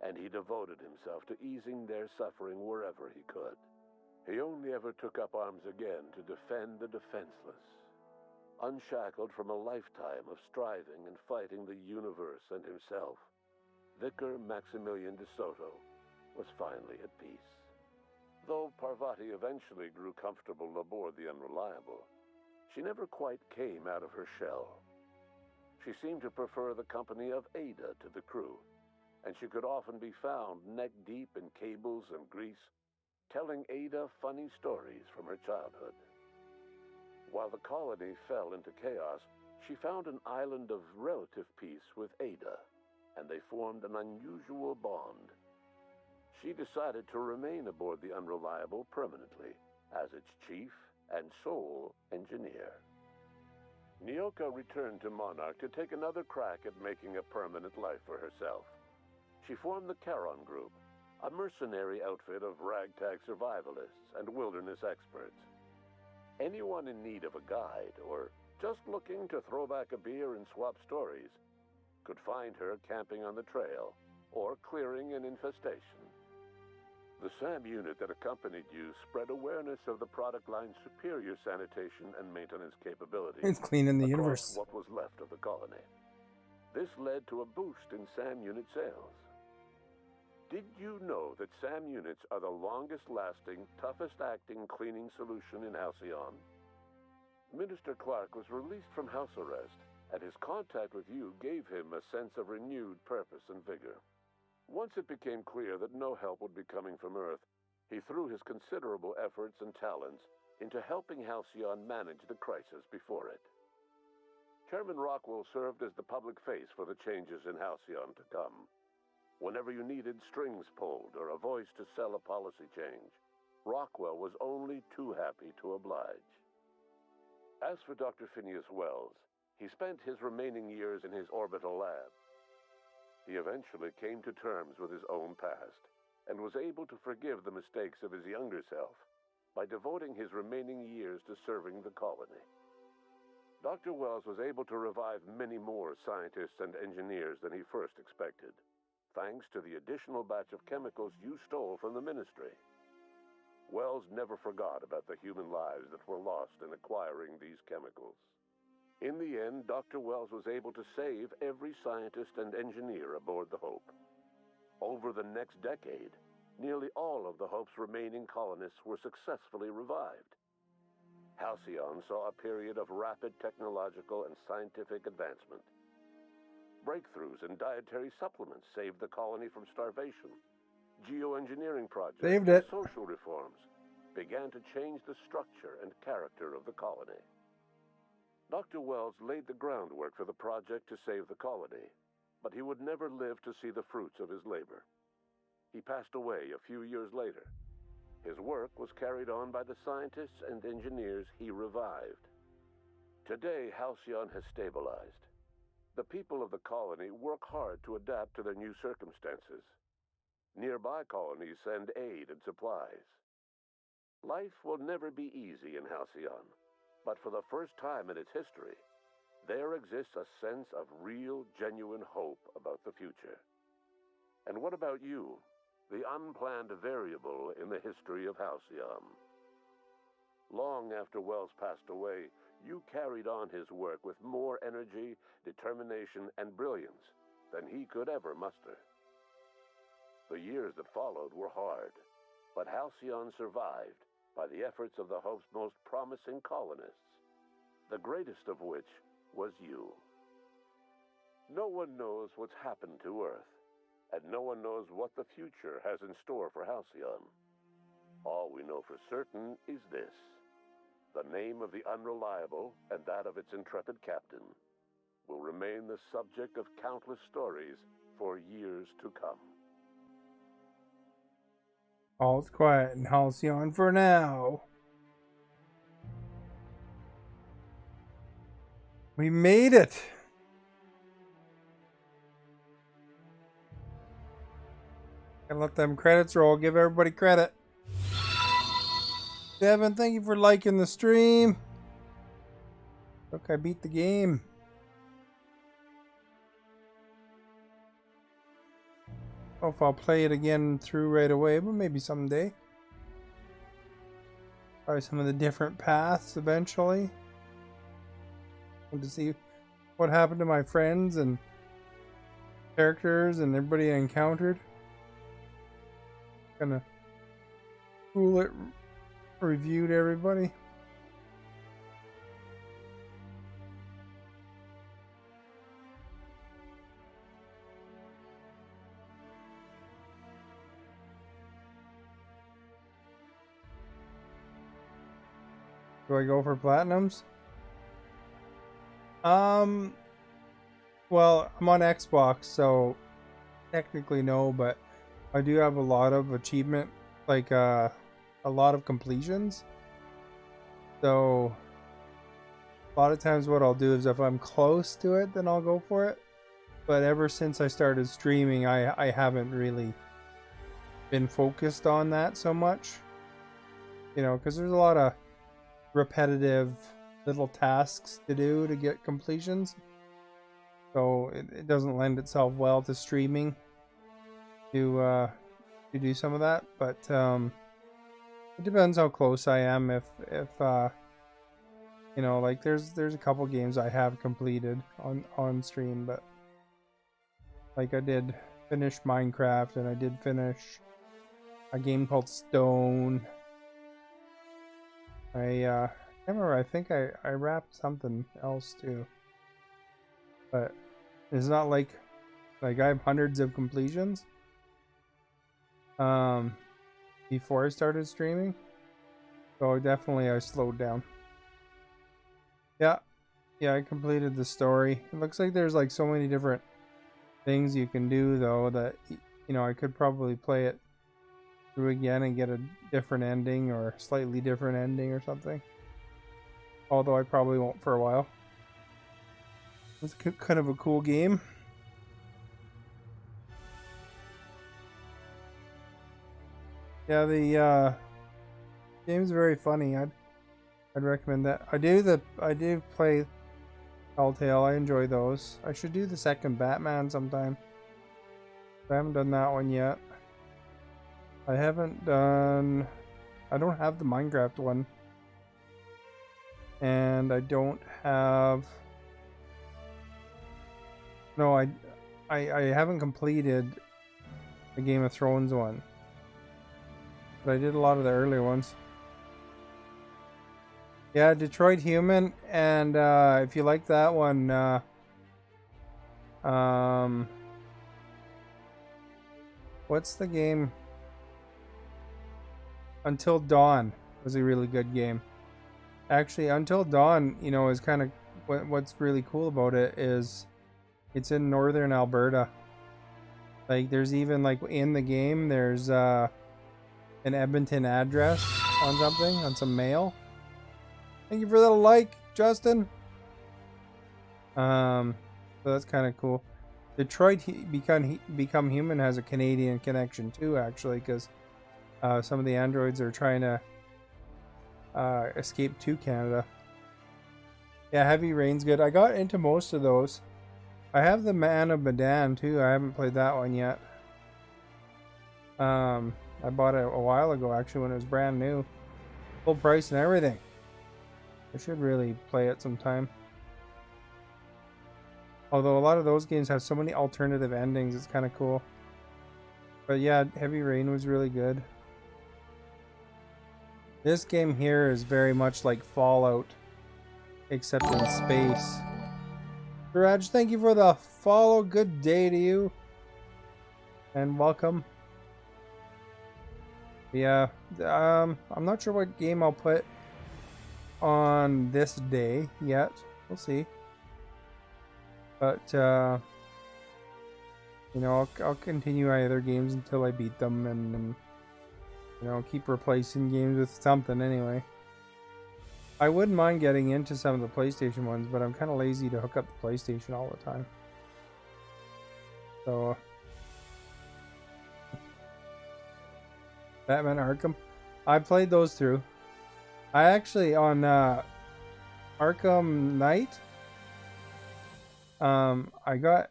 and he devoted himself to easing their suffering wherever he could. He only ever took up arms again to defend the defenseless. Unshackled from a lifetime of striving and fighting the universe and himself, Vicar Maximilian de Soto was finally at peace. Though Parvati eventually grew comfortable aboard the Unreliable, she never quite came out of her shell. She seemed to prefer the company of Ada to the crew, and she could often be found neck-deep in cables and grease, telling Ada funny stories from her childhood. While the colony fell into chaos, she found an island of relative peace with Ada, and they formed an unusual bond. She decided to remain aboard the Unreliable permanently as its chief and sole engineer. Nyoka returned to Monarch to take another crack at making a permanent life for herself. she formed the Charon Group, a mercenary outfit of ragtag survivalists and wilderness experts. Anyone in need of a guide or just looking to throw back a beer and swap stories could find her camping on the trail or clearing an infestation. The SAM unit that accompanied you spread awareness of the product line's superior sanitation and maintenance capabilities. It's cleaning the across universe. what was left of the colony. This led to a boost in SAM unit sales. Did you know that SAM units are the longest-lasting, toughest-acting cleaning solution in Halcyon? Minister Clark was released from house arrest, and his contact with you gave him a sense of renewed purpose and vigor. Once it became clear that no help would be coming from Earth, he threw his considerable efforts and talents into helping Halcyon manage the crisis before it. Chairman Rockwell served as the public face for the changes in Halcyon to come. Whenever you needed strings pulled or a voice to sell a policy change, Rockwell was only too happy to oblige. As for Dr. Phineas Wells, he spent his remaining years in his orbital lab. He eventually came to terms with his own past and was able to forgive the mistakes of his younger self by devoting his remaining years to serving the colony. Dr. Wells was able to revive many more scientists and engineers than he first expected, thanks to the additional batch of chemicals you stole from the Ministry. Wells never forgot about the human lives that were lost in acquiring these chemicals. In the end, Dr. Wells was able to save every scientist and engineer aboard the Hope. Over the next decade, nearly all of the Hope's remaining colonists were successfully revived. Halcyon saw a period of rapid technological and scientific advancement. Breakthroughs in dietary supplements saved the colony from starvation. Geoengineering projects Saved and it. social reforms began to change the structure and character of the colony. Dr. Wells laid the groundwork for the project to save the colony, but he would never live to see the fruits of his labor. He passed away a few years later. His work was carried on by the scientists and engineers he revived. Today, Halcyon has stabilized. The people of the colony work hard to adapt to their new circumstances. Nearby colonies send aid and supplies. Life will never be easy in Halcyon, but for the first time in its history, there exists a sense of real, genuine hope about the future. And what about you, the unplanned variable in the history of Halcyon? Long after Wells passed away, you carried on his work with more energy, determination, and brilliance than he could ever muster. The years that followed were hard, but Halcyon survived by the efforts of the Hope's most promising colonists, the greatest of which was you. No one knows what's happened to Earth, and no one knows what the future has in store for Halcyon. All we know for certain is this: the name of the Unreliable and that of its intrepid captain will remain the subject of countless stories for years to come. All's quiet in Halcyon for now. We made it! Gotta let them credits roll. Give everybody credit. Devin, thank you for liking the stream. Look, I beat the game. I don't know if I'll play it again through right away, but maybe someday. Try some of the different paths eventually. And to see what happened to my friends and characters and everybody I encountered. Gonna cool it, reviewed everybody. Do I go for platinums? Well, I'm on Xbox, so technically no, but I do have a lot of achievement, like a lot of completions. So a lot of times what I'll do is if I'm close to it, then I'll go for it. but ever since I started streaming, I haven't really been focused on that so much. You know, because there's a lot of repetitive little tasks to do to get completions. So it doesn't lend itself well to streaming to do some of that. But it depends how close I am. If you know, like there's a couple games I have completed on stream, but like I did finish Minecraft, and I did finish a game called Stone. I can't remember. I think I wrapped something else too, but it's not like I have hundreds of completions before I started streaming, so definitely I slowed down. Yeah, I completed the story. It looks like there's like so many different things you can do though that, you know, I could probably play it through again and get a different ending or slightly different ending or something. Although I probably won't for a while. It's kind of a cool game. Yeah, the game's very funny. I'd recommend that. I do play Telltale. I enjoy those. I should do the second Batman sometime. I haven't done that one yet. I don't have the Minecraft one. And I don't have... No, I haven't completed the Game of Thrones one. But I did a lot of the earlier ones. Yeah, Detroit Human, and if you like that one, what's the game? Until Dawn was a really good game. Actually, Until Dawn, you know, is kind of what's really cool about it is it's in northern Alberta. Like, there's even like in the game, there's an Edmonton address on something, on some mail. Thank you for the like, Justin. So that's kind of cool. Detroit Become Human has a Canadian connection too, actually, because some of the androids are trying to escape to Canada. Yeah, Heavy Rain's good. I got into most of those. I have the Man of Medan too. I haven't played that one yet. I bought it a while ago, actually, when it was brand new, full price and everything. I should really play it sometime. Although a lot of those games have so many alternative endings, it's kind of cool. But yeah, Heavy Rain was really good. This game here is very much like Fallout, except in space. Raj, thank you for the follow. Good day to you. And welcome. Yeah, I'm not sure what game I'll put on this day yet. We'll see. But, you know, I'll continue my other games until I beat them, and you know, keep replacing games with something anyway. I wouldn't mind getting into some of the PlayStation ones, but I'm kind of lazy to hook up the PlayStation all the time. So, Batman Arkham, I played those through. I actually, on Arkham Knight, I got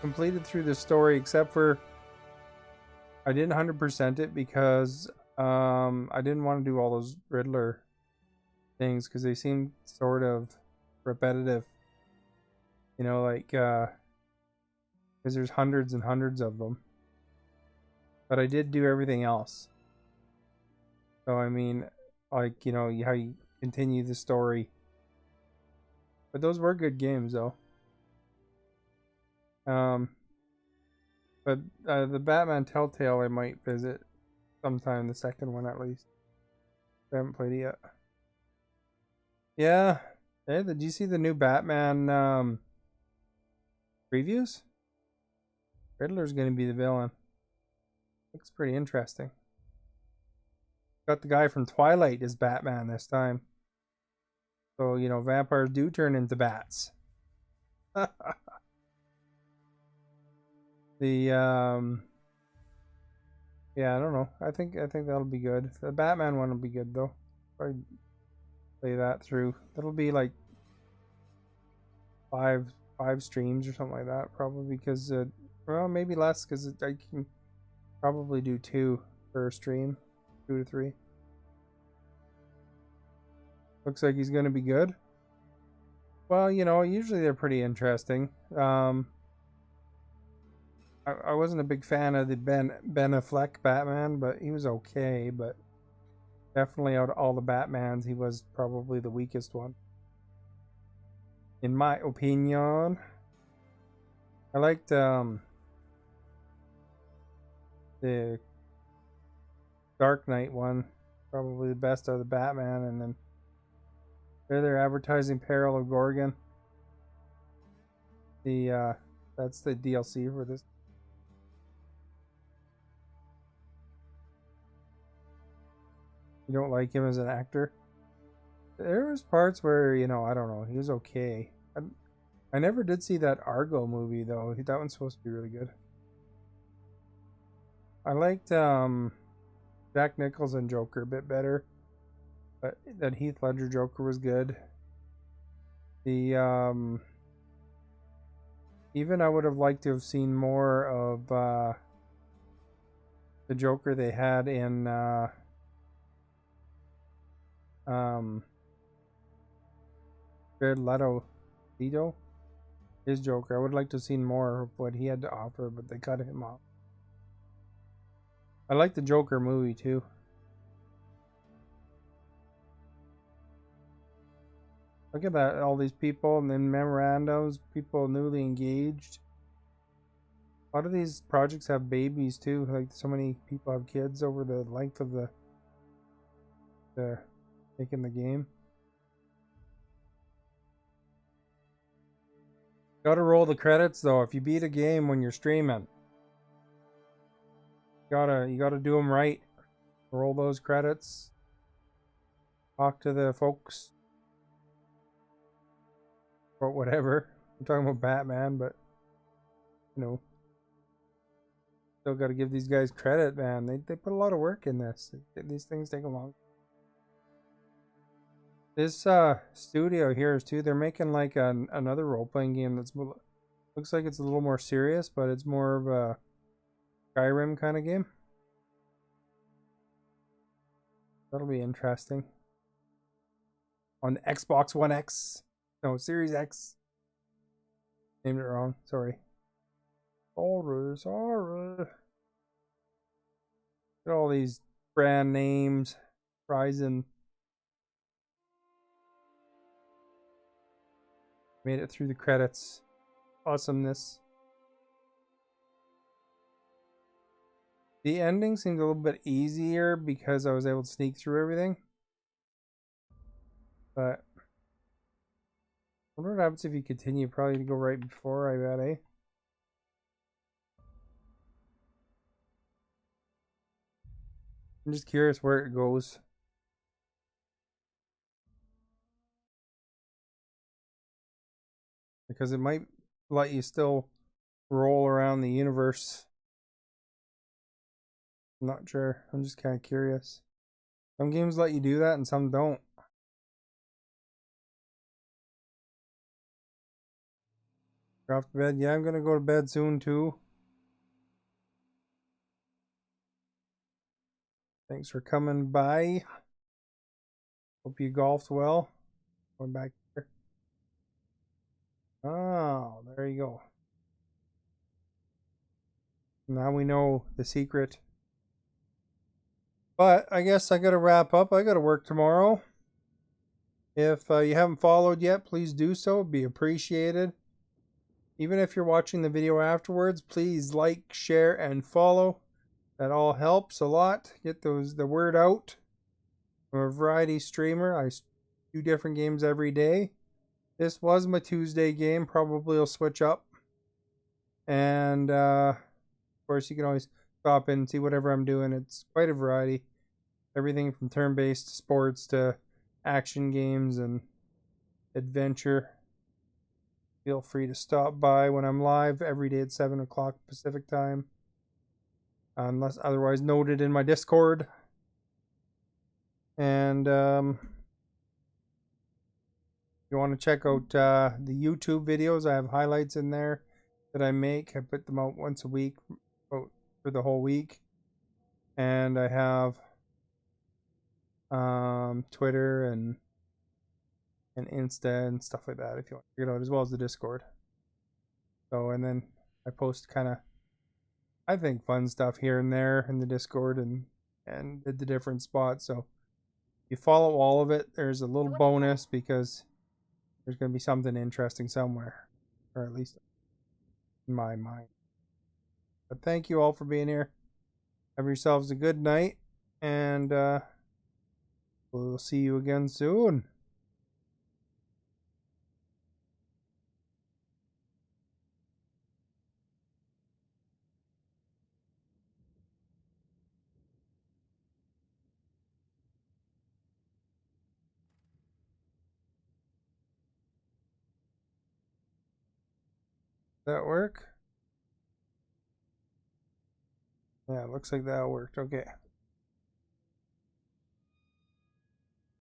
completed through the story, except for I didn't 100% it because I didn't want to do all those Riddler things because they seemed sort of repetitive. You know, like, because there's hundreds and hundreds of them. But I did do everything else. So, I mean, like, you know, how you continue the story. But those were good games, though. But the Batman Telltale I might visit sometime, the second one at least. I haven't played it yet. Yeah. Hey, did you see the new Batman previews? Riddler's gonna be the villain. Looks pretty interesting. Got the guy from Twilight as Batman this time. So, you know, vampires do turn into bats. The yeah, I don't know. I think that'll be good. The Batman one will be good though. Probably play that through. That'll be like five streams or something like that, probably, because well, maybe less, because I can probably do 2 per stream, 2 to 3. Looks like he's gonna be good. Well, you know, usually they're pretty interesting. I wasn't a big fan of the Ben Affleck Batman, but he was okay. But definitely out of all the Batmans, he was probably the weakest one, in my opinion. I liked the Dark Knight one, probably the best out of the Batman, and then they're advertising Peril of Gorgon. That's the DLC for this. You don't like him as an actor? There was parts where, you know, I don't know, he was okay. I never did see that Argo movie though. That one's supposed to be really good. I liked Jack Nicholson Joker a bit better, but that Heath Ledger Joker was good. The even I would have liked to have seen more of the Joker they had in Jared Leto, his Joker. I would like to have seen more of what he had to offer, but they cut him off. I like the Joker movie too. Look at that, all these people, and then memorandums, people newly engaged. A lot of these projects have babies too. Like, so many people have kids over the length of the making the game. Gotta roll the credits though. If you beat a game when you're streaming, you gotta do them right. Roll those credits. Talk to the folks. Or whatever. I'm talking about Batman, but you know, still gotta give these guys credit, man. They put a lot of work in this. These things take a long. This studio here is too. They're making like another role-playing game that's looks like it's a little more serious, but it's more of a Skyrim kind of game. That'll be interesting. On Xbox One X, no, Series X. Named it wrong. Sorry. Sorry. Look at all these brand names. Ryzen. Made it through the credits. Awesomeness. The ending seemed a little bit easier because I was able to sneak through everything. But I wonder what happens if you continue. Probably to go right before, I bet, eh? I'm just curious where it goes. Because it might let you still roll around the universe. I'm not sure. I'm just kind of curious. Some games let you do that and some don't. You're off to bed? Yeah, I'm gonna go to bed soon too. Thanks for coming by. Hope you golfed well. Going back here. Oh, there you go. Now we know the secret. But I guess I gotta wrap up. I gotta work tomorrow. If you haven't followed yet, please do so. It'd be appreciated. Even if you're watching the video afterwards, please like, share, and follow. That all helps a lot. Get the word out. I'm a variety streamer. I do different games every day. This was my Tuesday game. Probably will switch up. And of course, you can always stop in and see whatever I'm doing. It's quite a variety. Everything from turn-based to sports to action games and adventure. Feel free to stop by when I'm live every day at 7 o'clock Pacific time, unless otherwise noted in my Discord. And if you want to check out the YouTube videos, I have highlights in there that I make. I put them out once a week for the whole week. And I have Twitter and Insta and stuff like that if you want to check it out, as well as the Discord. So, and then I post kind of, I think, fun stuff here and there in the Discord and at the different spots. So if you follow all of it, there's a little bonus because there's going to be something interesting somewhere, or at least in my mind. But thank you all for being here. Have yourselves a good night, and we'll see you again soon. That work? Yeah, it looks like that worked. Okay.